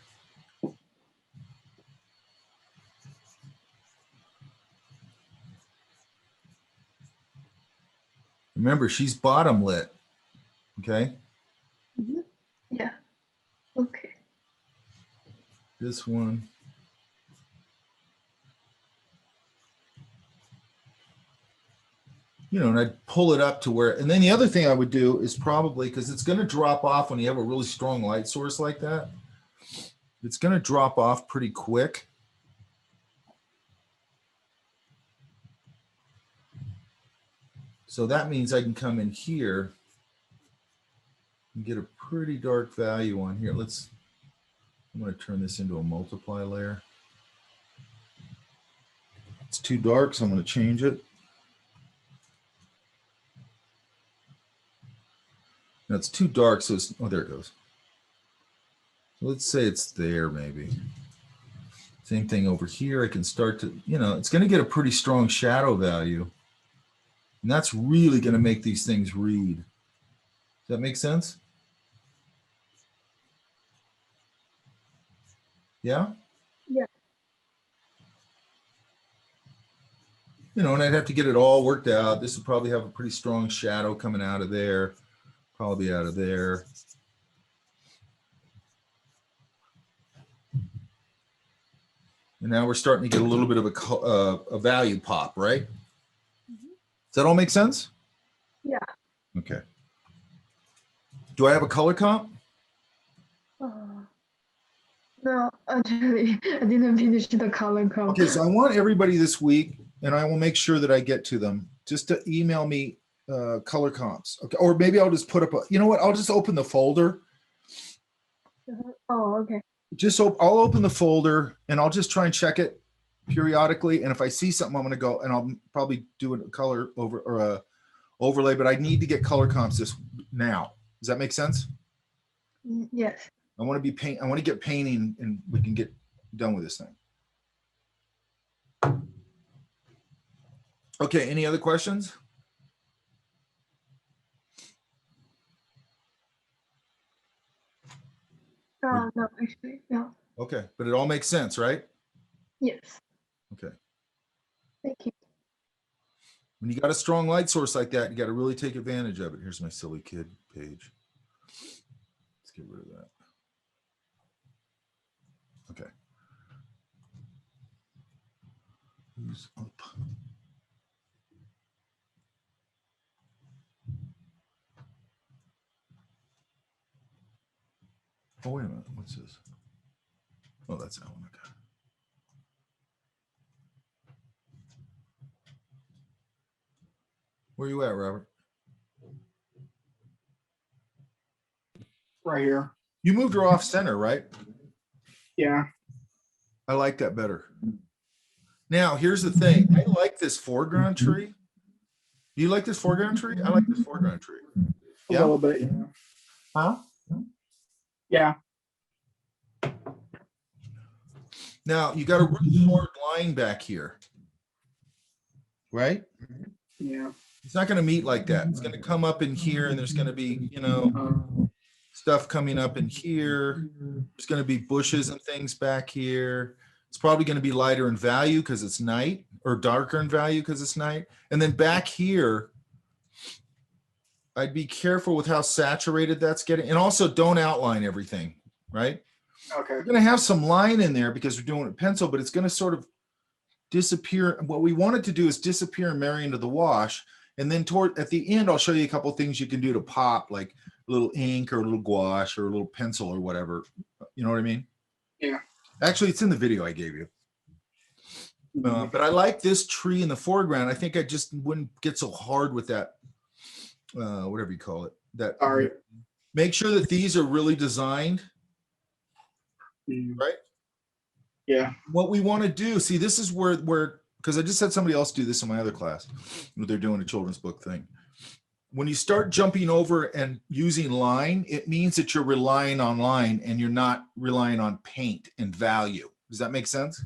Remember, she's bottom lit. Okay. Mhm. Yeah. Okay. This one. you know, and I'd pull it up to where, and then the other thing I would do is probably, because it's going to drop off when you have a really strong light source like that. It's going to drop off pretty quick. So that means I can come in here and get a pretty dark value on here. I'm going to turn this into a multiply layer. It's too dark, so I'm going to change it. Now it's too dark, so it's, oh, there it goes. So let's say it's there maybe. Same thing over here. I can start to, you know, it's going to get a pretty strong shadow value. And that's really going to make these things read. Does that make sense? Yeah? Yeah. You know, and I'd have to get it all worked out. This would probably have a pretty strong shadow coming out of there, probably out of there. And now we're starting to get a little bit of a value pop, right? Does that all make sense? Yeah. Okay. Do I have a color comp? No, actually, I didn't finish the color comp. Okay, so I want everybody this week, and I will make sure that I get to them, just to email me color comps. Okay, or maybe I'll just put up a, you know what? I'll just open the folder. Oh, okay. I'll open the folder and I'll just try and check it periodically. And if I see something, I'm going to go and I'll probably do a color over or a overlay, but I need to get color comps this now. Does that make sense? Yes. I want to get painting and we can get done with this thing. Okay. Any other questions? No, actually, no. Okay. But it all makes sense, right? Yes. Okay. Thank you. When you got a strong light source like that, you got to really take advantage of it. Here's my silly kid page. Let's get rid of that. Okay. Who's up? Oh, wait a minute. What's this? Oh, that's that one. Okay. Where you at, Robert? Right here. You moved her off center, right? Yeah. I like that better. Now, here's the thing. I like this foreground tree. Do you like this foreground tree? I like this foreground tree. A Yeah? little bit. Yeah. Huh? Yeah. Now, you got a really short line back here, right? Yeah. It's not going to meet like that. It's going to come up in here and there's going to be, you know, stuff coming up in here. There's going to be bushes and things back here. It's probably going to be lighter in value because it's night, or darker in value because it's night. And then back here, I'd be careful with how saturated that's getting. And also don't outline everything, right? Okay. We're going to have some line in there because we're doing it with pencil, but it's going to sort of disappear. What we wanted to do is disappear and marry into the wash. And then at the end, I'll show you a couple of things you can do to pop, like a little ink or a little gouache or a little pencil or whatever. You know what I mean? Yeah. Actually, it's in the video I gave you. But I like this tree in the foreground. I think I just wouldn't get so hard with that, whatever you call it. That. Sorry. Make sure that these are really designed, right? Yeah. What we want to do, see, this is where, because I just had somebody else do this in my other class. They're doing a children's book thing. When you start jumping over and using line, it means that you're relying on line and you're not relying on paint and value. Does that make sense?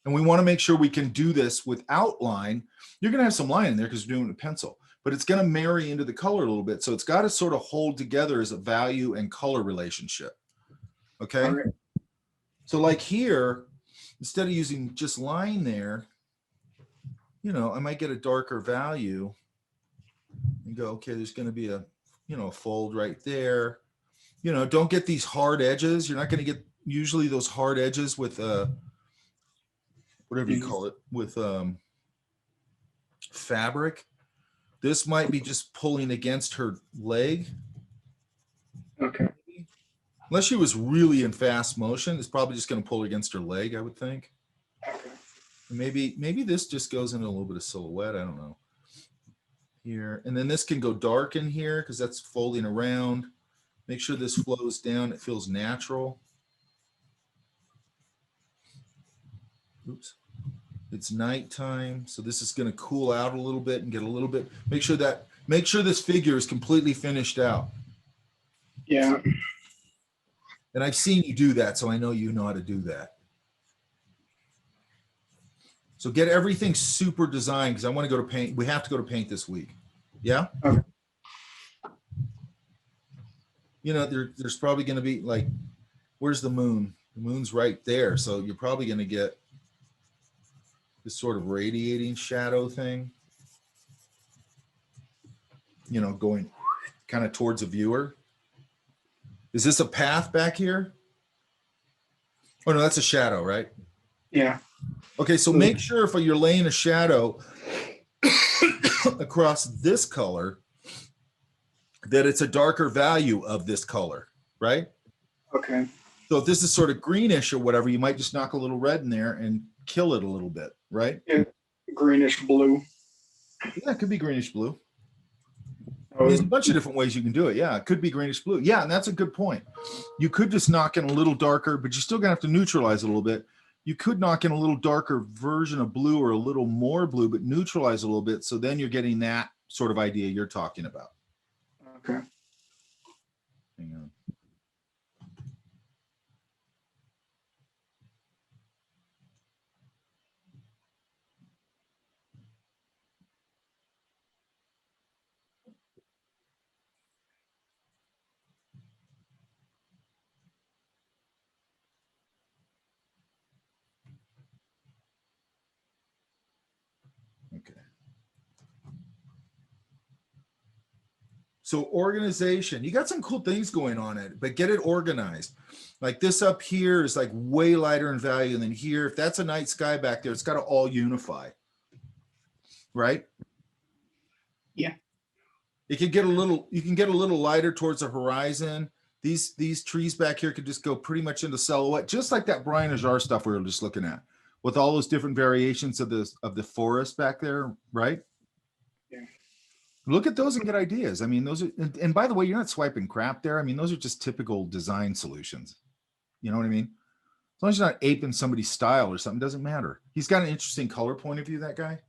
And we want to make sure we can do this without line. You're going to have some line in there because you're doing it with pencil, but it's going to marry into the color a little bit. So it's got to sort of hold together as a value and color relationship. Okay. All right. So like here, instead of using just line there, you know, I might get a darker value and go, okay, there's going to be a, you know, a fold right there. You know, don't get these hard edges. You're not going to get usually those hard edges with whatever you call it, with fabric. This might be just pulling against her leg. Okay. Unless she was really in fast motion, it's probably just going to pull against her leg, I would think. Okay. Maybe this just goes into a little bit of silhouette. I don't know. Here, and then this can go dark in here because that's folding around. Make sure this flows down. It feels natural. Oops. It's nighttime, so this is going to cool out a little bit and get a little bit. Make sure this figure is completely finished out. Yeah. And I've seen you do that, so I know you know how to do that. So get everything super designed because I want to go to paint. We have to go to paint this week. Yeah? Okay. You know, there's probably going to be like, where's the moon? The moon's right there. So you're probably going to get this sort of radiating shadow thing, you know, going kind of towards a viewer. Is this a path back here? Oh, no, that's a shadow, right? Yeah. Okay, so make sure if you're laying a shadow across this color, that it's a darker value of this color, right? Okay. So if this is sort of greenish or whatever, you might just knock a little red in there and kill it a little bit, right? Yeah. Greenish blue. Yeah, it could be greenish blue. Oh, There's a bunch of different ways you can do it. Yeah, it could be greenish blue. Yeah, and that's a good point. You could just knock in a little darker, but you're still gonna have to neutralize it a little bit. You could knock in a little darker version of blue or a little more blue, but neutralize a little bit. So then you're getting that sort of idea you're talking about. okay. Hang on. Okay. So organization, you got some cool things going on it, but get it organized. Like this up here is like way lighter in value than here. If that's a night sky back there, it's got to all unify, right? Yeah. It could get a little, you can get a little lighter towards the horizon. These trees back here could just go pretty much into silhouette, just like that Brian Ajar stuff we were just looking at, with all those different variations of the forest back there, right? Yeah. Look at those and get ideas. I mean, those are, and by the way, you're not swiping crap there. I mean, those are just typical design solutions. You know what I mean? As long as you're not aping somebody's style or something, doesn't matter. He's got an interesting color point of view, that guy.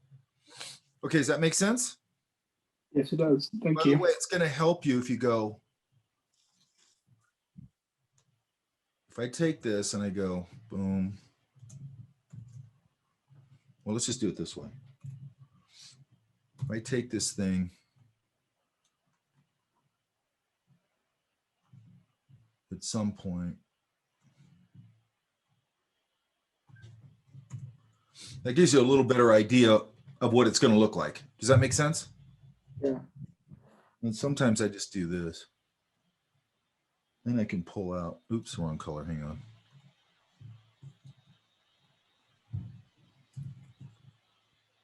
Okay, does that make sense? Yes, it does. Thank By you. the way, it's going to help you if you go, if I take this and I go, boom. Well, let's just do it this way. If I take this thing, at some point, that gives you a little better idea of what it's going to look like. Does that make sense? Yeah. And sometimes I just do this. Then I can pull out, oops, wrong color, hang on.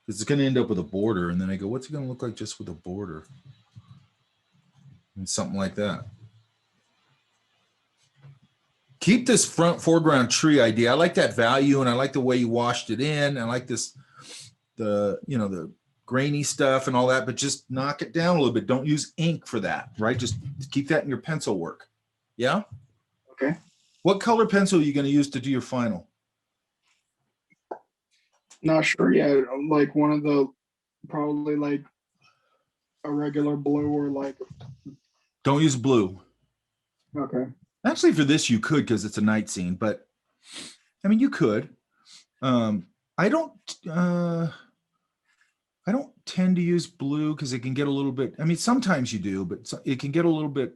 It's going to end up with a border, and then I go, what's it going to look like just with a border? And something like that. Keep this front foreground tree idea. I like that value, and I like the way you washed it in. I like this, the grainy stuff and all that, but just knock it down a little bit. Don't use ink for that, right? Just keep that in your pencil work. Yeah? Okay. What color pencil are you going to use to do your final? Not sure yet. Like one of the, probably like a regular blue or like. Don't use blue. Okay. Actually, for this, you could because it's a night scene, but I mean, you could. I don't tend to use blue because it can get a little bit, I mean, sometimes you do, but it can get a little bit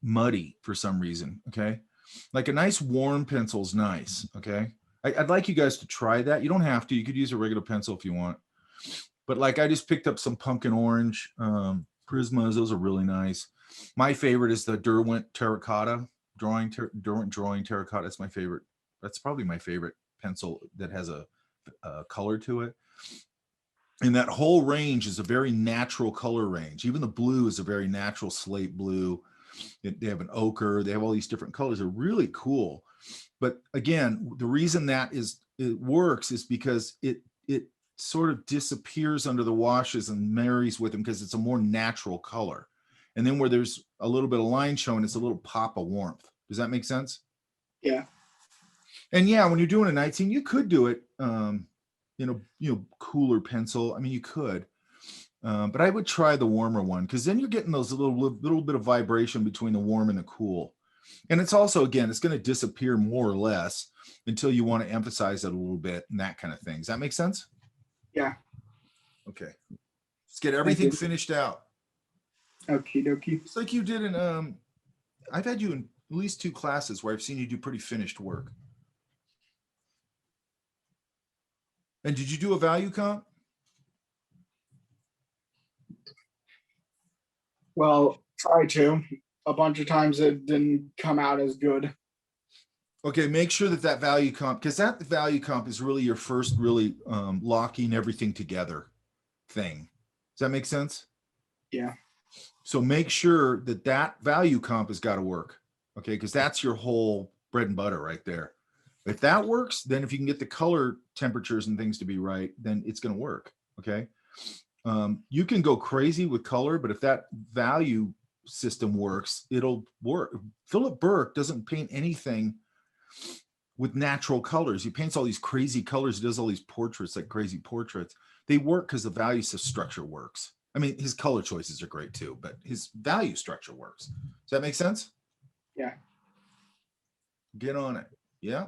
muddy for some reason. Okay. Like a nice warm pencil is nice. Okay. I'd like you guys to try that. You don't have to, you could use a regular pencil if you want, but like I just picked up some pumpkin orange Prismas. Those are really nice. My favorite is the Derwent terracotta Derwent drawing terracotta. It's my favorite. That's probably my favorite pencil that has a color to it. And that whole range is a very natural color range. Even the blue is a very natural slate blue. They have an ochre. They have all these different colors. They're really cool. But again, the reason that it works is because it sort of disappears under the washes and marries with them because it's a more natural color. And then where there's a little bit of line showing, it's a little pop of warmth. Does that make sense? Yeah. And yeah, when you're doing a night scene, you could do it, cooler pencil. I mean, you could, but I would try the warmer one because then you're getting those little bit of vibration between the warm and the cool. And it's also, again, it's going to disappear more or less until you want to emphasize it a little bit and that kind of thing. Does that make sense? Yeah. Okay. Let's get everything you. finished out. Okie dokie. It's like you did in, I've had you in at least 2 classes where I've seen you do pretty finished work. And did you do a value comp? Well, try to. A bunch of times it didn't come out as good. Okay, make sure that value comp, because that value comp is really your first really locking everything together thing. Does that make sense? Yeah. So make sure that value comp has got to work. Okay, because that's your whole bread and butter right there. If that works, then if you can get the color temperatures and things to be right, then it's going to work. Okay. You can go crazy with color, but if that value system works, it'll work. Philip Burke doesn't paint anything with natural colors. He paints all these crazy colors. He does all these portraits, like crazy portraits. They work because the value structure works. I mean, his color choices are great too, but his value structure works. Does that make sense? Yeah. Get on it. Yeah.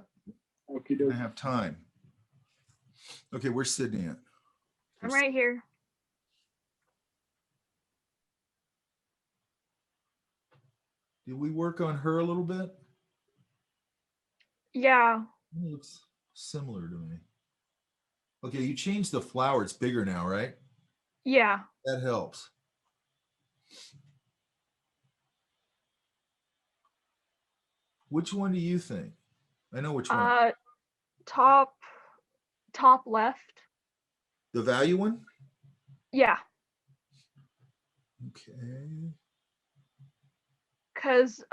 Okie I dokie. have time. Okay, where's Sydney at? I'm right here. Did we work on her a little bit? Yeah. It looks similar to me. Okay, you changed the flower. It's bigger now, right? Yeah. That helps. Which one do you think? I know which one. Top left. The value one? Yeah. Okay. Because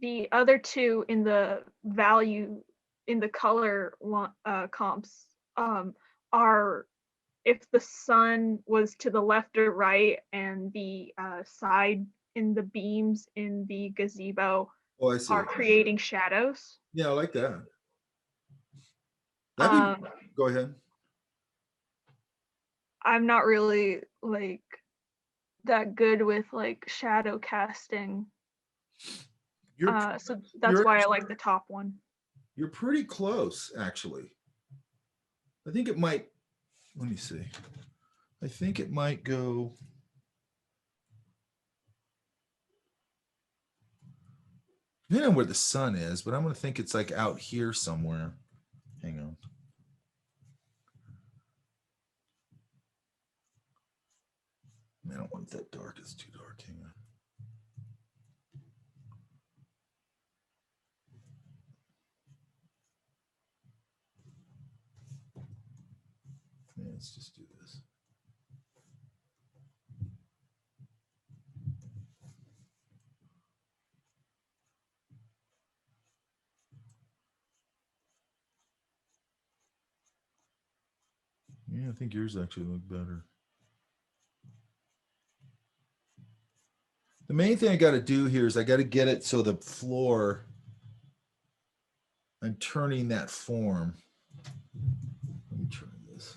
the other two in the value in the color comps are if the sun was to the left or right and the side in the beams in the gazebo Oh, I see. are creating shadows. Yeah, I like that. Go ahead. I'm not really like that good with like shadow casting. So that's you're- why I like the top one. You're pretty close, actually. I think it might, let me see. I think it might go. Depending on where the sun is, but I'm going to think it's like out here somewhere. Hang on. I don't want that dark. It's too dark. Hang on. Yeah, let's just do this. Yeah, I think yours actually look better. The main thing I got to do here is I got to get it so the floor, I'm turning that form. Let me try this.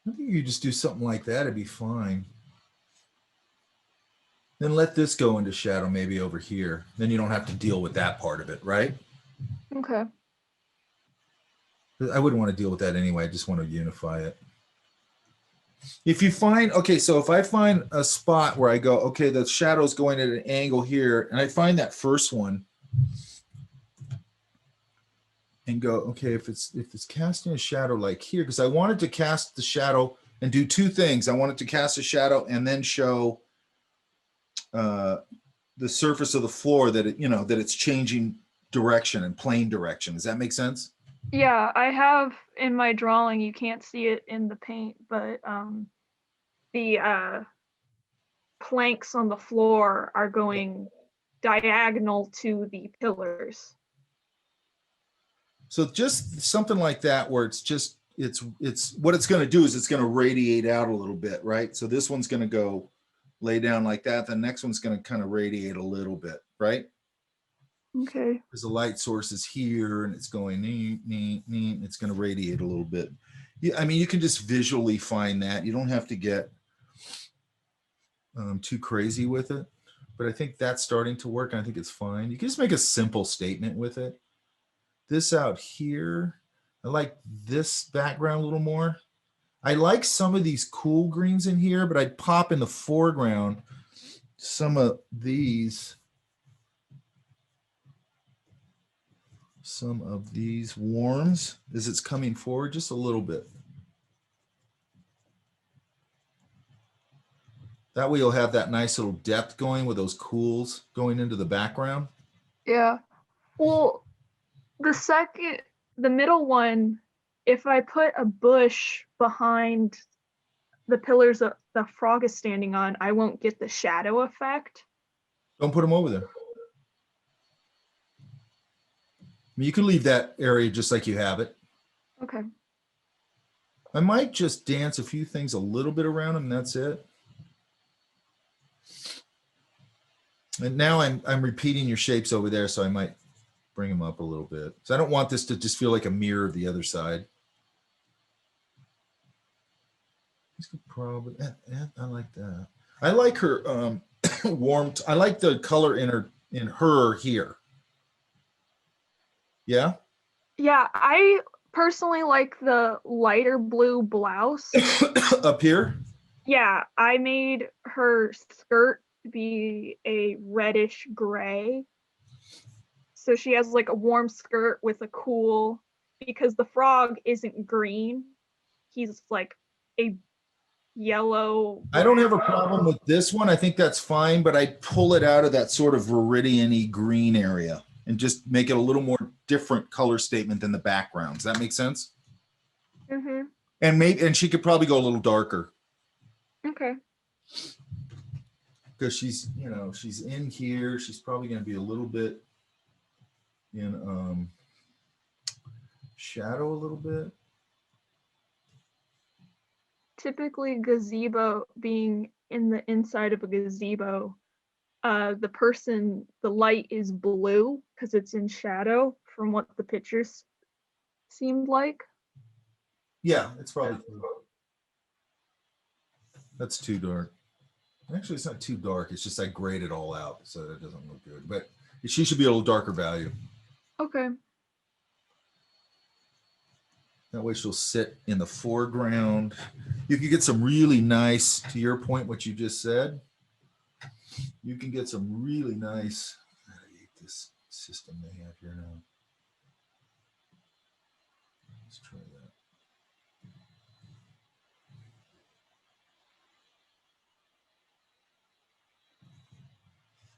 I think you just do something like that, it'd be fine. Then let this go into shadow maybe over here. Then you don't have to deal with that part of it, right? Okay. I wouldn't want to deal with that anyway. I just want to unify it. If you find, okay, so if I find a spot where I go, okay, the shadow's going at an angle here, and I find that first one and go, okay, if it's casting a shadow like here, because I wanted to cast the shadow and do two things. I wanted to cast a shadow and then show the surface of the floor that it, that it's changing direction and plane direction. Does that make sense? Yeah, I have in my drawing, you can't see it in the paint, but the planks on the floor are going diagonal to the pillars. So just something like that, where it's just, it's what it's going to do is it's going to radiate out a little bit, right? So this one's going to go lay down like that. The next one's going to kind of radiate a little bit, right? Okay. Because the light source is here and it's going, it's going to radiate a little bit. Yeah, I mean, you can just visually find that. You don't have to get too crazy with it, but I think that's starting to work. And I think it's fine. You can just make a simple statement with it. This out here, I like this background a little more. I like some of these cool greens in here, but I'd pop in the foreground some of these warms as it's coming forward just a little bit. That way you'll have that nice little depth going with those cools going into the background. Yeah. Well, the middle one, if I put a bush behind the pillars that the frog is standing on, I won't get the shadow effect. Don't put them over there. I mean, you can leave that area just like you have it. Okay. I might just dance a few things a little bit around them. That's it. And now I'm repeating your shapes over there, so I might bring them up a little bit. So I don't want this to just feel like a mirror of the other side. This could probably, I like that. I like her warm. I like the color in her here. Yeah. Yeah, I personally like the lighter blue blouse. Up here. Yeah, I made her skirt be a reddish gray. So she has like a warm skirt with a cool, because the frog isn't green. He's like a yellow. I don't have a problem with this one. I think that's fine, but I'd pull it out of that sort of viridian-y green area and just make it a little more different color statement than the background. Does that make sense? Mm-hmm. And she could probably go a little darker Okay. because she's in here. She's probably going to be a little bit in shadow a little bit. Typically, gazebo being in the inside of a gazebo, the light is blue because it's in shadow from what the pictures seemed like. Yeah, it's probably that's too dark. Actually, it's not too dark. It's just I grayed it all out so that it doesn't look good. But she should be a little darker value. Okay. That way she'll sit in the foreground. You can get some really nice, to your point, what you just said. You can get some really nice, I hate this system they have here now. Let's try that.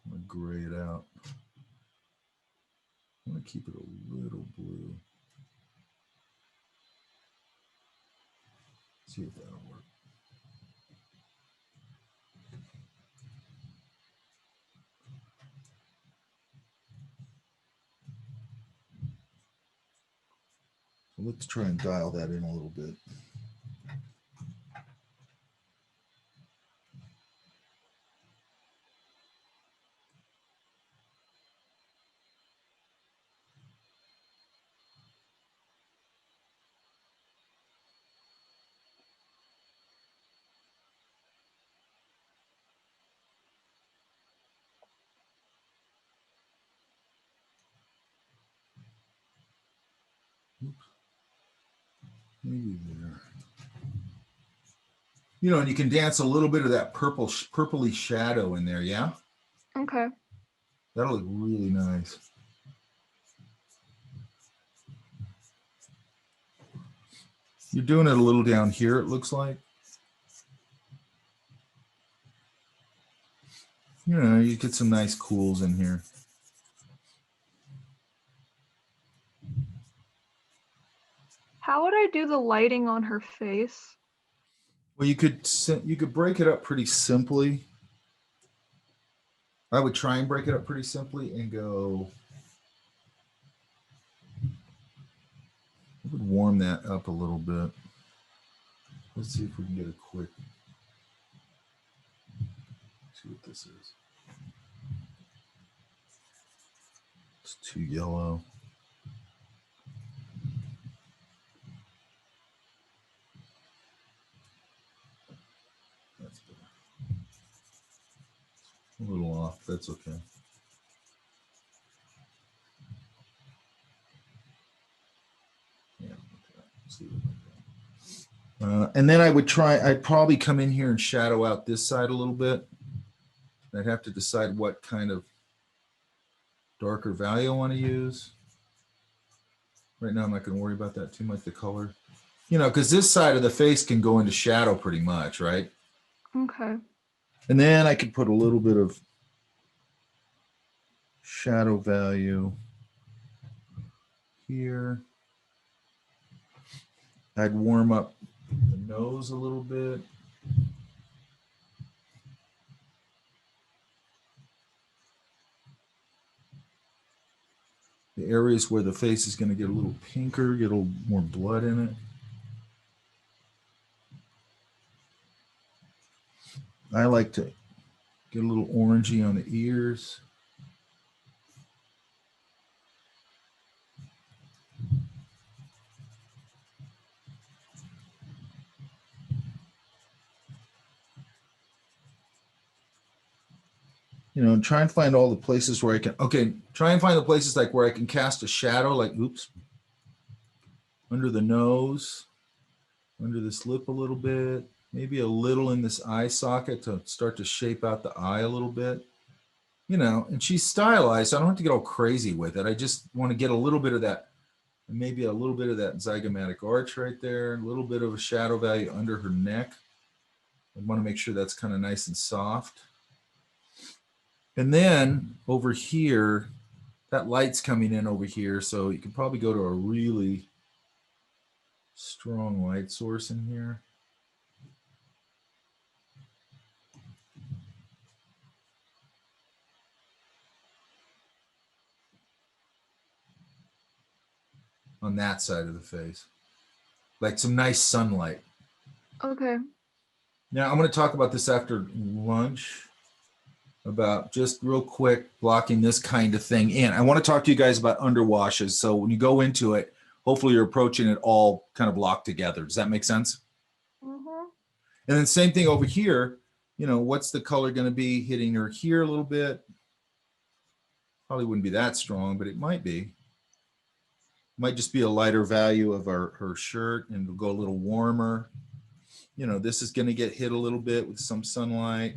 I'm gonna gray it out. I'm gonna keep it a little blue. See if that'll work. So let's try and dial that in a little bit. Maybe there. You know, and you can dance a little bit of that purpley shadow in there, yeah? Okay. That'll look really nice. You're doing it a little down here, it looks like. You know, you get some nice cools in here. How would I do the lighting on her face? Well, you could break it up pretty simply. I would try and break it up pretty simply and go. I would warm that up a little bit. Let's see if we can get a quick. See what this is. It's too yellow. That's better. A little off. That's okay. Yeah. Let's leave it like that. And then I'd probably come in here and shadow out this side a little bit. I'd have to decide what kind of darker value I want to use. Right now, I'm not going to worry about that too much, the color. You know, because this side of the face can go into shadow pretty much, right? Okay. And then I could put a little bit of shadow value here. I'd warm up the nose a little bit. The areas where the face is going to get a little pinker, get a little more blood in it. I like to get a little orangey on the ears. You know, try and find all the places where I can, try and find the places like where I can cast a shadow, like, oops, under the nose, under this lip a little bit, maybe a little in this eye socket to start to shape out the eye a little bit. You know, and she's stylized, so I don't have to get all crazy with it. I just want to get a little bit of that, maybe a little bit of that zygomatic arch right there, a little bit of a shadow value under her neck. I want to make sure that's kind of nice and soft. And then over here, that light's coming in over here, so you can probably go to a really strong light source in here. On that side of the face, like some nice sunlight. Okay. Now I'm going to talk about this after lunch, about just real quick blocking this kind of thing in. I want to talk to you guys about underwashes. So when you go into it, hopefully you're approaching it all kind of locked together. Does that make sense? Mm-hmm. And then same thing over here. You know, what's the color going to be hitting her here a little bit? Probably wouldn't be that strong, but it might be. Might just be a lighter value of her shirt, and it'll go a little warmer. You know, this is going to get hit a little bit with some sunlight.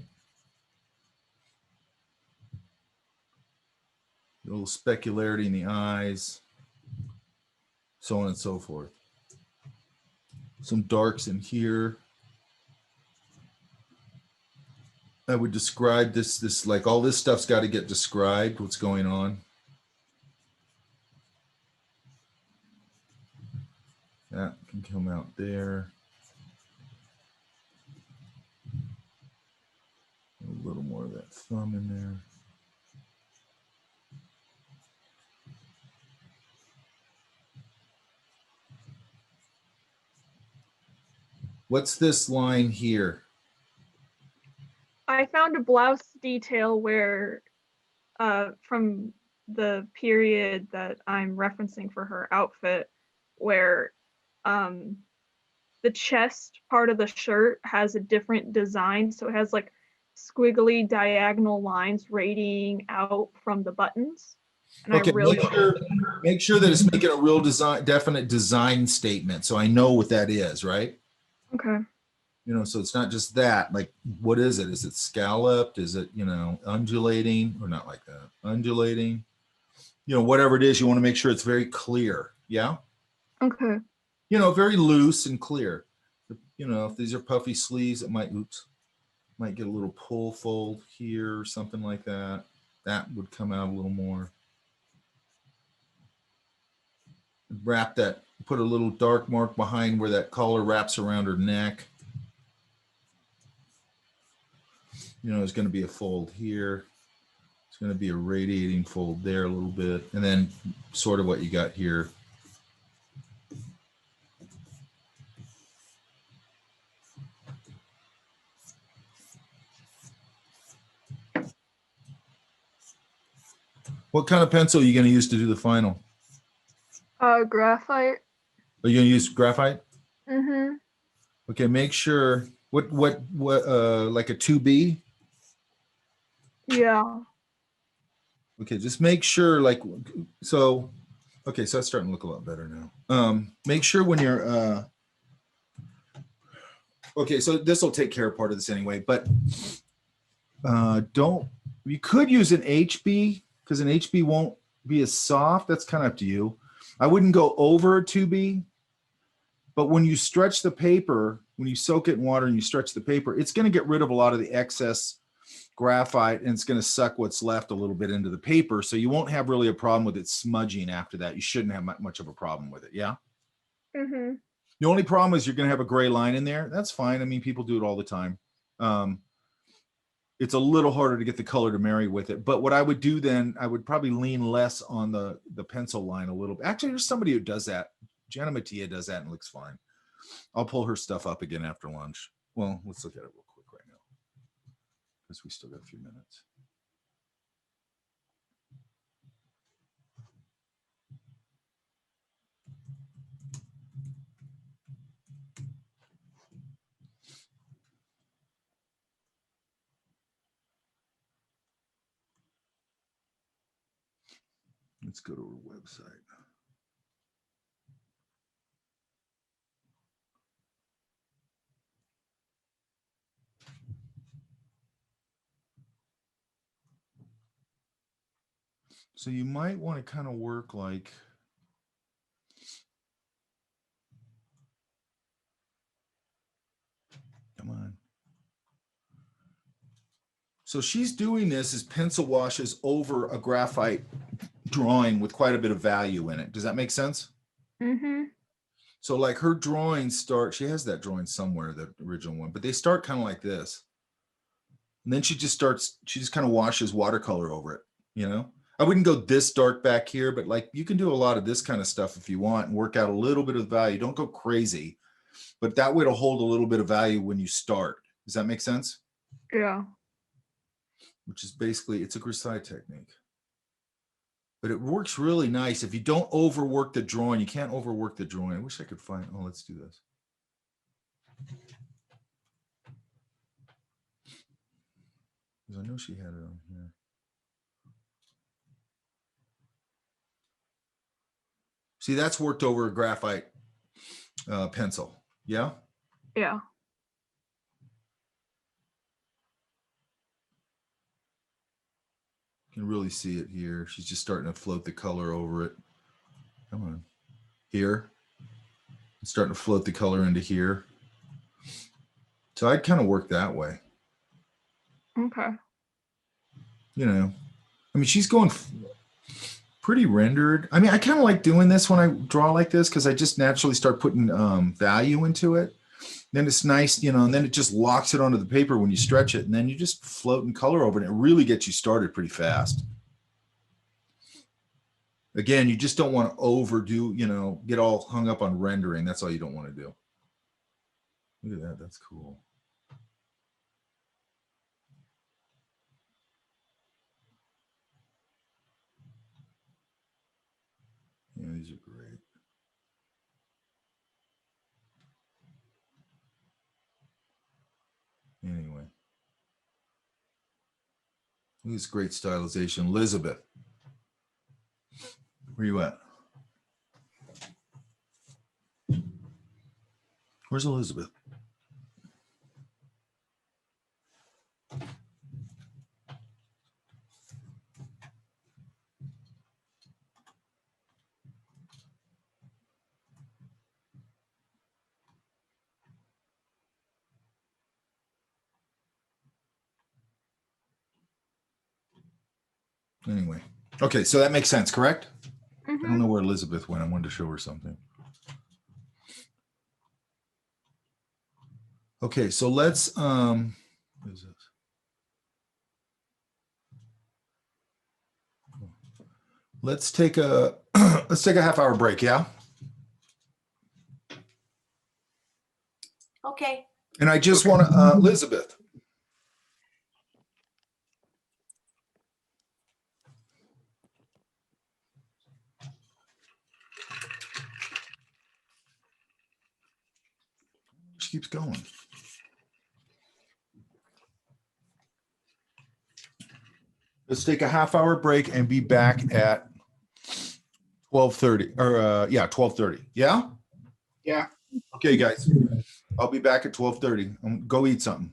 A little specularity in the eyes, so on and so forth. Some darks in here. I would describe this like all this stuff's got to get described, what's going on. That can come out there. A little more of that thumb in there. What's this line here? I found a blouse detail where, from the period that I'm referencing for her outfit, where the chest part of the shirt has a different design. So it has like squiggly diagonal lines radiating out from the buttons. And I Okay, really make sure that it's making a real definite design statement, so I know what that is, right? okay. You know, so it's not just that. Like, what is it? Is it scalloped? Is it, you know, undulating or not like that? Undulating. You know, whatever it is, you want to make sure it's very clear. Yeah. Okay. You know, very loose and clear. You know, if these are puffy sleeves, it might, might get a little pull fold here or something like that. That would come out a little more. Wrap that, put a little dark mark behind where that collar wraps around her neck. You know, there's going to be a fold here. It's going to be a radiating fold there a little bit. And then sort of what you got here. What kind of pencil are you going to use to do the final? Graphite. Are you going to use graphite? Mm-hmm. Okay, make sure, what, like a 2B? Yeah. Okay, just make sure like, so, okay, so that's starting to look a lot better now. Make sure when you're, okay, so this will take care of part of this anyway, but you could use an HB because an HB won't be as soft. That's kind of up to you. I wouldn't go over a 2B, but when you stretch the paper, when you soak it in water and you stretch the paper, it's going to get rid of a lot of the excess graphite and it's going to suck what's left a little bit into the paper. So you won't have really a problem with it smudging after that. You shouldn't have much of a problem with it. Yeah. Mm-hmm. The only problem is you're going to have a gray line in there. That's fine. I mean, people do it all the time. It's a little harder to get the color to marry with it. But what I would do then, I would probably lean less on the pencil line a little bit. Actually, there's somebody who does that. Jenna Mattia does that and looks fine. I'll pull her stuff up again after lunch. Well, let's look at it real quick right now because we still got a few minutes. Let's go to her website. So you might want to kind of work like, come on. So she's doing this as pencil washes over a graphite drawing with quite a bit of value in it. Does that make sense? Mm-hmm. So like her drawings start, she has that drawing somewhere, the original one, but they start kind of like this. And then she just kind of washes watercolor over it, you know? I wouldn't go this dark back here, but like you can do a lot of this kind of stuff if you want and work out a little bit of value. Don't go crazy, but that way to hold a little bit of value when you start. Does that make sense? Yeah. Which is basically, it's a grisaille technique. But it works really nice. If you don't overwork the drawing, you can't overwork the drawing. I wish I could find, oh, let's do this. Because I know she had it on here. See, that's worked over a graphite pencil. Yeah. Yeah. You can really see it here. She's just starting to float the color over it. Come on. Here. It's starting to float the color into here. So I'd kind of work that way. Okay. You know, I mean, she's going pretty rendered. I mean, I kind of like doing this when I draw like this because I just naturally start putting value into it. Then it's nice, you know, and then it just locks it onto the paper when you stretch it, and then you just float in color over it. And it really gets you started pretty fast. Again, you just don't want to overdo, you know, get all hung up on rendering. That's all you don't want to do. Look at that. That's cool. Yeah, these are great. Anyway. Look at this great stylization. Elizabeth. Where you at? Where's Elizabeth? Anyway, okay, so that makes sense, correct? I don't Mhm. know where Elizabeth went. I wanted to show her something. Okay, so let's what is this? Let's take a let's take a half-hour break, yeah? Okay. And I just want to Elizabeth. She keeps going. Let's take a half-hour break and be back at 12:30 or yeah, 12:30. Yeah? Yeah. Okay, guys. I'll be back at 12:30. Go eat something.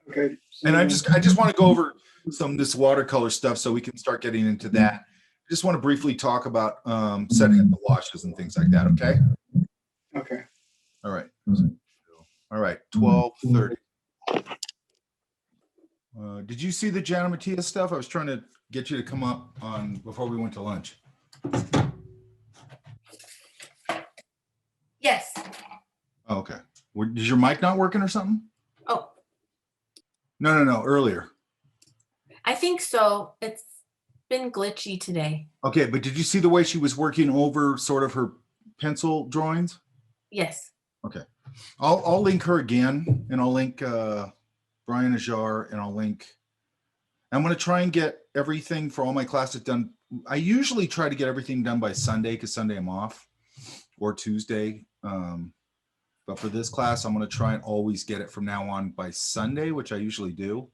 Okay. And I just want to go over some of this watercolor stuff so we can start getting into that. I just want to briefly talk about setting up the washes and things like that, okay? Okay. All right. All right, 12:30. Did you see the Jana Matias stuff? I was trying to get you to come up on before we went to lunch. Yes. Oh, okay. Is your mic not working or something? Oh, No, earlier. I think so. It's been glitchy today. Okay, but did you see the way she was working over sort of her pencil drawings? Yes. I'll link her again, and I'll link Brian Ajar, and I'll link. I'm going to try and get everything for all my classes done. I usually try to get everything done by Sunday because Sunday I'm off, or Tuesday. But for this class, I'm going to try and always get it from now on by Sunday, which I usually do.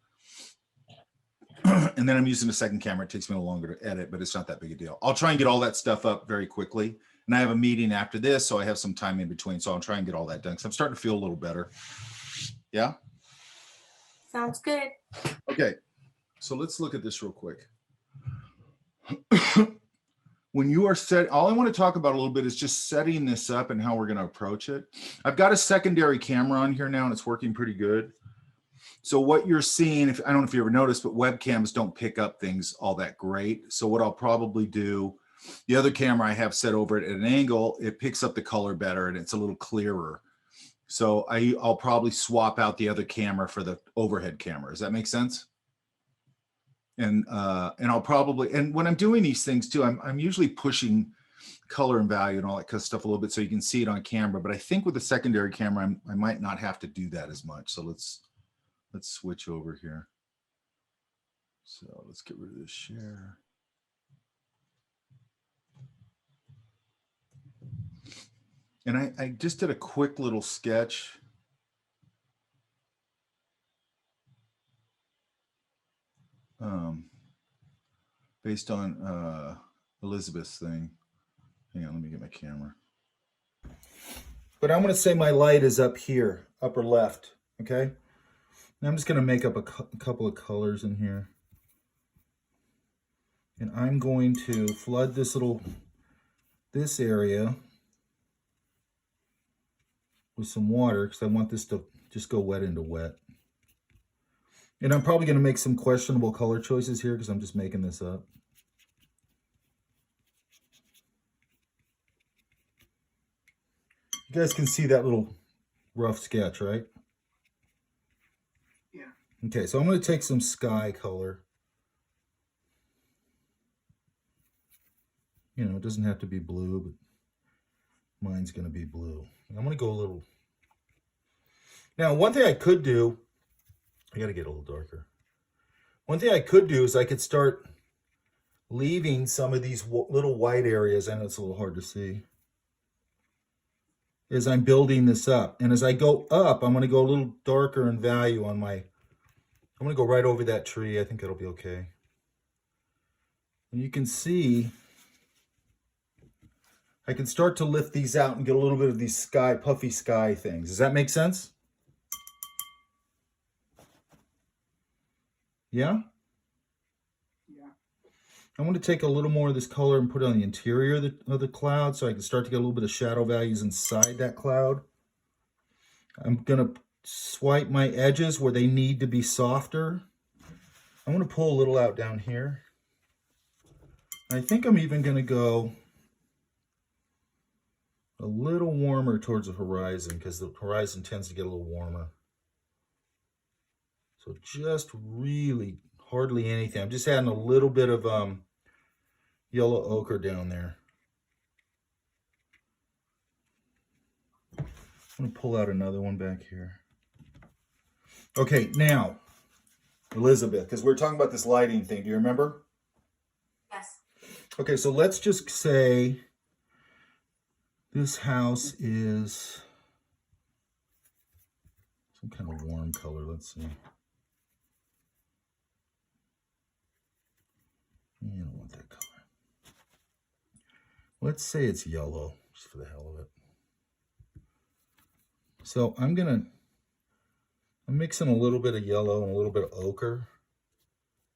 And then I'm using a second camera. It takes me a little longer to edit, but it's not that big a deal. I'll try and get all that stuff up very quickly. And I have a meeting after this, so I have some time in between. So I'll try and get all that done because I'm starting to feel a little better. Yeah? Sounds good. Okay. So let's look at this real quick. When you are set, all I want to talk about a little bit is just setting this up and how we're going to approach it. I've got a secondary camera on here now, and it's working pretty good. So what you're seeing, I don't know if you ever noticed, but webcams don't pick up things all that great. So what I'll probably do, the other camera I have set over it at an angle, it picks up the color better and it's a little clearer. So I'll probably swap out the other camera for the overhead camera. Does that make sense? And I'll probably, and when I'm doing these things too, I'm usually pushing color and value and all that kind of stuff a little bit so you can see it on camera. But I think with the secondary camera, I might not have to do that as much. So let's switch over here. So let's get rid of this share. And I just did a quick little sketch. Based on Elizabeth's thing. Hang on, let me get my camera. But I'm going to say my light is up here, upper left, okay? And I'm just going to make up a couple of colors in here. And I'm going to flood this area with some water because I want this to just go wet into wet. And I'm probably going to make some questionable color choices here because I'm just making this up. You guys can see that little rough sketch, right? Yeah. Okay, so I'm going to take some sky color. You know, it doesn't have to be blue, but mine's going to be blue. I'm going to go a little. Now, one thing I could do, I got to get a little darker. One thing I could do is I could start leaving some of these little white areas. I know it's a little hard to see. As I'm building this up. And as I go up, I'm going to go a little darker in value on my, I'm going to go right over that tree. I think it'll be okay. And you can see I can start to lift these out and get a little bit of these sky, puffy sky things. Does that make sense? Yeah? Yeah. I want to take a little more of this color and put it on the interior of the cloud so I can start to get a little bit of shadow values inside that cloud. I'm going to swipe my edges where they need to be softer. I'm going to pull a little out down here. I think I'm even going to go a little warmer towards the horizon because the horizon tends to get a little warmer. So just really hardly anything. I'm just adding a little bit of yellow ochre down there. I'm going to pull out another one back here. Okay, now, Elizabeth, because we're talking about this lighting thing. Do you remember? Yes. Okay, so let's just say this house is some kind of warm color. Let's see. You don't want that color. Let's say it's yellow, just for the hell of it. So I'm mixing a little bit of yellow and a little bit of ochre.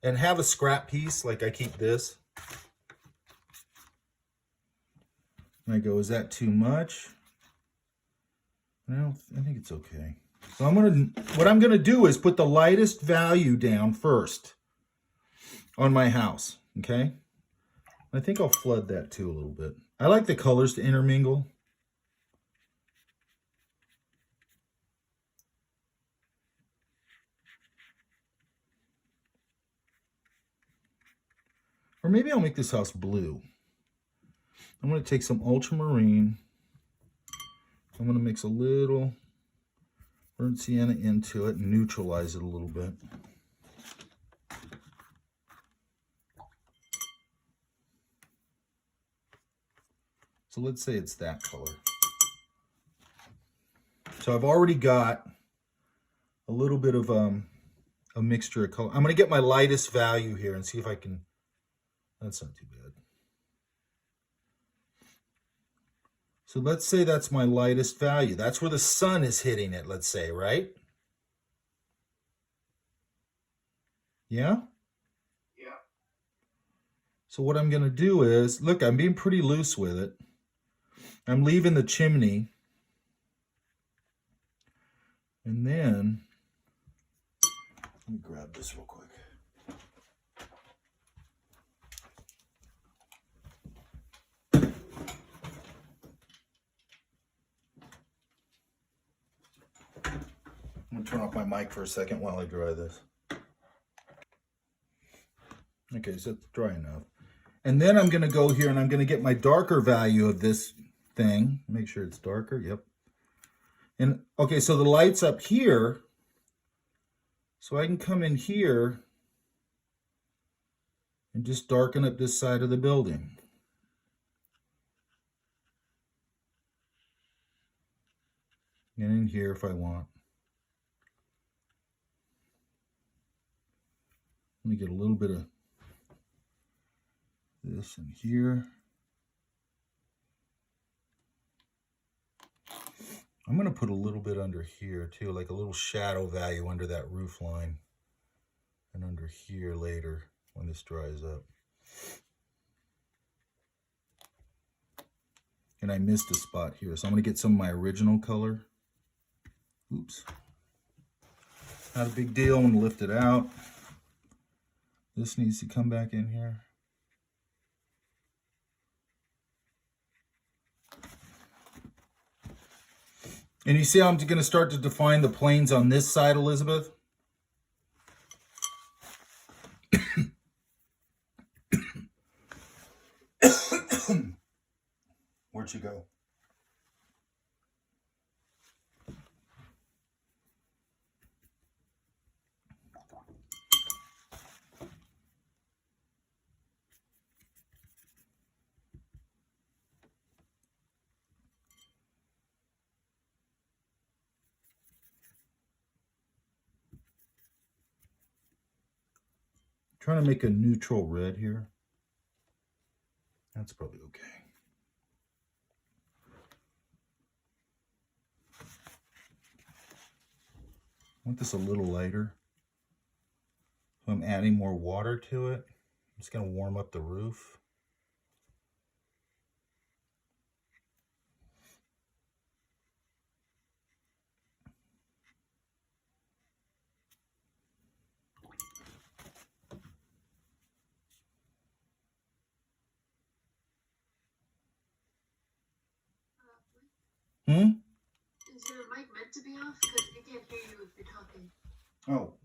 And have a scrap piece, like I keep this. And I go, is that too much? Well, I think it's okay. So what I'm gonna do is put the lightest value down first on my house, okay? I think I'll flood that too a little bit. I like the colors to intermingle. Or maybe I'll make this house blue. I'm going to take some ultramarine. I'm going to mix a little burnt sienna into it and neutralize it a little bit. So let's say it's that color. So I've already got a little bit of a mixture of color. I'm going to get my lightest value here and see if I can. That's not too bad. So let's say that's my lightest value. That's where the sun is hitting it, let's say, right? Yeah? Yeah. So what I'm going to do is, look, I'm being pretty loose with it. I'm leaving the chimney. And then, let me grab this real quick. I'm going to turn off my mic for a second while I dry this. Okay, so it's dry enough. And then I'm going to go here and I'm going to get my darker value of this thing. Make sure it's darker. Yep. And okay, so the light's up here. So I can come in here and just darken up this side of the building. And in here if I want. Let me get a little bit of this in here. I'm going to put a little bit under here too, like a little shadow value under that roof line. And under here later when this dries up. And I missed a spot here, so I'm going to get some of my original color. Oops. Not a big deal. I'm going to lift it out. This needs to come back in here. And you see how I'm going to start to define the planes on this side, Elizabeth? Where'd you go? Trying to make a neutral red here. That's probably okay. want this a little lighter. So I'm adding more water to it. I'm just going to warm up the roof. Hmm? Is your mic meant to be off? Because we can't hear you if you're talking. Oh,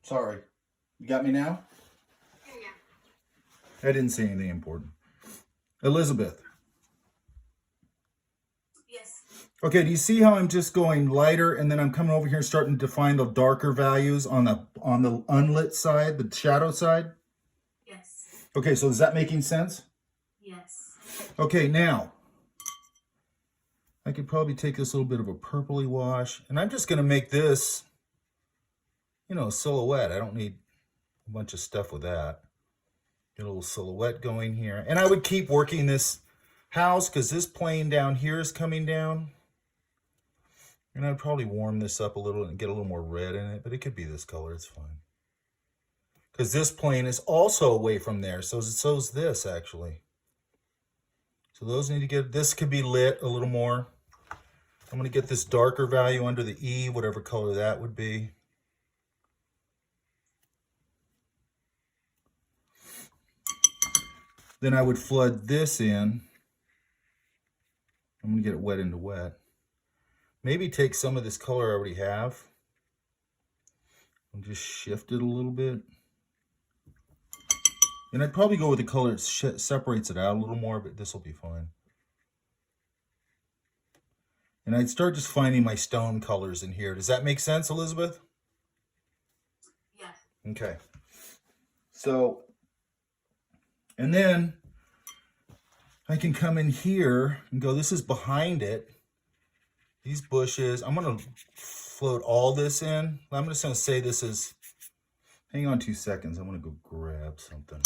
sorry. You got me now? Yeah. I didn't say anything important. Elizabeth. Yes. Okay, do you see how I'm just going lighter and then I'm coming over here and starting to define the darker values on the unlit side, the shadow side? Yes. Okay, so is that making sense? Yes. Okay, now I could probably take this little bit of a purpley wash and I'm just going to make this, you know, silhouette. I don't need a bunch of stuff with that. Get a little silhouette going here. And I would keep working this house because this plane down here is coming down. And I'd probably warm this up a little and get a little more red in it, but it could be this color, it's fine. Because this plane is also away from there, so's this actually. So those need to get, this could be lit a little more. I'm gonna get this darker value under the E, whatever color that would be. Then I would flood this in. I'm gonna get it wet into wet. Maybe take some of this color I already have and just shift it a little bit. And I'd probably go with the color that separates it out a little more, but this will be fine. And I'd start just finding my stone colors in here. Does that make sense, Elizabeth? Yes. Okay. So, and then I can come in here and go, this is behind it. These bushes, I'm going to float all this in. I'm just going to say this is, hang on 2 seconds. I'm going to go grab something.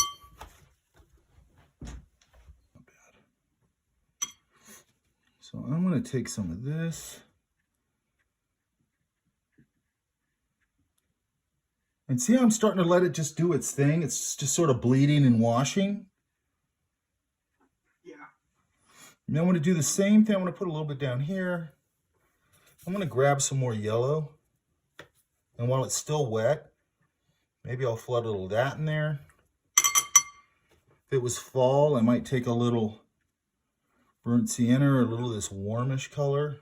Not bad. So I'm going to take some of this. And see how I'm starting to let it just do its thing? It's just sort of bleeding and washing. Yeah. And then I'm going to do the same thing. I'm going to put a little bit down here. I'm going to grab some more yellow. And while it's still wet, maybe I'll flood a little of that in there. If it was fall, I might take a little burnt sienna or a little of this warmish color.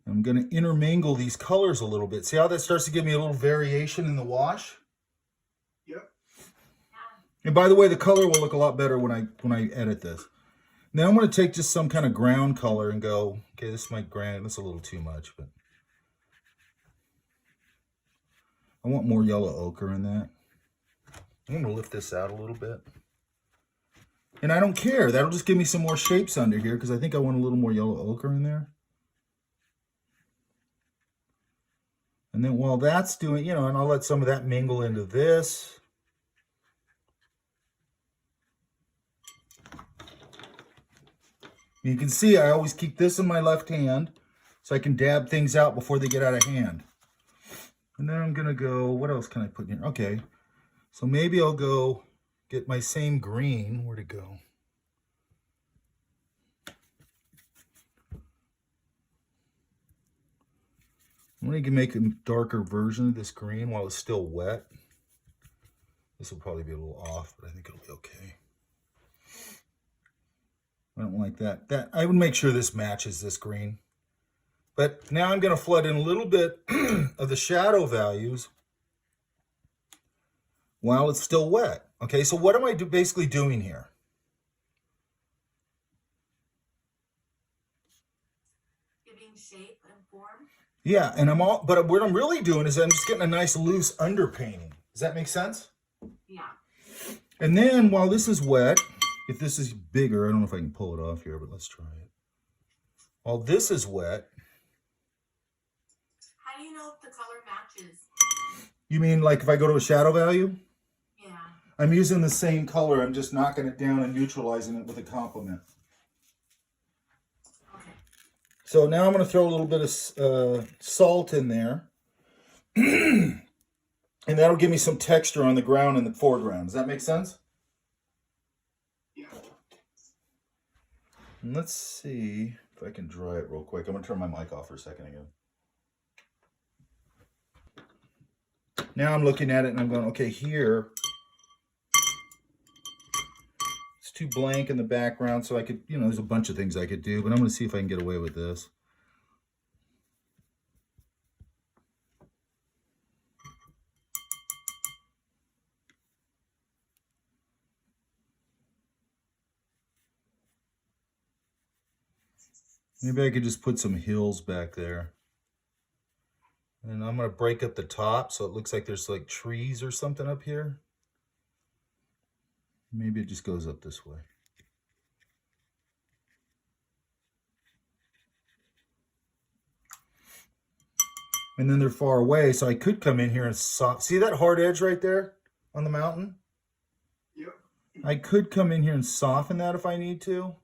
I'm going to intermingle these colors a little bit. See how that starts to give me a little variation in the wash? Yep. And by the way, the color will look a lot better when I edit this. Now I'm going to take just some kind of ground color and go, okay, this might ground, that's a little too much, but I want more yellow ochre in that. I'm going to lift this out a little bit. And I don't care. That'll just give me some more shapes under here because I think I want a little more yellow ochre in there. And then while that's doing, and I'll let some of that mingle into this. You can see I always keep this in my left hand so I can dab things out before they get out of hand. And then I'm going to go, what else can I put in here? Okay, so maybe I'll go get my same green. Where'd it go? I'm going to make a darker version of this green while it's still wet. This will probably be a little off, but I think it'll be okay. I don't like that. I would make sure this matches this green. But now I'm going to flood in a little bit of the shadow values while it's still wet. Okay, so what am I basically doing here? Giving shape and form. Yeah, and but what I'm really doing is I'm just getting a nice loose underpainting. Does that make sense? Yeah. And then while this is wet, if this is bigger, I don't know if I can pull it off here, but let's try it. While this is wet. How do you know if the color matches? You mean like if I go to a shadow value? Yeah. I'm using the same color. I'm just knocking it down and neutralizing it with a complement. Okay. So now I'm going to throw a little bit of salt in there. And that'll give me some texture on the ground in the foreground. Does that make sense? Yeah. And let's see if I can dry it real quick. I'm going to turn my mic off for a second again. Now I'm looking at it and I'm going, okay, here it's too blank in the background, so I could, you know, there's a bunch of things I could do, but I'm going to see if I can get away with this. Maybe I could just put some hills back there. And I'm going to break up the top so it looks like there's like trees or something up here. Maybe it just goes up this way. And then they're far away, so I could come in here and see that hard edge right there on the mountain? Yep. I could come in here and soften that if I need to.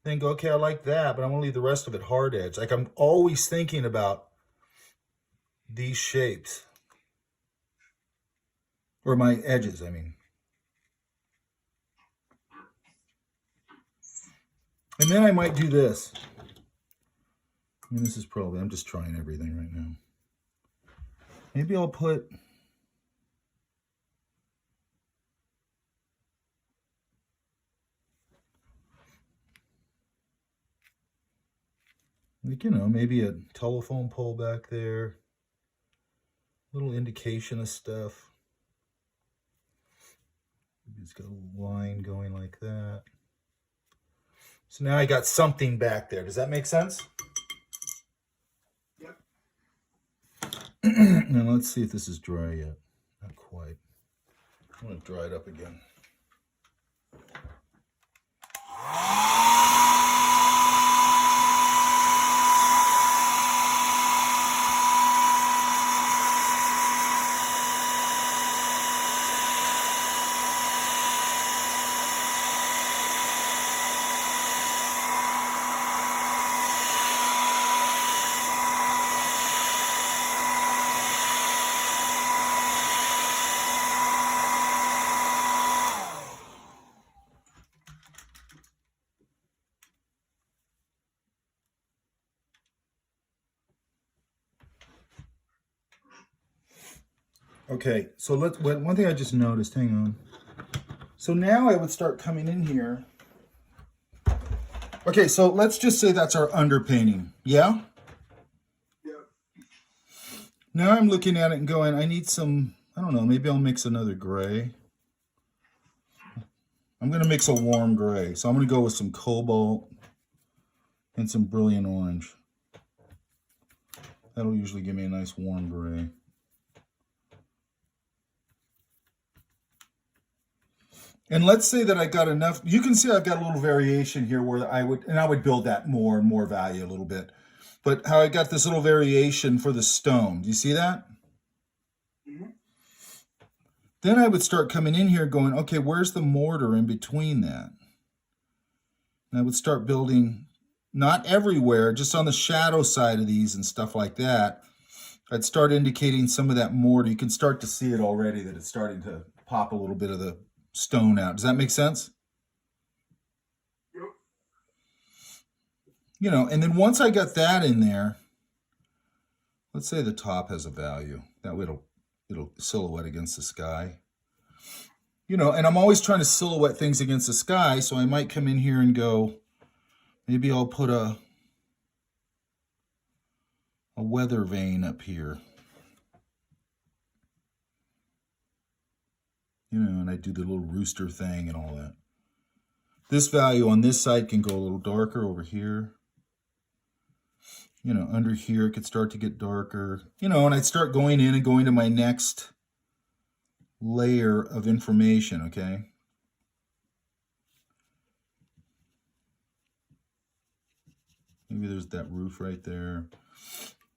Then go, okay, I like that, but I'm gonna leave the rest of it hard edge. Like I'm always thinking about these shapes. Or my edges, I mean. And then I might do this. I mean, this is probably, I'm just trying everything right now. Maybe I'll put, like, you know, maybe a telephone pole back there. Little indication of stuff. Maybe it's got a line going like that. So now I got something back there. Does that make sense? Yep. Now let's see if this is dry yet. Not quite. I'm going to dry it up again. Okay, so one thing I just noticed, hang on. So now I would start coming in here. Okay, so let's just say that's our underpainting, yeah? Yep. Now I'm looking at it and going, I need some, I don't know, maybe I'll mix another gray. I'm gonna mix a warm gray. So I'm gonna go with some cobalt and some brilliant orange. That'll usually give me a nice warm gray. And let's say that I got enough, you can see I've got a little variation here where I would build that more and more value a little bit. But how I got this little variation for the stone, do you see that? Mm-hmm. Then I would start coming in here going, okay, where's the mortar in between that? And I would start building, not everywhere, just on the shadow side of these and stuff like that. I'd start indicating some of that mortar. You can start to see it already that it's starting to pop a little bit of the stone out. Does that make sense? Yep. You know, and then once I got that in there, let's say the top has a value. That way it'll silhouette against the sky. You know, and I'm always trying to silhouette things against the sky, so I might come in here and go, maybe I'll put a weather vane up here. You know, and I do the little rooster thing and all that. This value on this side can go a little darker over here. You know, under here it could start to get darker. You know, and I'd start going in and going to my next layer of information, okay? Maybe there's that roof right there.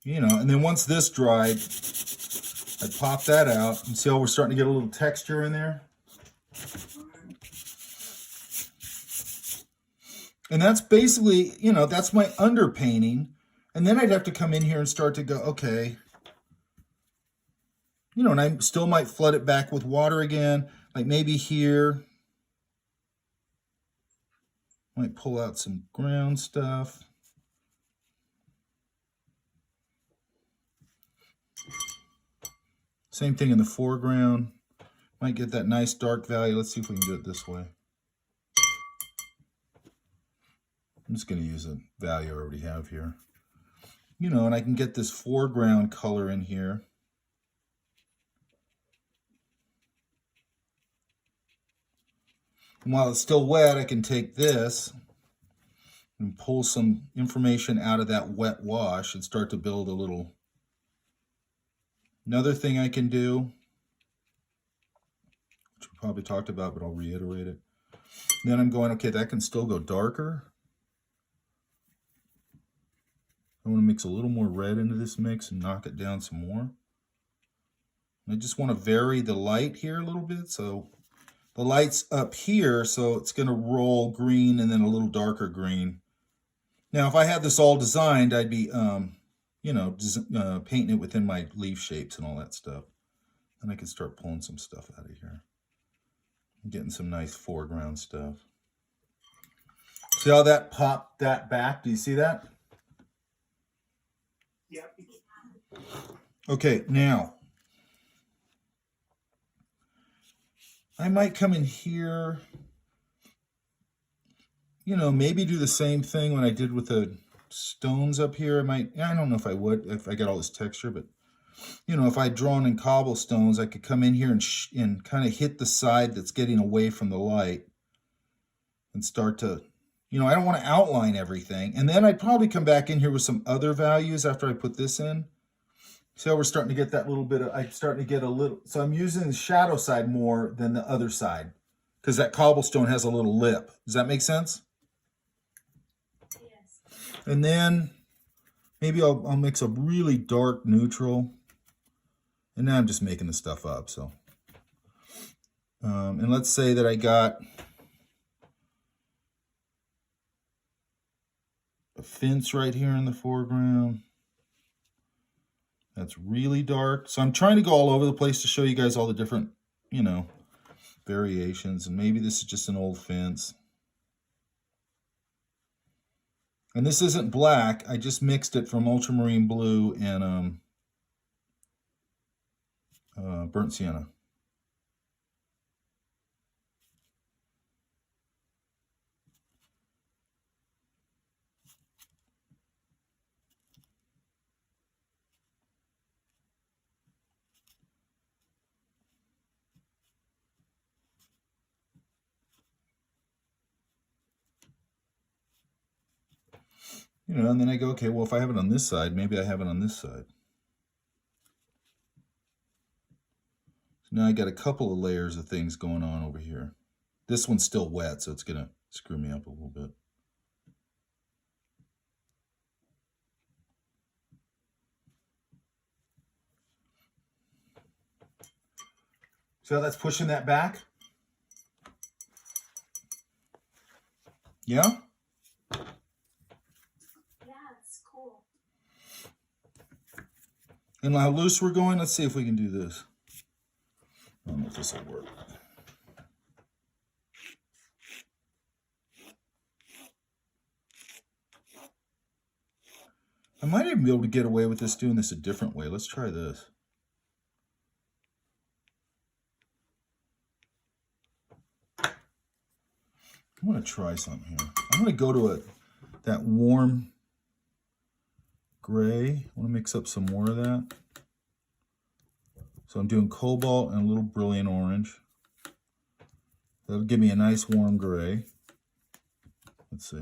You know, and then once this dried, I'd pop that out and see how we're starting to get a little texture in there. And that's basically, you know, that's my underpainting. And then I'd have to come in here and start to go, okay. You know, and I still might flood it back with water again. Like maybe here. Might pull out some ground stuff. Same thing in the foreground. Might get that nice dark value. Let's see if we can do it this way. I'm just going to use a value I already have here. You know, and I can get this foreground color in here. And while it's still wet, I can take this and pull some information out of that wet wash and start to build a little. Another thing I can do, which we probably talked about, but I'll reiterate it. Then I'm going, okay, that can still go darker. I want to mix a little more red into this mix and knock it down some more. I just want to vary the light here a little bit. So the light's up here, so it's going to roll green and then a little darker green. Now, if I had this all designed, I'd be, you know, painting it within my leaf shapes and all that stuff. And I could start pulling some stuff out of here. I'm getting some nice foreground stuff. See how that popped that back? Do you see that? Yep. Okay, now I might come in here, you know, maybe do the same thing when I did with the stones up here. I don't know if I would, if I got all this texture, but you know, if I'd drawn in cobblestones, I could come in here and kind of hit the side that's getting away from the light and start to, you know, I don't want to outline everything. And then I'd probably come back in here with some other values after I put this in. See how we're starting to get that little bit of, I'm starting to get a little, so I'm using the shadow side more than the other side because that cobblestone has a little lip. Does that make sense? Yes. And then maybe I'll mix a really dark neutral. And now I'm just making the stuff up. So, and let's say that I got a fence right here in the foreground. That's really dark. So I'm trying to go all over the place to show you guys all the different, you know, variations. And maybe this is just an old fence. And this isn't black. I just mixed it from ultramarine blue and burnt sienna. You know, and then I go, okay, well, if I have it on this side, maybe I have it on this side. So now I got a couple of layers of things going on over here. This one's still wet, so it's going to screw me up a little bit. See how that's pushing that back? Yeah? And how loose we're going, let's see if we can do this. I don't know if this will work. I might even be able to get away with this doing this a different way. Let's try this. I'm going to try something here. I'm going to go to that warm gray. I want to mix up some more of that. So I'm doing cobalt and a little brilliant orange. That'll give me a nice warm gray. Let's see.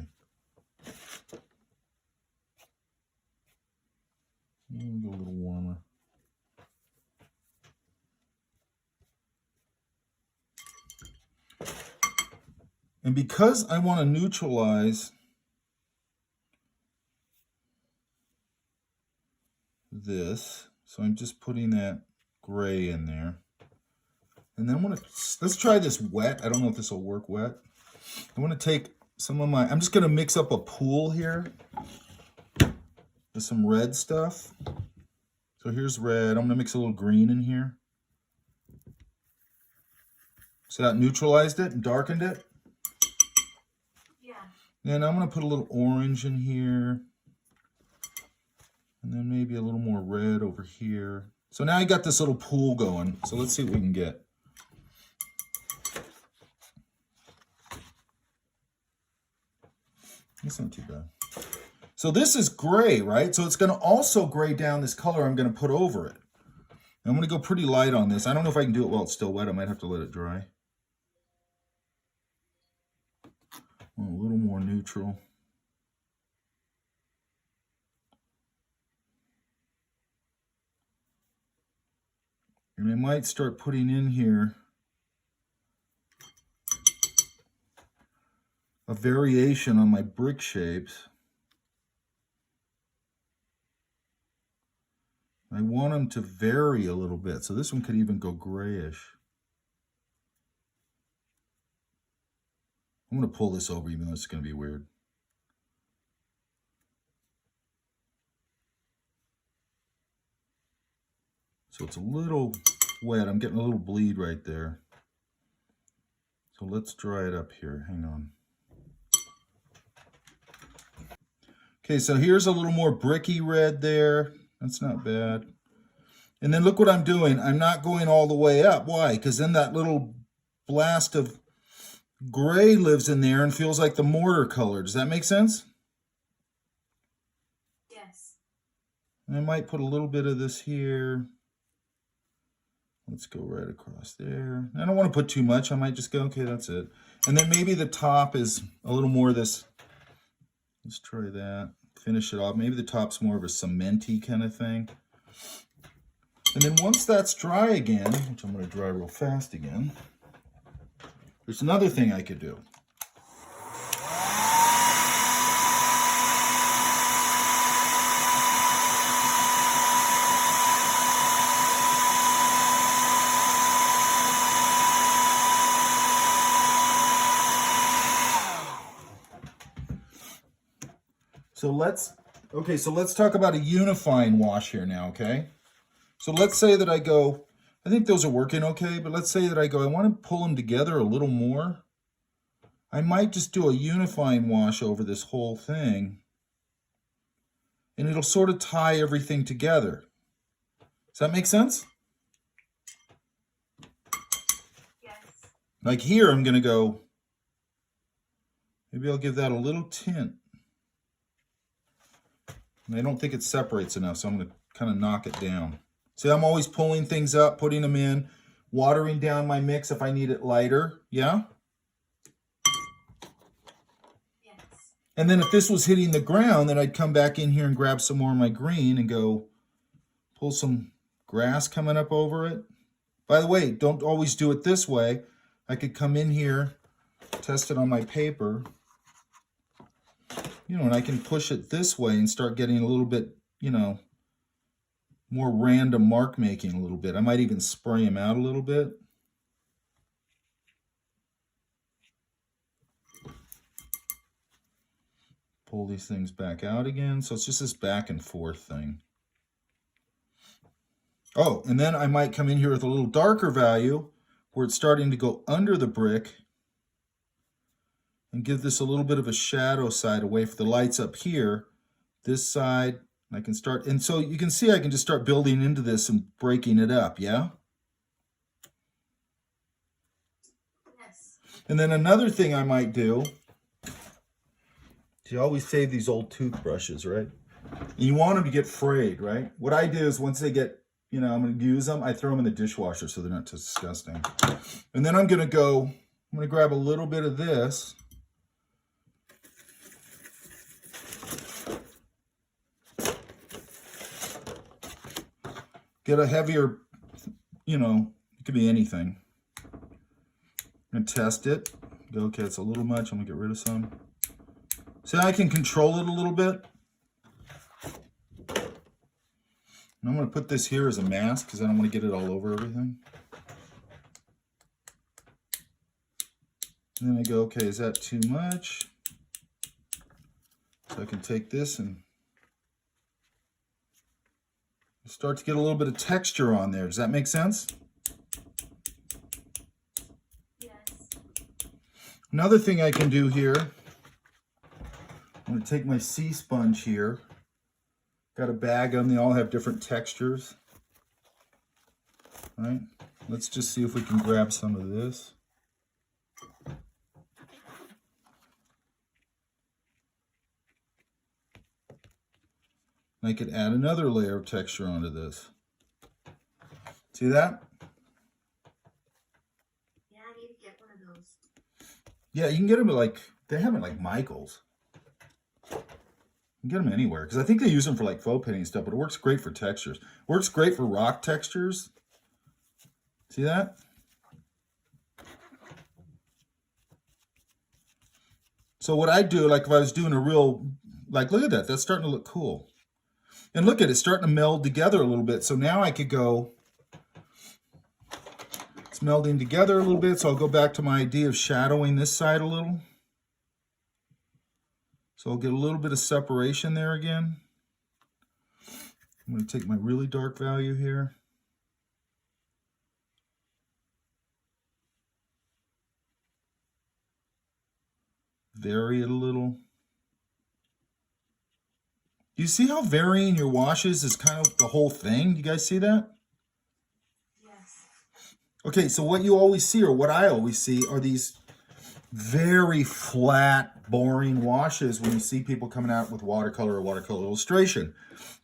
Go a little warmer. And because I want to neutralize this, so I'm just putting that gray in there. And then let's try this wet. I don't know if this will work wet. I want to take some of my, I'm just gonna mix up a pool here with some red stuff. So here's red. I'm gonna mix a little green in here. So that neutralized it and darkened it. Yeah. Then I'm gonna put a little orange in here. And then maybe a little more red over here. So now I got this little pool going. So let's see what we can get. It's not too bad. So this is gray, right? So it's gonna also gray down this color I'm gonna put over it. I'm gonna go pretty light on this. I don't know if I can do it while it's still wet. I might have to let it dry. A little more neutral. And I might start putting in here a variation on my brick shapes. I want them to vary a little bit. So this one could even go grayish. I'm going to pull this over even though it's going to be weird. So it's a little wet. I'm getting a little bleed right there. So let's dry it up here. Hang on. Okay, so here's a little more bricky red there. That's not bad. And then look what I'm doing. I'm not going all the way up. Why? Because then that little blast of gray lives in there and feels like the mortar color. Does that make sense? Yes. And I might put a little bit of this here. Let's go right across there. I don't want to put too much. I might just go, okay, that's it. And then maybe the top is a little more of this. Let's try that. Finish it off. Maybe the top's more of a cementy kind of thing. And then once that's dry again, which I'm going to dry real fast again, there's another thing I could do. So let's talk about a unifying wash here now, okay? So let's say that I go, I think those are working okay, but let's say that I go, I want to pull them together a little more. I might just do a unifying wash over this whole thing, and it'll sort of tie everything together. Does that make sense? Yes. Like here, I'm going to go, maybe I'll give that a little tint. And I don't think it separates enough, so I'm going to kind of knock it down. See, I'm always pulling things up, putting them in, watering down my mix if I need it lighter. Yeah? Yes. And then if this was hitting the ground, then I'd come back in here and grab some more of my green and go pull some grass coming up over it. By the way, don't always do it this way. I could come in here, test it on my paper. You know, and I can push it this way and start getting a little bit, you know, more random mark making a little bit. I might even spray them out a little bit. Pull these things back out again. So it's just this back and forth thing. Oh, and then I might come in here with a little darker value where it's starting to go under the brick and give this a little bit of a shadow side away for the lights up here. This side, I can start, and so you can see I can just start building into this and breaking it up, yeah? Yes. And then another thing I might do, you always save these old toothbrushes, right? And you want them to get frayed, right? What I do is once they get, you know, I'm going to use them, I throw them in the dishwasher so they're not too disgusting. And then I'm going to grab a little bit of this. Get a heavier, you know, it could be anything. And test it. Go, okay, it's a little much. I'm going to get rid of some. See, I can control it a little bit. And I'm going to put this here as a mask because I don't want to get it all over everything. And then I go, okay, is that too much? So I can take this and start to get a little bit of texture on there. Does that make sense? Yes. Another thing I can do here, I'm going to take my sea sponge here. Got a bag of them. They all have different textures. All right. Let's just see if we can grab some of this. I could add another layer of texture onto this. See that? Yeah, I need to get one of those. Yeah, you can get them at like, they have them at like Michael's. You can get them anywhere because I think they use them for like faux painting and stuff, but it works great for textures. Works great for rock textures. See that? So what I do, like if I was doing a real, like look at that, that's starting to look cool. And look at it, it's starting to meld together a little bit. So now I could go, it's melding together a little bit. So I'll go back to my idea of shadowing this side a little. So I'll get a little bit of separation there again. I'm going to take my really dark value here. Vary it a little. Do you see how varying your washes is kind of the whole thing? You guys see that? Yes. Okay, so what you always see, or what I always see, are these very flat, boring washes when you see people coming out with watercolor or watercolor illustration.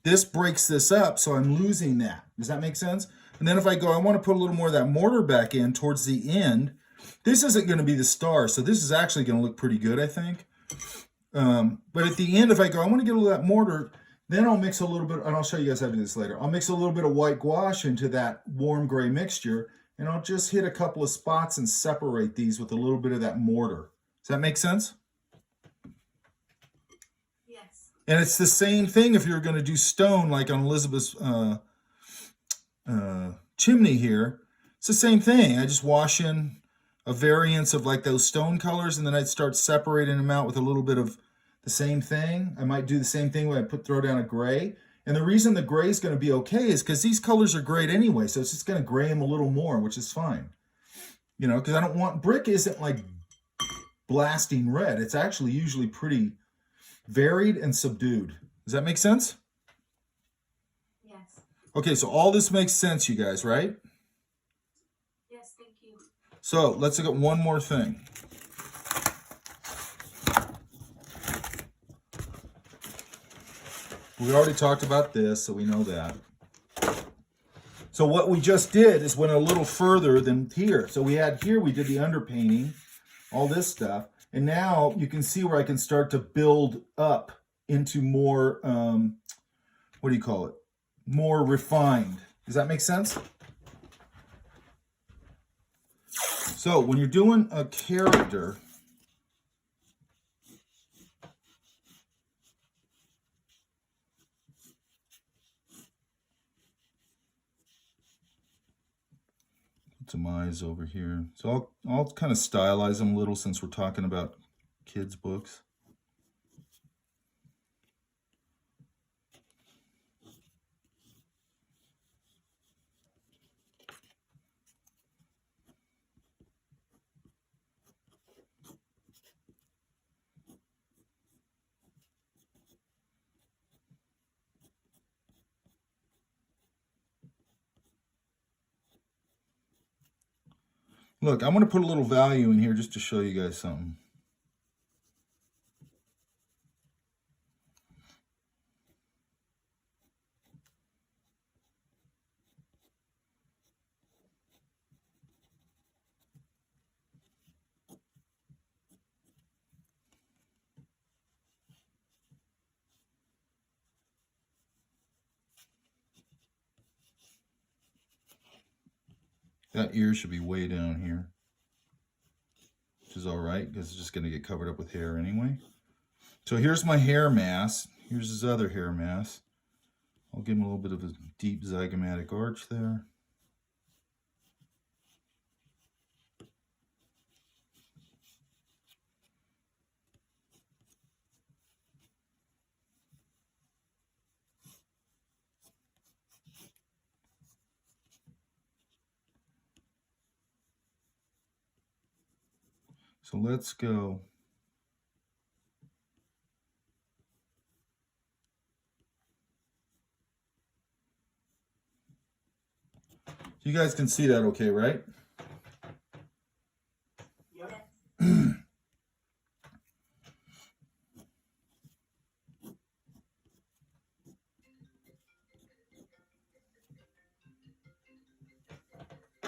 This breaks this up, so I'm losing that. Does that make sense? And then if I go, I want to put a little more of that mortar back in towards the end. This isn't going to be the star, so this is actually going to look pretty good, I think. But at the end, if I go, I want to get a little of that mortar, then I'll mix a little bit, and I'll show you guys how to do this later. I'll mix a little bit of white gouache into that warm gray mixture, and I'll just hit a couple of spots and separate these with a little bit of that mortar. Does that make sense? Yes. And it's the same thing if you're going to do stone, like on Elizabeth's chimney here. It's the same thing. I just wash in a variance of like those stone colors, and then I'd start separating them out with a little bit of the same thing. I might do the same thing when I throw down a gray. And the reason the gray is going to be okay is because these colors are great anyway, so it's just going to gray them a little more, which is fine. You know, because I don't want, brick isn't like blasting red. It's actually usually pretty varied and subdued. Does that make sense? Yes. Okay, so all this makes sense, you guys, right? Yes, thank you. So let's look at one more thing. We already talked about this, so we know that. So what we just did is went a little further than here. So we had here, we did the underpainting, all this stuff. And now you can see where I can start to build up into more, what do you call it? More refined. Does that make sense? So when you're doing a character, put some eyes over here. So I'll kind of stylize them a little since we're talking about kids' books. Look, I'm going to put a little value in here just to show you guys something. That ear should be way down here, which is all right because it's just going to get covered up with hair anyway. So here's my hair mass. Here's his other hair mass. I'll give him a little bit of a deep zygomatic arch there. So let's go. You guys can see that okay, right?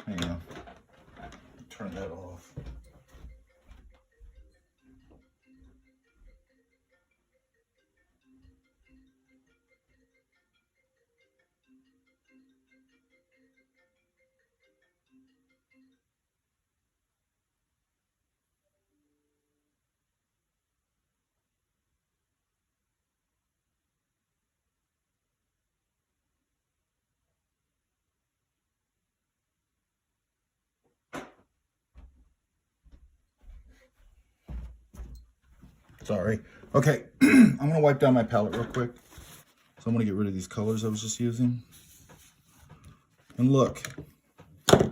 Hang on. Turn that off. Sorry. Okay, I'm gonna wipe down my palette real quick. So I'm gonna get rid of these colors I was just using. And look, you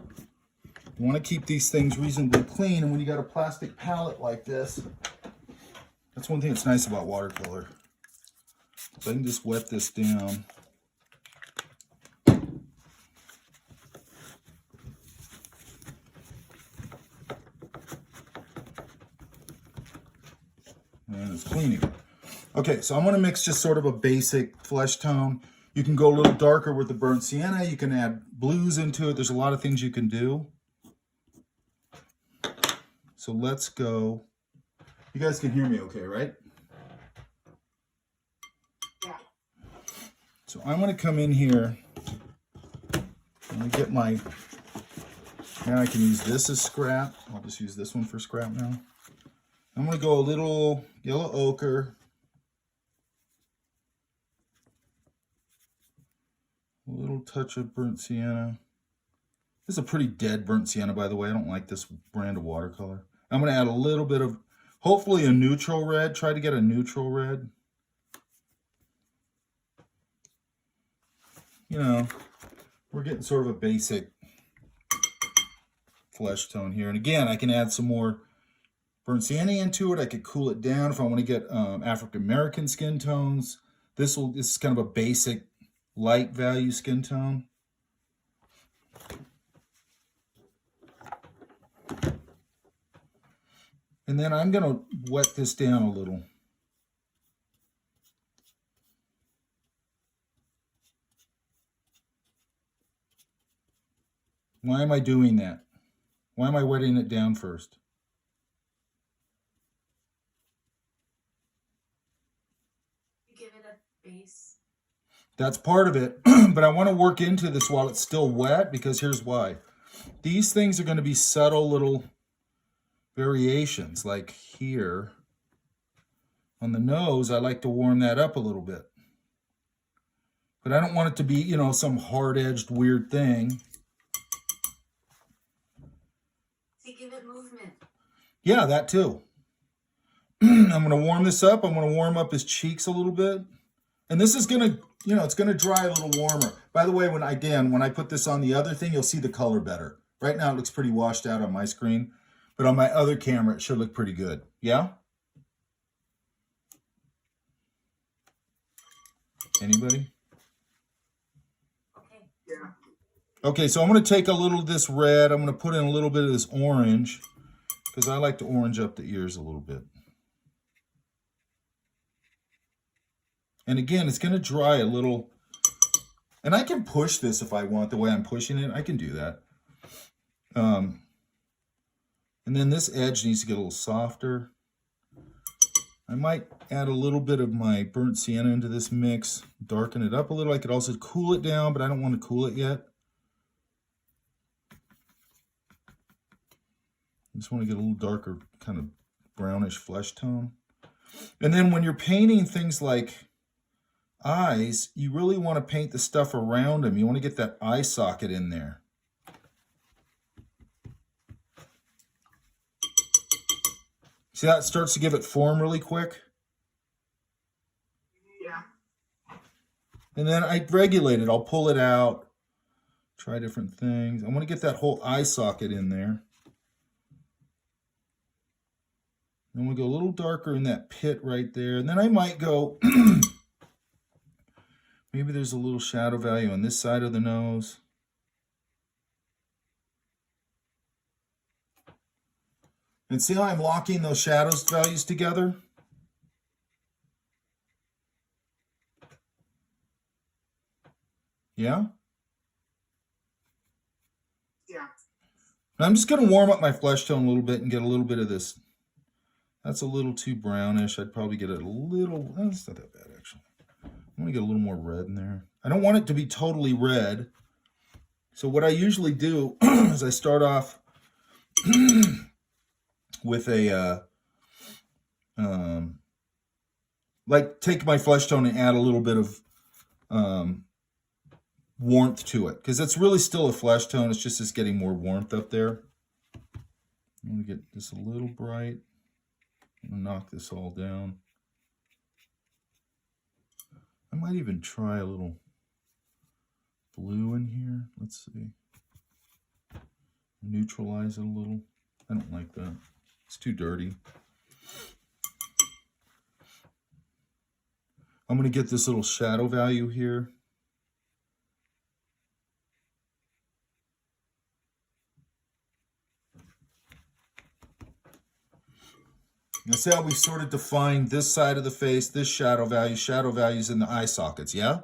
wanna keep these things reasonably clean, and when you got a plastic palette like this, that's one thing that's nice about watercolor. So I can just wet this down. And it's cleaning. Okay, so I'm gonna mix just sort of a basic flesh tone. You can go a little darker with the burnt sienna. You can add blues into it. There's a lot of things you can do. So let's go. You guys can hear me okay, right? Yeah. So I'm gonna come in here. I'm gonna get my, now I can use this as scrap. I'll just use this one for scrap now. I'm gonna go a little yellow ochre. A little touch of burnt sienna. This is a pretty dead burnt sienna, by the way. I don't like this brand of watercolor. I'm gonna add a little bit of, hopefully a neutral red. Try to get a neutral red. You know, we're getting sort of a basic flesh tone here. And again, I can add some more burnt sienna into it. I could cool it down if I want to get African-American skin tones. This is kind of a basic light value skin tone. And then I'm going to wet this down a little. Why am I doing that? Why am I wetting it down first? Give it a base. That's part of it, but I want to work into this while it's still wet, because here's why. These things are going to be subtle little variations, like here on the nose. I like to warm that up a little bit, but I don't want it to be, you know, some hard-edged weird thing. To give it movement. Yeah, that too. I'm going to warm this up. I'm going to warm up his cheeks a little bit. And this is going to, you know, it's going to dry a little warmer. By the way, when I put this on the other thing, you'll see the color better. Right now it looks pretty washed out on my screen, but on my other camera, it should look pretty good. Yeah? Anybody? Okay. Yeah. Okay, so I'm going to take a little of this red. I'm going to put in a little bit of this orange, because I like to orange up the ears a little bit. And again, it's going to dry a little. And I can push this if I want, the way I'm pushing it. I can do that. And then this edge needs to get a little softer. I might add a little bit of my burnt sienna into this mix, darken it up a little. I could also cool it down, but I don't want to cool it yet. I just want to get a little darker, kind of brownish flesh tone. And then when you're painting things like eyes, you really want to paint the stuff around them. You want to get that eye socket in there. See how it starts to give it form really quick? Yeah. And then I regulate it. I'll pull it out, try different things. I want to get that whole eye socket in there. And we'll go a little darker in that pit right there. And then I might go, maybe there's a little shadow value on this side of the nose. And see how I'm locking those shadows values together? Yeah? Yeah. I'm just going to warm up my flesh tone a little bit and get a little bit of this. That's a little too brownish. I'd probably get a little, that's not that bad actually. I'm going to get a little more red in there. I don't want it to be totally red. So what I usually do is I start off with a, like take my flesh tone and add a little bit of warmth to it. Because it's really still a flesh tone. It's just getting more warmth up there. I'm going to get this a little bright. I'm going to knock this all down. I might even try a little blue in here. Let's see. Neutralize it a little. I don't like that. It's too dirty. I'm going to get this little shadow value here. Now see how we sort of defined this side of the face, this shadow values in the eye sockets, yeah?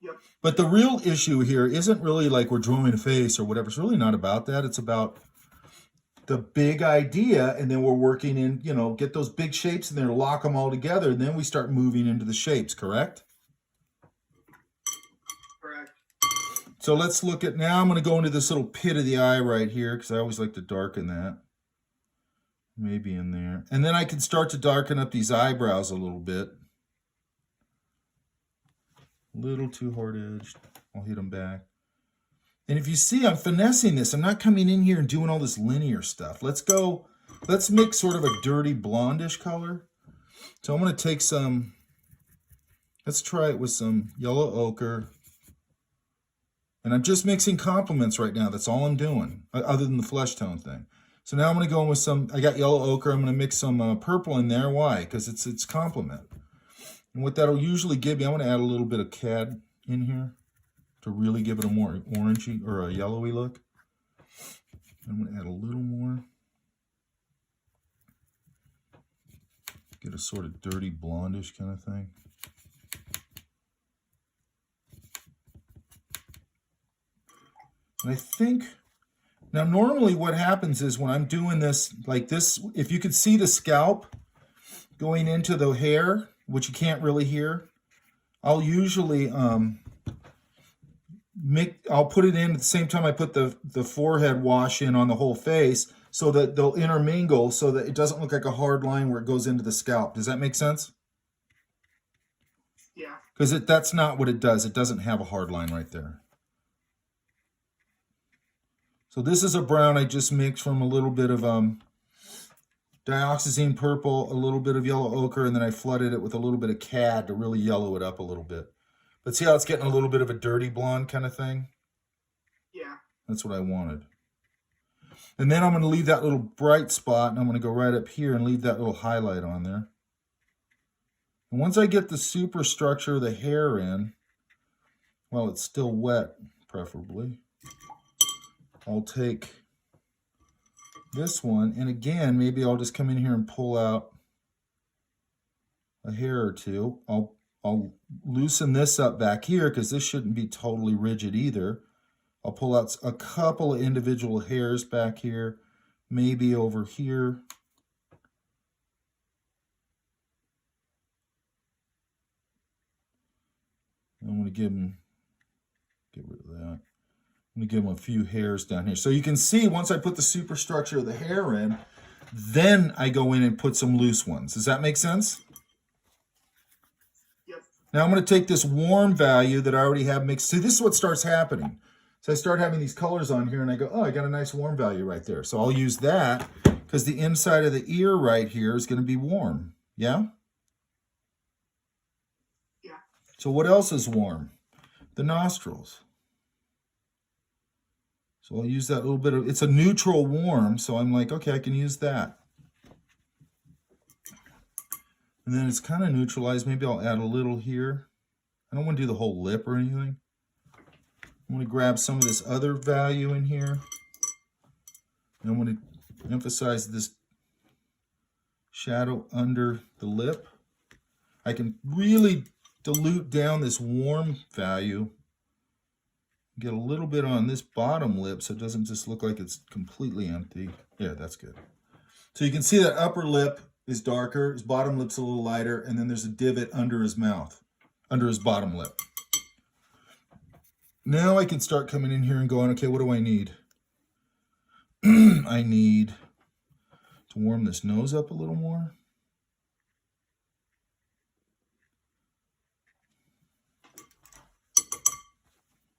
Yep. But the real issue here isn't really like we're drawing a face or whatever. It's really not about that. It's about the big idea, and then we're working in, you know, get those big shapes in there, lock them all together, and then we start moving into the shapes, correct? Correct. So let's look at, now I'm going to go into this little pit of the eye right here, because I always like to darken that. Maybe in there. And then I can start to darken up these eyebrows a little bit. A little too hard-edged. I'll hit them back. And if you see, I'm finessing this. I'm not coming in here and doing all this linear stuff. Let's mix sort of a dirty blondish color. So I'm going to take some, let's try it with some yellow ochre. And I'm just mixing complements right now. That's all I'm doing, other than the flesh tone thing. So now I'm going to go in with some, I got yellow ochre. I'm going to mix some purple in there. Why? Because it's complement. And what that'll usually give me, I'm going to add a little bit of cad in here to really give it a more orangey or a yellowy look. I'm going to add a little more. Get a sort of dirty blondish kind of thing. And I think, now normally what happens is when I'm doing this like this, if you could see the scalp going into the hair, which you can't really hear, I'll usually I'll put it in at the same time I put the forehead wash in on the whole face so that they'll intermingle so that it doesn't look like a hard line where it goes into the scalp. Does that make sense? Yeah. Because that's not what it does. It doesn't have a hard line right there. So this is a brown I just mixed from a little bit of dioxazine purple, a little bit of yellow ochre, and then I flooded it with a little bit of cad to really yellow it up a little bit. But see how it's getting a little bit of a dirty blonde kind of thing? Yeah. That's what I wanted. And then I'm going to leave that little bright spot, and I'm going to go right up here and leave that little highlight on there. And once I get the superstructure of the hair in, while it's still wet, preferably, I'll take this one, and again, maybe I'll just come in here and pull out a hair or two. I'll loosen this up back here because this shouldn't be totally rigid either. I'll pull out a couple of individual hairs back here, maybe over here. I'm going to get rid of that. I'm going to give them a few hairs down here. So you can see once I put the superstructure of the hair in, then I go in and put some loose ones. Does that make sense? Yep. Now I'm going to take this warm value that I already have mixed. See, this is what starts happening. So I start having these colors on here and I go, oh, I got a nice warm value right there. So I'll use that because the inside of the ear right here is going to be warm. Yeah? Yeah. So what else is warm? The nostrils. So I'll use that little bit of, it's a neutral warm, so I'm like, okay, I can use that. And then it's kind of neutralized. Maybe I'll add a little here. I don't want to do the whole lip or anything. I'm going to grab some of this other value in here. And I want to emphasize this shadow under the lip. I can really dilute down this warm value. Get a little bit on this bottom lip so it doesn't just look like it's completely empty. Yeah, that's good. So you can see that upper lip is darker, his bottom lip's a little lighter, and then there's a divot under his mouth, under his bottom lip. Now I can start coming in here and going, okay, what do I need? I need to warm this nose up a little more.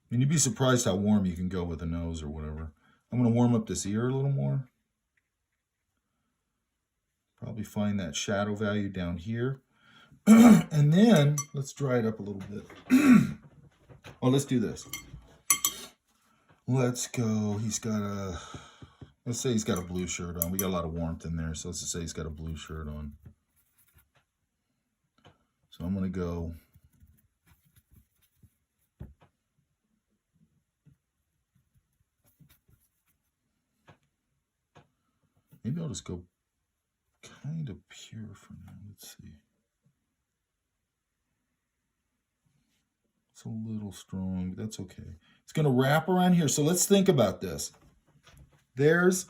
And you'd be surprised how warm you can go with a nose or whatever. I'm going to warm up this ear a little more. Probably find that shadow value down here. And then let's dry it up a little bit. Oh, let's do this. Let's go. Let's say he's got a blue shirt on. We got a lot of warmth in there. So let's just say he's got a blue shirt on. So I'm going to go. Maybe I'll just go kind of pure for now. Let's see. It's a little strong, but that's okay. It's going to wrap around here. So let's think about this. Here's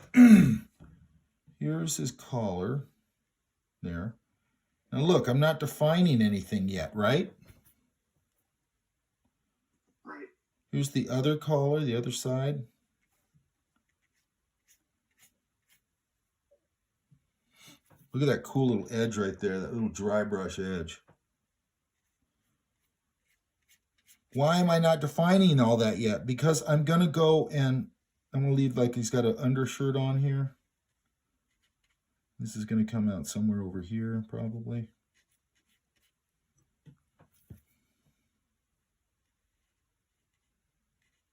his collar there. Now look, I'm not defining anything yet, right? Right. Here's the other collar, the other side. Look at that cool little edge right there, that little dry brush edge. Why am I not defining all that yet? Because I'm going to go and I'm going to leave like he's got an undershirt on here. This is going to come out somewhere over here probably.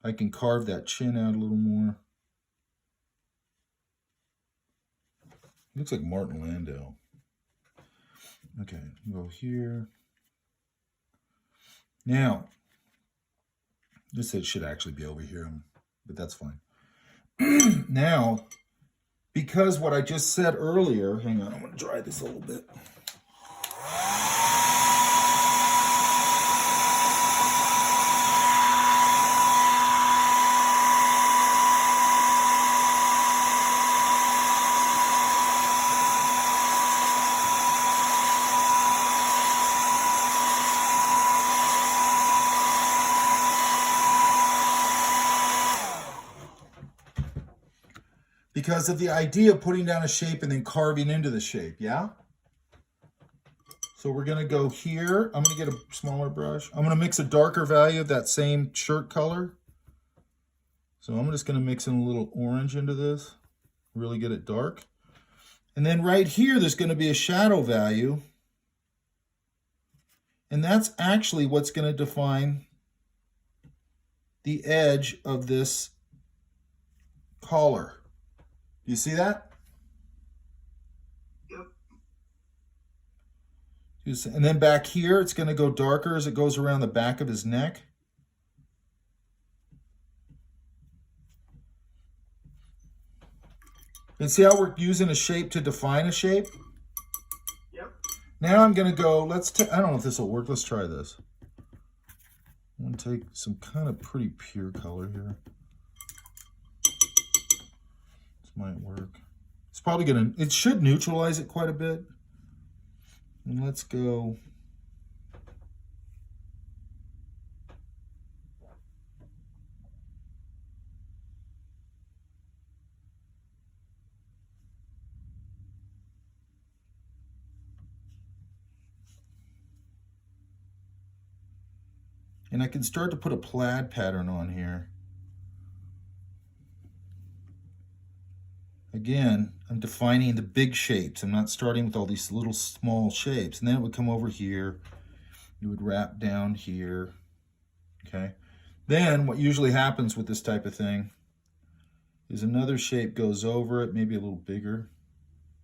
I can carve that chin out a little more. Looks like Martin Landau. Okay, go here. Now, this head should actually be over here, but that's fine. Now, because what I just said earlier, hang on, I'm going to dry this a little bit. Because of the idea of putting down a shape and then carving into the shape, yeah? So we're going to go here. I'm going to get a smaller brush. I'm going to mix a darker value of that same shirt color. So I'm just going to mix in a little orange into this. Really get it dark. And then right here, there's going to be a shadow value. And that's actually what's going to define the edge of this collar. You see that? Yep. And then back here, it's going to go darker as it goes around the back of his neck. And see how we're using a shape to define a shape? Yep. Now I'm going to go, I don't know if this will work. Let's try this. I'm going to take some kind of pretty pure color here. Might work. It's probably gonna, it should neutralize it quite a bit. And let's go. And I can start to put a plaid pattern on here. Again, I'm defining the big shapes. I'm not starting with all these little small shapes. And then it would come over here. It would wrap down here. Okay. Then what usually happens with this type of thing is another shape goes over it, maybe a little bigger.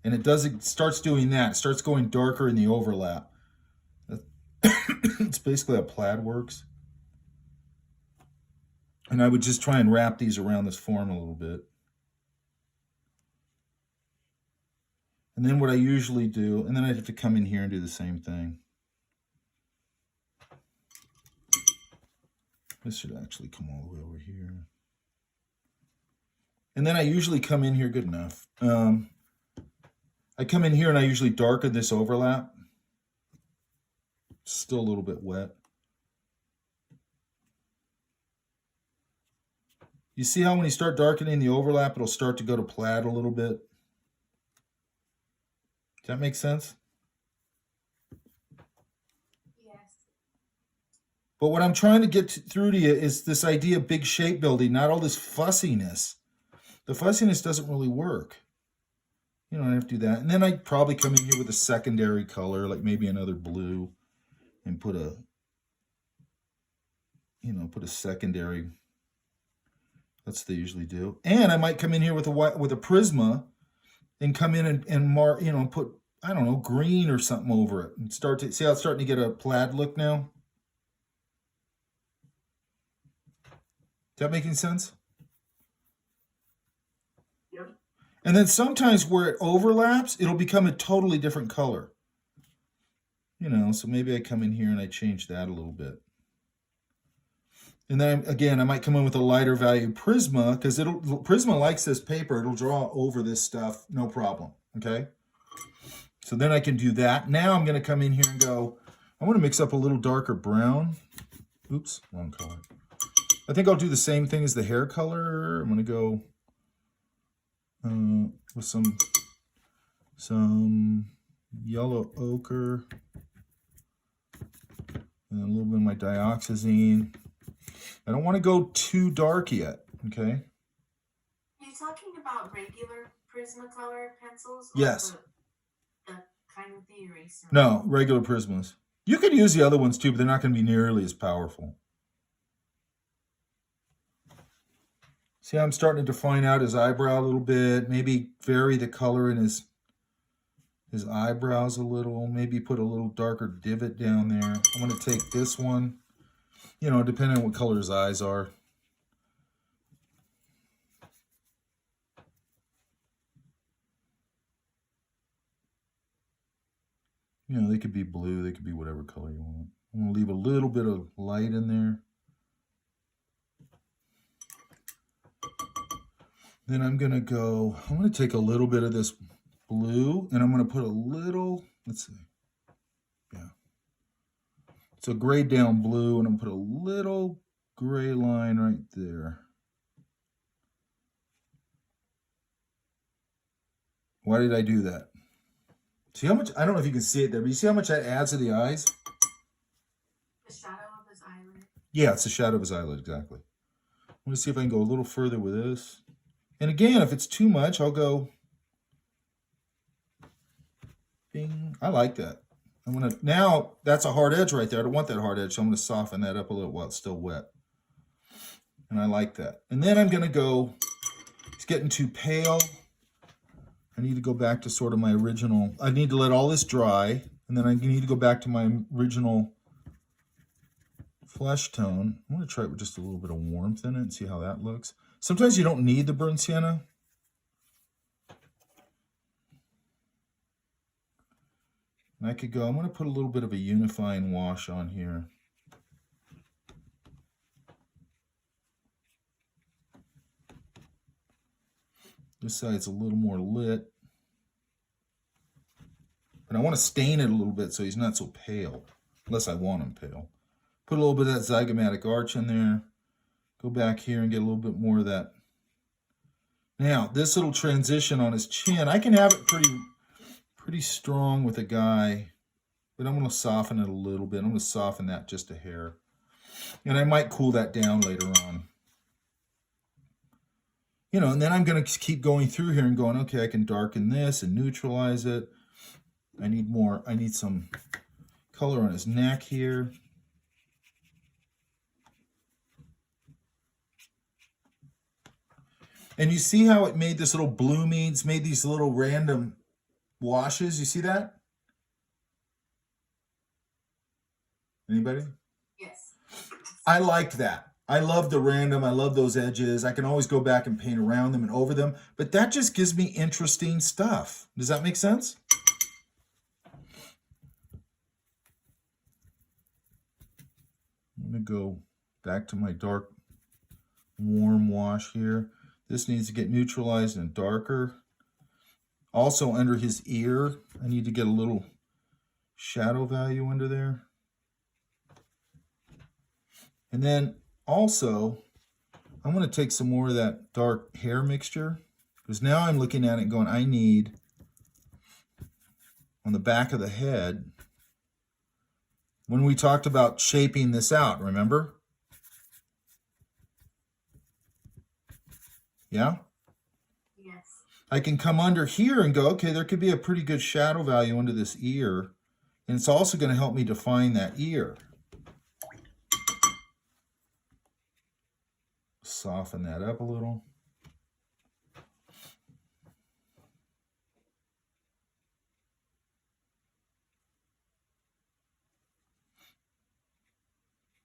And it starts doing that. It starts going darker in the overlap. It's basically how plaid works. And I would just try and wrap these around this form a little bit. And then what I usually do, and then I have to come in here and do the same thing. This should actually come all the way over here. And then I usually come in here, good enough. I come in here and I usually darken this overlap. It's still a little bit wet. You see how when you start darkening the overlap, it'll start to go to plaid a little bit? Does that make sense? Yes. But what I'm trying to get through to you is this idea of big shape building, not all this fussiness. The fussiness doesn't really work. You don't have to do that. And then I'd probably come in here with a secondary color, like maybe another blue, and put a, put a secondary. That's what they usually do. And I might come in here with a Prisma and come in and mark, put, I don't know, green or something over it and start to see how it's starting to get a plaid look now. Is that making sense? Yep. And then sometimes where it overlaps, it'll become a totally different color. So maybe I come in here and I change that a little bit. And then again, I might come in with a lighter value Prisma because Prisma likes this paper. It'll draw over this stuff, no problem. Okay. So then I can do that. Now I'm going to come in here and go, I want to mix up a little darker brown. Oops, wrong color. I think I'll do the same thing as the hair color. I'm going to go with some yellow ochre and a little bit of my dioxazine. I don't want to go too dark yet, okay? Are you talking about regular Prismacolor pencils? Or Yes. The kind with the eraser? No, regular Prismas. You could use the other ones too, but they're not going to be nearly as powerful. See how I'm starting to define out his eyebrow a little bit. Maybe vary the color in his eyebrows a little. Maybe put a little darker divot down there. I'm going to take this one, depending on what color his eyes are. They could be blue. They could be whatever color you want. I'm going to leave a little bit of light in there. Then I'm going to take a little bit of this blue and I'm going to put a little, let's see. Yeah. It's a grayed down blue and I'm going to put a little gray line right there. Why did I do that? See how much, I don't know if you can see it there, but you see how much that adds to the eyes? The shadow of his eyelid. Yeah, it's the shadow of his eyelid, exactly. I'm going to see if I can go a little further with this. And again, if it's too much, I'll go bing. I like that. Now that's a hard edge right there. I don't want that hard edge, so I'm going to soften that up a little while it's still wet. And I like that. And then I'm going to go, it's getting too pale. I need to go back to sort of my original. I need to let all this dry, and then I need to go back to my original flesh tone. I'm going to try it with just a little bit of warmth in it and see how that looks. Sometimes you don't need the burnt sienna. And I could go, I'm going to put a little bit of a unifying wash on here. This side's a little more lit. But I want to stain it a little bit so he's not so pale. Unless I want him pale. Put a little bit of that zygomatic arch in there. Go back here and get a little bit more of that. Now, this little transition on his chin, I can have it pretty strong with a guy, but I'm going to soften it a little bit. I'm going to soften that just a hair. And I might cool that down later on. And then I'm going to keep going through here and going, okay, I can darken this and neutralize it. I need some color on his neck here. And you see how it made this little bloomies, made these little random washes. You see that? Anybody? Yes. I liked that. I love the random. I love those edges. I can always go back and paint around them and over them, but that just gives me interesting stuff. Does that make sense? I'm going to go back to my dark warm wash here. This needs to get neutralized and darker. Also under his ear, I need to get a little shadow value under there. And then also, I'm going to take some more of that dark hair mixture, because now I'm looking at it and going, I need on the back of the head, when we talked about shaping this out, remember? Yeah? Yes. I can come under here and go, okay, there could be a pretty good shadow value under this ear. And it's also going to help me define that ear. Soften that up a little.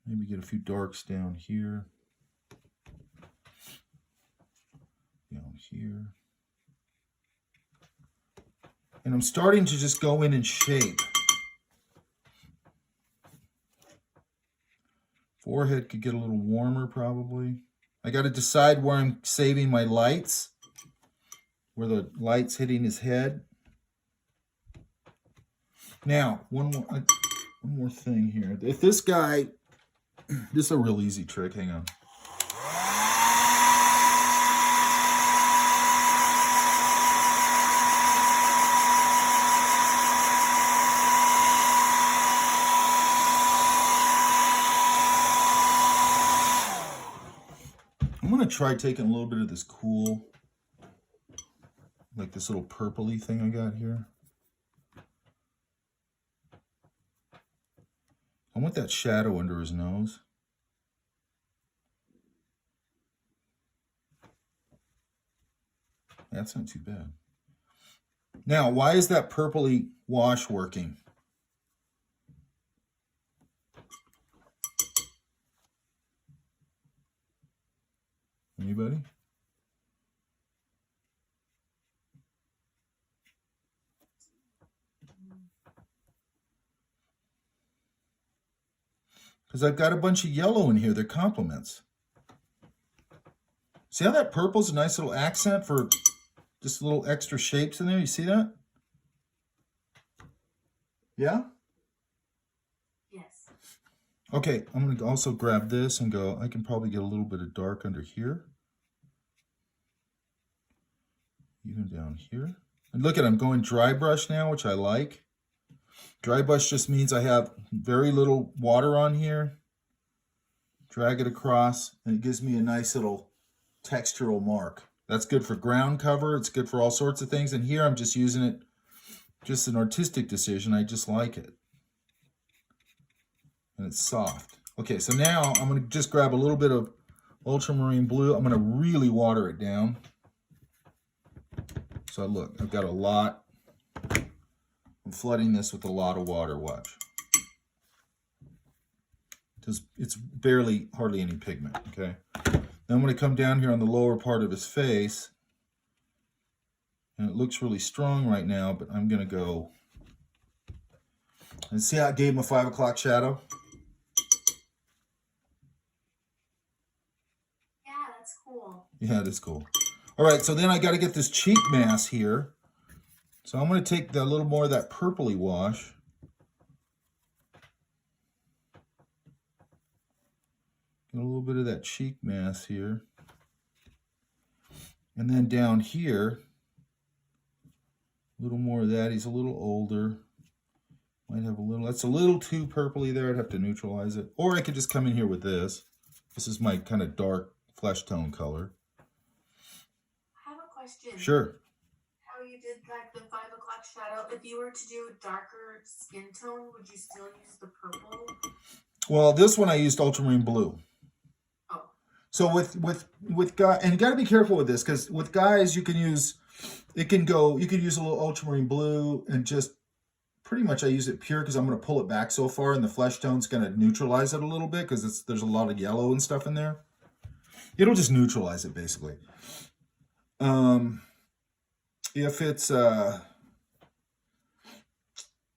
Maybe get a few darks down here. Down here. And I'm starting to just go in and shape. Forehead could get a little warmer probably. I got to decide where I'm saving my lights, where the light's hitting his head. Now, one more thing here. If this guy, this is a real easy trick, hang on. I'm going to try taking a little bit of this cool, like this little purpley thing I got here. I want that shadow under his nose. That's not too bad. Now, why is that purpley wash working? Anybody? Because I've got a bunch of yellow in here. They're complements. See how that purple's a nice little accent for just little extra shapes in there? You see that? Yeah? Yes. Okay, I'm going to also grab this and go, I can probably get a little bit of dark under here. Even down here. And look at, I'm going dry brush now, which I like. Dry brush just means I have very little water on here. Drag it across, and it gives me a nice little textural mark. That's good for ground cover. It's good for all sorts of things. And here I'm just using it, just an artistic decision. I just like it. And it's soft. Okay, so now I'm going to just grab a little bit of ultramarine blue. I'm going to really water it down. So look, I've got a lot. I'm flooding this with a lot of water, watch. It's barely, hardly any pigment, okay? Then I'm going to come down here on the lower part of his face. And it looks really strong right now, but I'm going to go. And see how I gave him a 5 o'clock shadow? Yeah, that's cool. Yeah, it is cool. All right, so then I got to get this cheek mask here. So I'm going to take a little more of that purpley wash. Get a little bit of that cheek mask here. And then down here, a little more of that. He's a little older. Might have a little, that's a little too purpley there. I'd have to neutralize it. Or I could just come in here with this. This is my kind of dark flesh tone color. I have a question. Sure. How you did like the 5 o'clock shadow. If you were to do a darker skin tone, would you still use the purple? Well, this one I used ultramarine blue. Oh. So with guys, and you got to be careful with this, because with guys you can use It can go, you could use a little ultramarine blue and just pretty much I use it pure because I'm going to pull it back so far and the flesh tone's going to neutralize it a little bit because there's a lot of yellow and stuff in there. It'll just neutralize it basically. If it's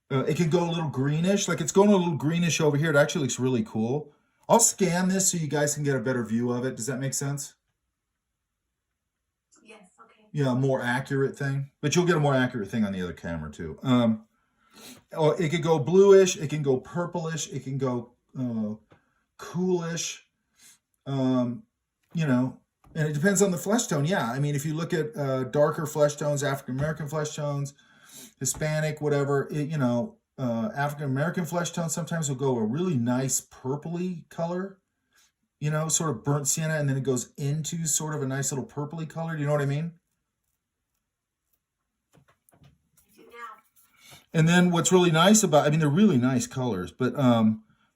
it can go a little greenish, like it's going a little greenish over here. It actually looks really cool. I'll scan this so you guys can get a better view of it. Does that make sense? Yes. Okay. Yeah, a more accurate thing, but you'll get a more accurate thing on the other camera too. It could go bluish, it can go purplish, it can go coolish, you know, and it depends on the flesh tone. Yeah, I mean, if you look at darker flesh tones, African American flesh tones, Hispanic, whatever, you know, African American flesh tones sometimes will go a really nice purpley color, you know, sort of burnt sienna, and then it goes into sort of a nice little purpley color. Do you know what I mean? And then what's really nice about, I mean, they're really nice colors, but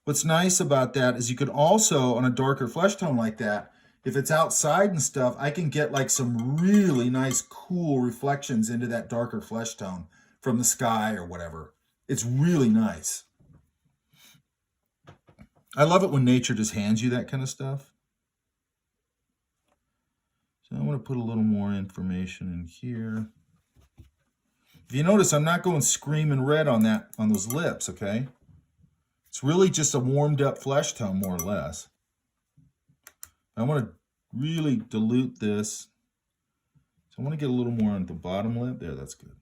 what's nice about that is you could also, on a darker flesh tone like that, if it's outside and stuff, I can get like some really nice, cool reflections into that darker flesh tone from the sky or whatever. It's really nice. I love it when nature just hands you that kind of stuff. So I want to put a little more information in here. If you notice, I'm not going screaming red on those lips, okay? It's really just a warmed up flesh tone, more or less. I want to really dilute this. So I want to get a little more on the bottom lip. There, that's good.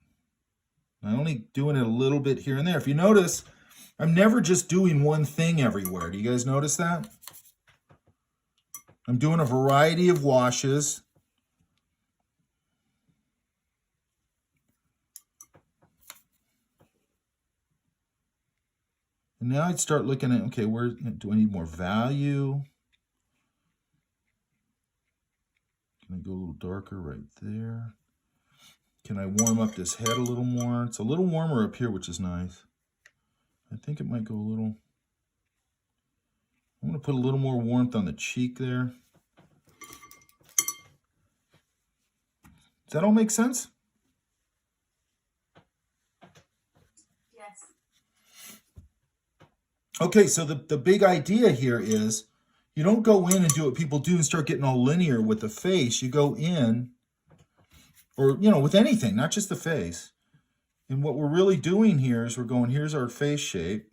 I'm only doing it a little bit here and there. If you notice, I'm never just doing one thing everywhere. Do you guys notice that? I'm doing a variety of washes. And now I'd start looking at, okay, where do I need more value? Can I go a little darker right there? Can I warm up this head a little more? It's a little warmer up here, which is nice. I think it might go a little. I'm going to put a little more warmth on the cheek there. Does that all make sense? Yes. Okay, so the big idea here is you don't go in and do what people do and start getting all linear with the face. You go in, or, you know, with anything, not just the face. And what we're really doing here is we're going, here's our face shape.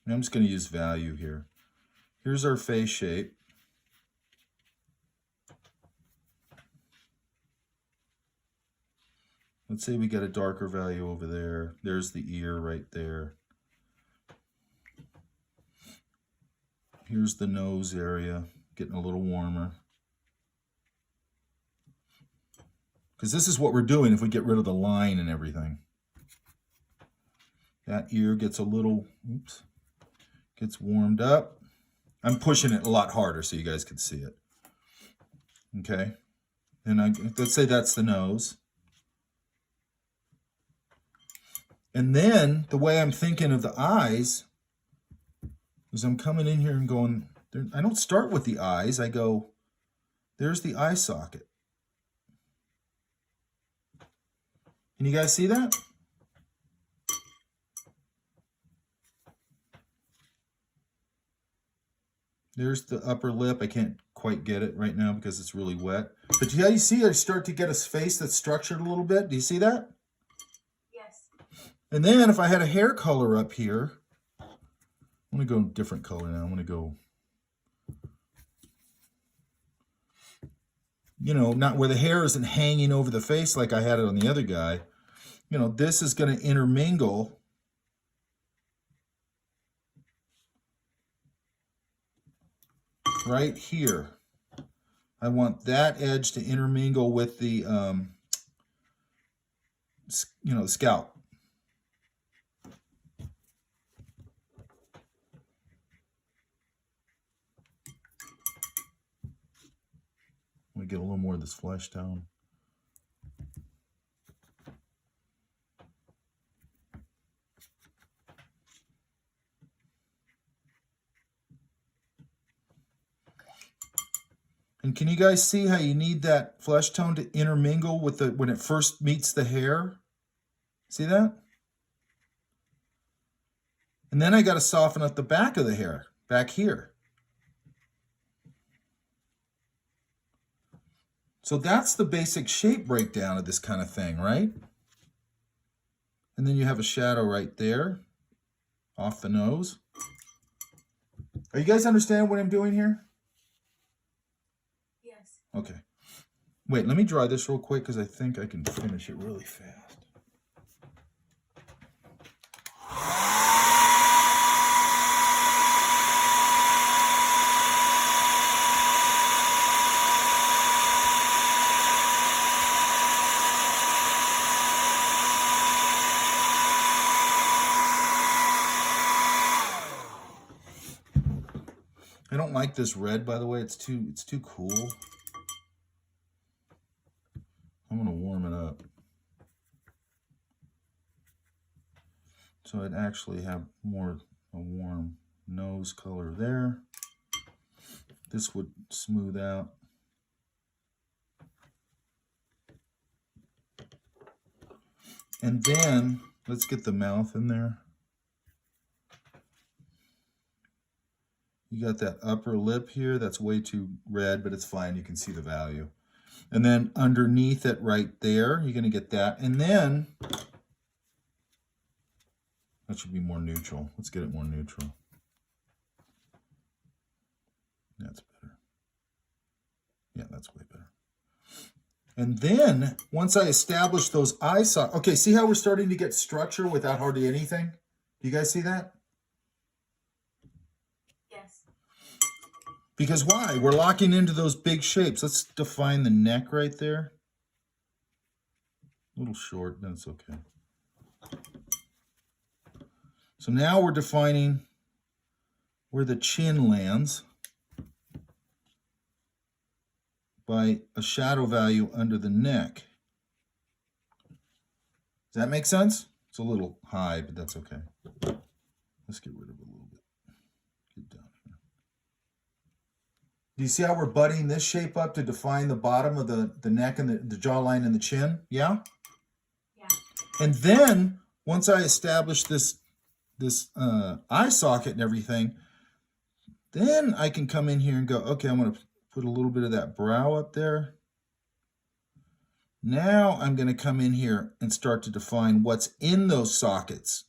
And I'm just going to use value here. Here's our face shape. Let's say we got a darker value over there. There's the ear right there. Here's the nose area, getting a little warmer. Because this is what we're doing if we get rid of the line and everything. That ear gets a little, oops, gets warmed up. I'm pushing it a lot harder so you guys can see it. Okay. And let's say that's the nose. And then the way I'm thinking of the eyes is I'm coming in here and going, I don't start with the eyes. I go, there's the eye socket. Can you guys see that? There's the upper lip. I can't quite get it right now because it's really wet. But yeah, you see I start to get a face that's structured a little bit. Do you see that? Yes. And then if I had a hair color up here, I'm going to go a different color now. I'm going to go, you know, not where the hair isn't hanging over the face like I had it on the other guy. You know, this is going to intermingle. Right here. I want that edge to intermingle with the, you know, the scalp. Let me get a little more of this flesh tone. And can you guys see how you need that flesh tone to intermingle with the when it first meets the hair? See that? And then I got to soften up the back of the hair, back here. So that's the basic shape breakdown of this kind of thing, right? And then you have a shadow right there, off the nose. Are you guys understand what I'm doing here? Yes. Okay. Wait, let me dry this real quick because I think I can finish it really fast. I don't like this red, by the way. It's too cool. I'm gonna warm it up. So I'd actually have more a warm nose color there. This would smooth out. And then let's get the mouth in there. You got that upper lip here. That's way too red, but it's fine. You can see the value. And then underneath it right there, you're going to get that. And then that should be more neutral. Let's get it more neutral. That's better. Yeah, that's way better. And then once I establish those eye sockets, okay, see how we're starting to get structure without hardly anything? Do you guys see that? Yes. Because why? We're locking into those big shapes. Let's define the neck right there. A little short, that's okay. So now we're defining where the chin lands by a shadow value under the neck. Does that make sense? It's a little high, but that's okay. Let's get rid of it a little bit. Get down here. Do you see how we're butting this shape up to define the bottom of the neck and the jawline and the chin? Yeah? Yeah. And then once I establish this eye socket and everything, then I can come in here and go, okay, I'm going to put a little bit of that brow up there. Now I'm going to come in here and start to define what's in those sockets.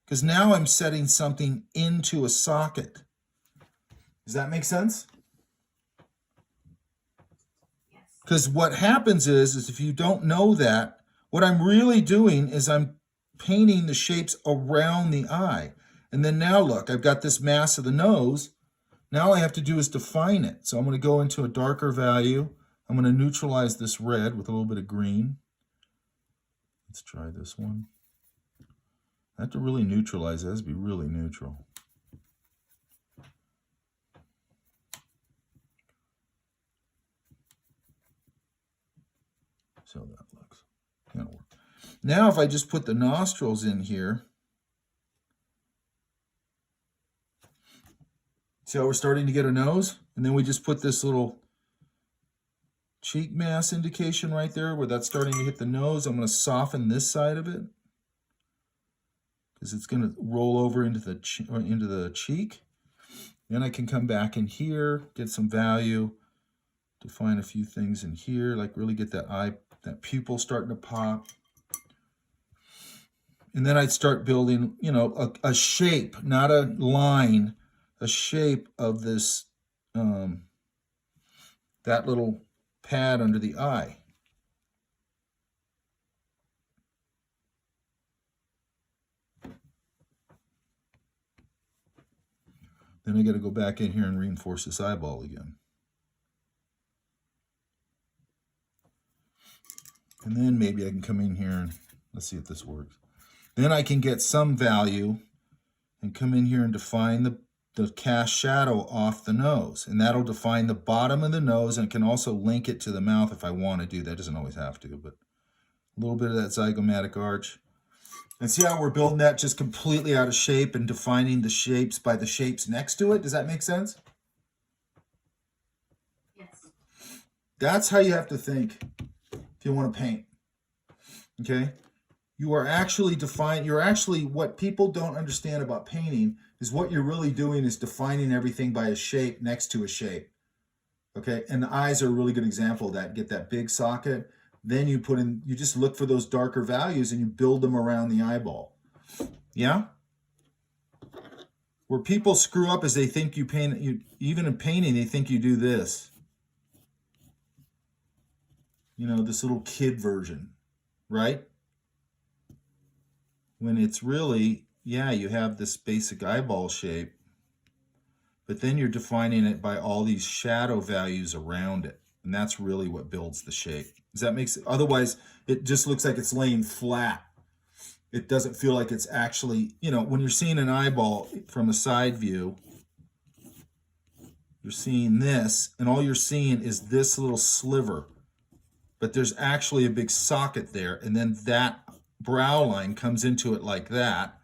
Because now I'm setting something into a socket. Does that make sense? Yes. Because what happens is if you don't know that, what I'm really doing is I'm painting the shapes around the eye. And then now look, I've got this mass of the nose. Now all I have to do is define it. So I'm going to go into a darker value. I'm going to neutralize this red with a little bit of green. Let's try this one. I have to really neutralize it. It has to be really neutral. So that looks. That'll work. Now if I just put the nostrils in here, see how we're starting to get a nose? And then we just put this little cheek mass indication right there where that's starting to hit the nose. I'm going to soften this side of it because it's going to roll over into the cheek. Then I can come back in here, get some value, define a few things in here, like really get that eye, that pupil starting to pop. And then I'd start building, you know, a shape, not a line, a shape of this, that little pad under the eye. Then I got to go back in here and reinforce this eyeball again. And then maybe I can come in here and let's see if this works. Then I can get some value and come in here and define the cast shadow off the nose. And that'll define the bottom of the nose and can also link it to the mouth if I want to do that. Doesn't always have to, but a little bit of that zygomatic arch. And see how we're building that just completely out of shape and defining the shapes by the shapes next to it? Does that make sense? Yes. That's how you have to think if you want to paint. Okay? You are actually what people don't understand about painting is what you're really doing is defining everything by a shape next to a shape. Okay? And the eyes are a really good example of that. Get that big socket. Then you just look for those darker values and you build them around the eyeball. Yeah? Where people screw up is they think even in painting, they think you do this. This little kid version, right? When it's really, you have this basic eyeball shape, but then you're defining it by all these shadow values around it. And that's really what builds the shape. Does that make sense? Otherwise, it just looks like it's laying flat. It doesn't feel like it's actually, when you're seeing an eyeball from a side view, you're seeing this, and all you're seeing is this little sliver. But there's actually a big socket there, and then that brow line comes into it like that,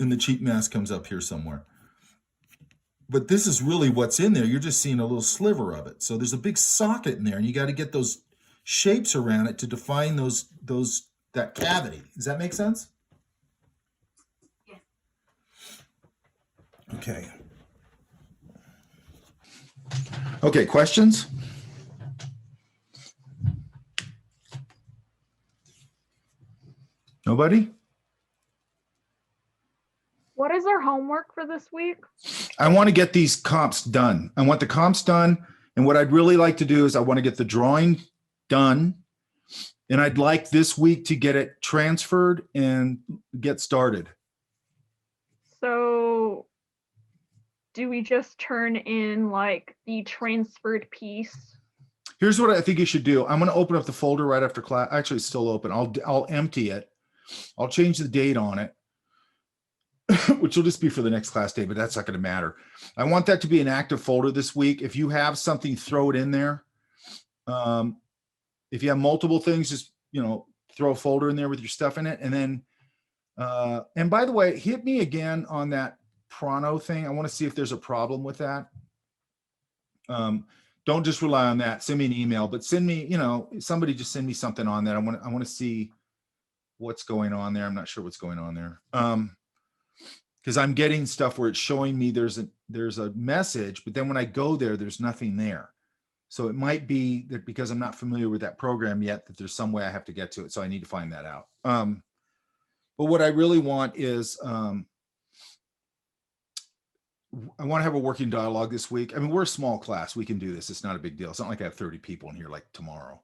and the cheek mask comes up here somewhere. But this is really what's in there. You're just seeing a little sliver of it. So there's a big socket in there, and you got to get those shapes around it to define that cavity. Does that make sense? Yeah. Okay. Okay, questions? Nobody? What is our homework for this week? I want to get these comps done. I want the comps done. And what I'd really like to do is I want to get the drawing done. And I'd like this week to get it transferred and get started. So do we just turn in like the transferred piece? Here's what I think you should do. I'm going to open up the folder right after class. Actually, it's still open. I'll empty it. I'll change the date on it, which will just be for the next class day, but that's not going to matter. I want that to be an active folder this week. If you have something, throw it in there. If you have multiple things, just, throw a folder in there with your stuff in it. And then, and by the way, hit me again on that Prano thing. I want to see if there's a problem with that. Don't just rely on that. Send me an email, but send me, somebody just send me something on that. I want to see what's going on there. I'm not sure what's going on there. Because I'm getting stuff where it's showing me there's a message, but then when I go there, there's nothing there. So it might be that because I'm not familiar with that program yet, that there's some way I have to get to it. So I need to find that out. But what I really want is, I want to have a working dialogue this week. I mean, we're a small class. We can do this. It's not a big deal. It's not like I have 30 people in here like tomorrow.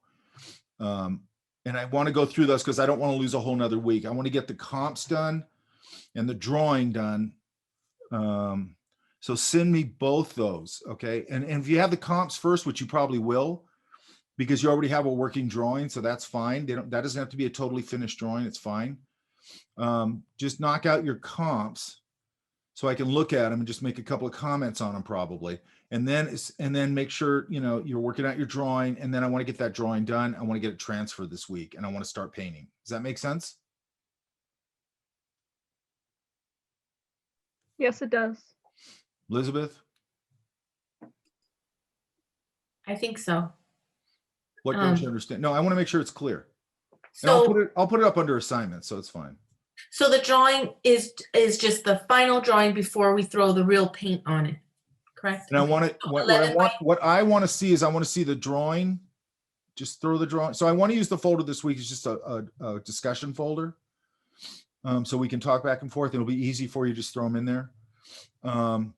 And I want to go through those because I don't want to lose a whole nother week. I want to get the comps done and the drawing done. So send me both those, okay? And if you have the comps first, which you probably will, because you already have a working drawing, so that's fine. That doesn't have to be a totally finished drawing. It's fine. Just knock out your comps so I can look at them and just make a couple of comments on them probably. And then make sure, you're working out your drawing. And then I want to get that drawing done. I want to get it transferred this week and I want to start painting. Does that make sense? Yes, it does. Elizabeth, I think so. what don't you understand? No, I want to make sure it's clear. And So, I'll put it up under assignments, so it's fine. so the drawing is just the final drawing before we throw the real paint on it, correct? And I want it, So what 11 I want to see is I want to see the drawing. Just throw the drawing. So I want to use the folder this week. It's just a discussion folder. So we can talk back and forth. It'll be easy for you. Just throw them in there. I'm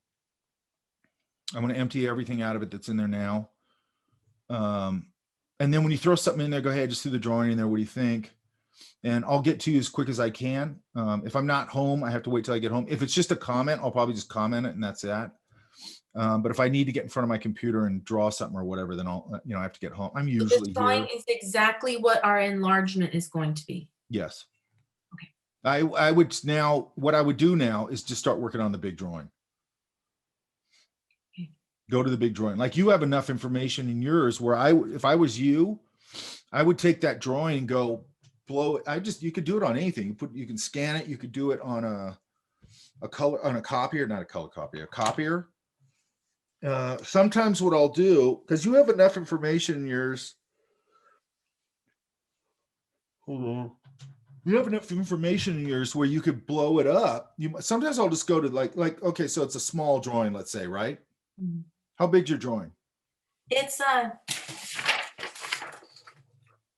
going to empty everything out of it that's in there now. And then when you throw something in there, go ahead, just do the drawing in there. What do you think? And I'll get to you as quick as I can. If I'm not home, I have to wait till I get home. If it's just a comment, I'll probably just comment it and that's that. But if I need to get in front of my computer and draw something or whatever, then I'll, I have to get home. I'm So usually this drawing here. is exactly what our enlargement is going to be. Yes. Okay. I would now, what I would do now is just start working on the big drawing. Okay. Go to the big drawing. Like you have enough information in yours where if I was you, I would take that drawing and go blow it. You could do it on anything. You can scan it. You could do it on a copier, not a color copier, a copier. sometimes what I'll do, because you have enough information in yours. Hold on. You have enough information in yours where you could blow it up. Sometimes I'll just go to like, okay, so it's a small drawing, let's say, right? Mhm. How big's your drawing? It's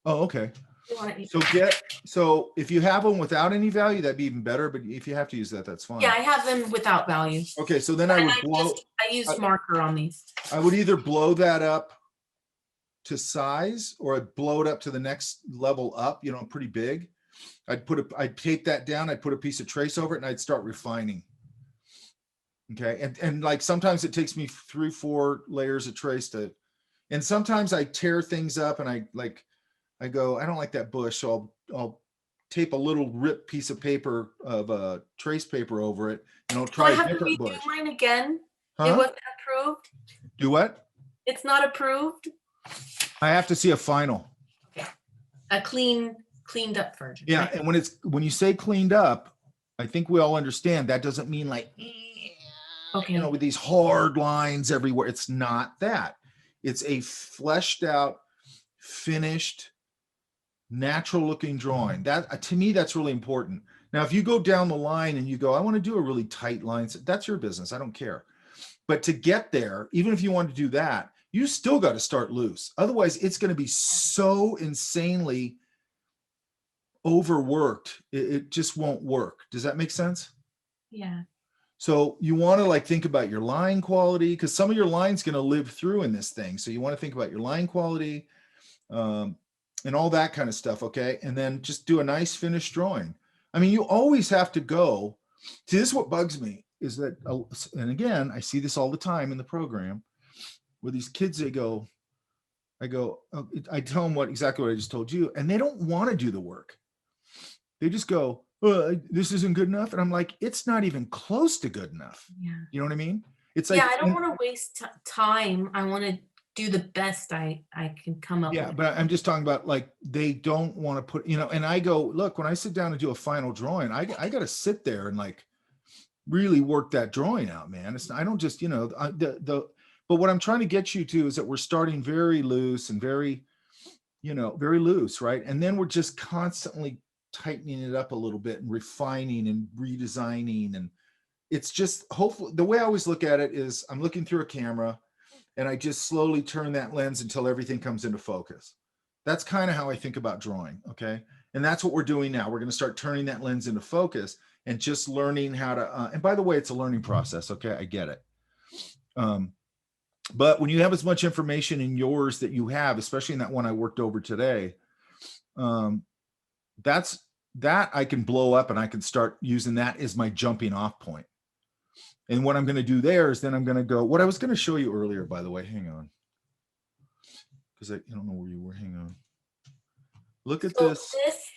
Oh, okay. you want to, So if you have one without any value, that'd be even better. But if you have to use that, that's fine. yeah, I have them without value. Okay, so then I And would I used marker on these. I would either blow that up to size, or I'd blow it up to the next level up, pretty big. I'd tape that down, I'd put a piece of trace over it, and I'd start refining. Okay, and like sometimes it takes me 3-4 layers of trace and sometimes I tear things up and I go, I don't like that bush, so I'll tape a little ripped piece of paper of trace paper over it, and I'll Do try I a have to different redo bush. mine again? It Huh? wasn't approved. Do what? It's not approved. I have to see a final. A cleaned up version. Yeah, right? and when you say cleaned up, I think we all understand that doesn't mean like, Okay. with these hard lines everywhere. It's not that. It's a fleshed out, finished, natural looking drawing. That, to me, that's really important. Now, if you go down the line and you go, I want to do a really tight line, that's your business. I don't care. But to get there, even if you want to do that, you still got to start loose. Otherwise, it's going to be so insanely overworked. It just won't work. Does that make sense? Yeah. So you want to think about your line quality, because some of your line's going to live through in this thing. So you want to think about your line quality and all that kind of stuff. Okay. And then just do a nice finished drawing. I mean, you always have to go. See, this is what bugs me is that, and again, I see this all the time in the program where these kids, I tell them exactly what I just told you, and they don't want to do the work. They just go, this isn't good enough. And I'm like, it's not even close to good enough. Yeah. You know what I mean? It's like, Yeah, I don't want to waste time. I want to do the best I can come up yeah, with. but I'm just talking about they don't want to put, and I go, look, when I sit down and do a final drawing, I got to sit there and really work that drawing out, man. I don't just, but what I'm trying to get you to is that we're starting very loose and very loose, right? And then we're just constantly tightening it up a little bit and refining and redesigning. And it's just, hopefully, the way I always look at it is I'm looking through a camera and I just slowly turn that lens until everything comes into focus. That's kind of how I think about drawing. Okay. And that's what we're doing now. We're going to start turning that lens into focus and just learning how to, and by the way, it's a learning process. Okay. I get it. But when you have as much information in yours that you have, especially in that one I worked over today, that I can blow up and I can start using that as my jumping off point. And what I'm going to do there is then I'm going to go, what I was going to show you earlier, by the way, hang on. Because I don't know where you were, hang on. Look at So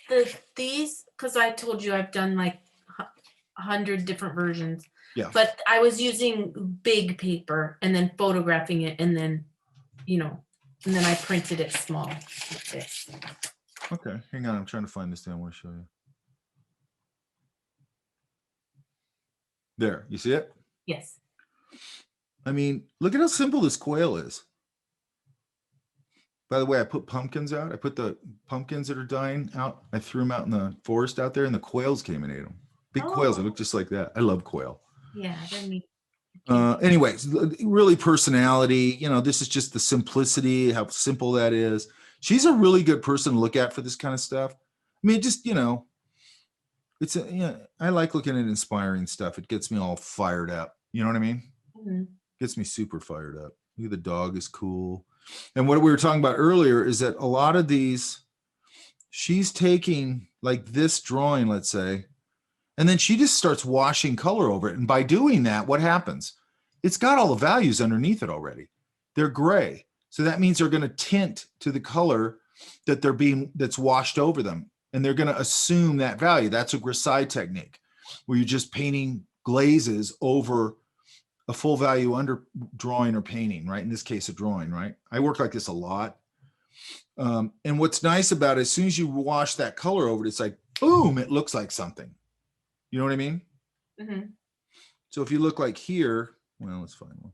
this. these, because I told you I've done 100 different versions. Yeah. But I was using big paper and then photographing it and then, and then I printed it small like this. Okay, hang on. I'm trying to find this thing I want to show you. There, you see it? Yes. I mean, look at how simple this quail is. By the way, I put pumpkins out. I put the pumpkins that are dying out. I threw them out in the forest out there and the quails came and ate them. Big quails, they look just like that. I love quail. Yeah, they're neat. Anyways, really personality, this is just the simplicity, how simple that is. She's a really good person to look at for this kind of stuff. I mean, just, it's I like looking at inspiring stuff. It gets me all fired up. You know what I mean? Mhm. Gets me super fired up. Look, the dog is cool. And what we were talking about earlier is that a lot of these, she's taking this drawing, let's say, and then she just starts washing color over it. And by doing that, what happens? It's got all the values underneath it already. They're gray. So that means they're going to tint to the color that's washed over them. And they're going to assume that value. That's a grisaille technique where you're just painting glazes over a full value under drawing or painting, right? In this case, a drawing, right? I work like this a lot. And what's nice about it, as soon as you wash that color over it, it's like, boom, it looks like something. You know what I mean? Mhm. So if you look like here, well, let's find one.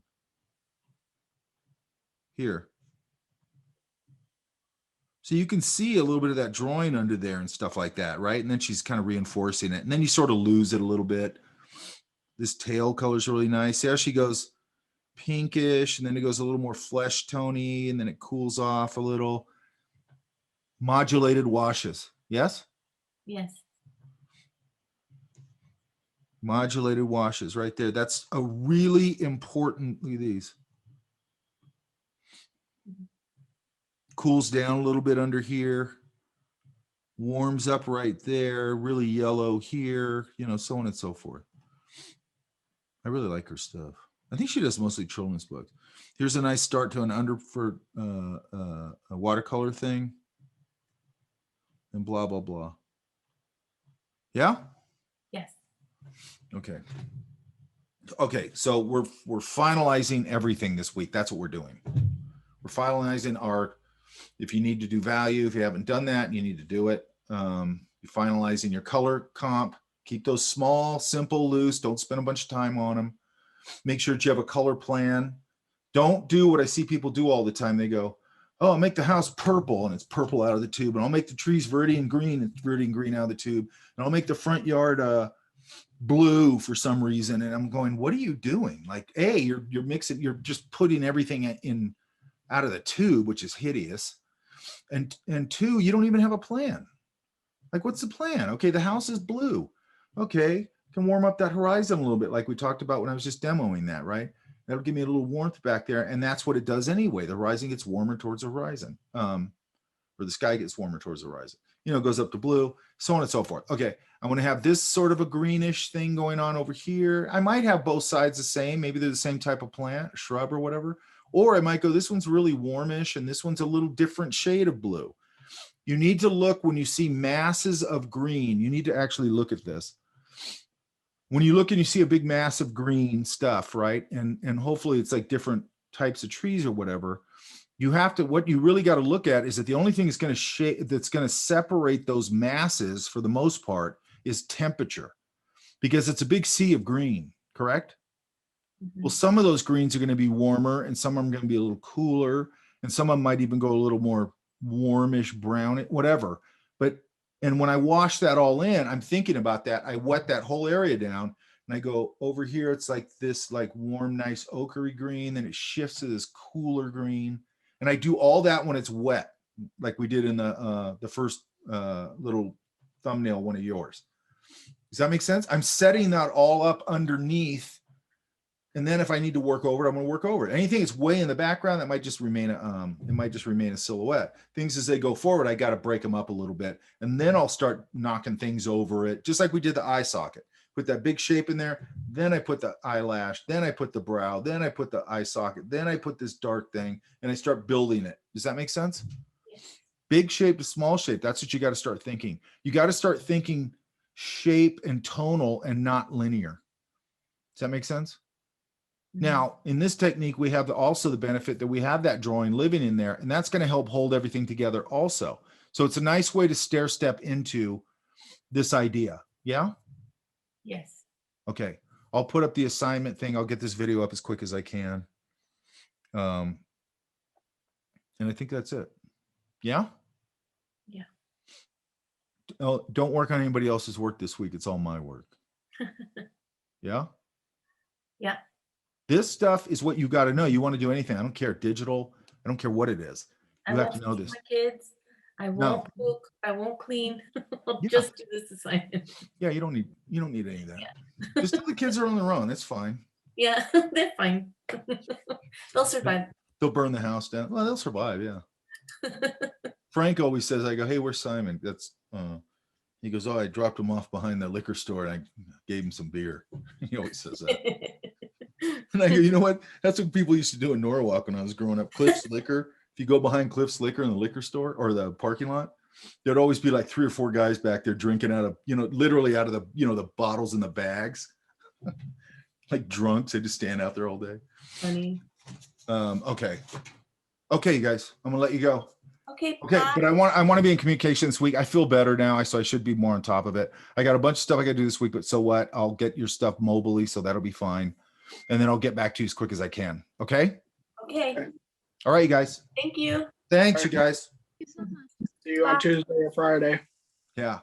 here. So you can see a little bit of that drawing under there and stuff like that, right? And then she's kind of reinforcing it. And then you sort of lose it a little bit. This tail color is really nice. There she goes pinkish, and then it goes a little more flesh tony, and then it cools off a little. Modulated washes. Yes? Yes. Modulated washes right there. That's a really important, look at these. Cools down a little bit under here. Warms up right there. Really yellow here, you know, so on and so forth. I really like her stuff. I think she does mostly children's books. Here's a nice start to an a watercolor thing. And blah, blah, blah. Yeah? Yes. Okay. Okay, so we're finalizing everything this week. That's what we're doing. We're finalizing our, if you need to do value, if you haven't done that, you need to do it. You're finalizing your color comp. Keep those small, simple, loose. Don't spend a bunch of time on them. Make sure that you have a color plan. Don't do what I see people do all the time. They go, oh, I'll make the house purple, and it's purple out of the tube. And I'll make the trees verde and green, it's verde and green out of the tube. And I'll make the front yard blue for some reason. And I'm going, what are you doing? Like, A, you're mixing, you're just putting everything in out of the tube, which is hideous. And two, you don't even have a plan. Like, what's the plan? Okay, the house is blue. Okay, can warm up that horizon a little bit, like we talked about when I was just demoing that, right? That'll give me a little warmth back there. And that's what it does anyway. The horizon gets warmer towards the horizon. Or the sky gets warmer towards the horizon. You know, it goes up to blue, so on and so forth. Okay, I'm going to have this sort of a greenish thing going on over here. I might have both sides the same. Maybe they're the same type of plant, shrub or whatever. Or I might go, this one's really warmish and this one's a little different shade of blue. You need to look when you see masses of green. You need to actually look at this. When you look and you see a big mass of green stuff, right? And hopefully it's like different types of trees or whatever. You have to, what you really got to look at is that the only thing that's going to separate those masses for the most part is temperature, because it's a big sea of green, correct? Mhm. Well, some of those greens are going to be warmer and some of them are going to be a little cooler, and some of them might even go a little more warmish, brown, whatever. And when I wash that all in, I'm thinking about that. I wet that whole area down and I go over here. It's like this, like warm, nice ochery green. Then it shifts to this cooler green. And I do all that when it's wet, like we did in the first little thumbnail, one of yours. Does that make sense? I'm setting that all up underneath. And then if I need to work over it, I'm going to work over it. Anything that's way in the background, that might just remain a silhouette. Things as they go forward, I got to break them up a little bit. And then I'll start knocking things over it, just like we did the eye socket. Put that big shape in there. Then I put the eyelash. Then I put the brow. Then I put the eye socket. Then I put this dark thing and I start building it. Does that make sense? Big shape to small shape. That's what you got to start thinking. You got to start thinking shape and tonal and not linear. Does that make sense? Now, in this technique, we have also the benefit that we have that drawing living in there, and that's going to help hold everything together also. So it's a nice way to stair step into this idea. Yeah? Yes. Okay. I'll put up the assignment thing. I'll get this video up as quick as I can. And I think that's it. Yeah? Yeah. Oh, don't work on anybody else's work this week. It's all my work. Yeah? Yeah. This stuff is what you got to know. You want to do anything. I don't care. Digital. I don't care what it is. I You have won't to know feed this. my kids. I won't cook. I won't clean. I'll Yeah. just do this assignment. Yeah, you don't need any of that. Yeah. Just tell the kids are on their own. That's fine. Yeah, they're fine. They'll survive. They'll burn the house down. Well, they'll survive. Yeah. Frank always says, I go, hey, where's Simon? That's he goes, oh, I dropped him off behind the liquor store and I gave him some beer. He always says that. And I go, you know what? That's what people used to do in Norwalk when I was growing up. Cliff's Liquor. If you go behind Cliff's Liquor in the liquor store or the parking lot, there'd always be like 3 or 4 guys back there drinking out of, literally out of the, the bottles in the bags, like drunks. They just stand out there all day. Funny. Okay, you guys, I'm gonna let you go. Okay. Okay, bye. but I want to be in communication this week. I feel better now, so I should be more on top of it. I got a bunch of stuff I got to do this week, but so what? I'll get your stuff mobily, so that'll be fine. And then I'll get back to you as quick as I can. Okay? Okay. All right, you guys. Thank you. Thanks, you guys. Thank you so much. See you on Bye. Tuesday or Friday. Yeah.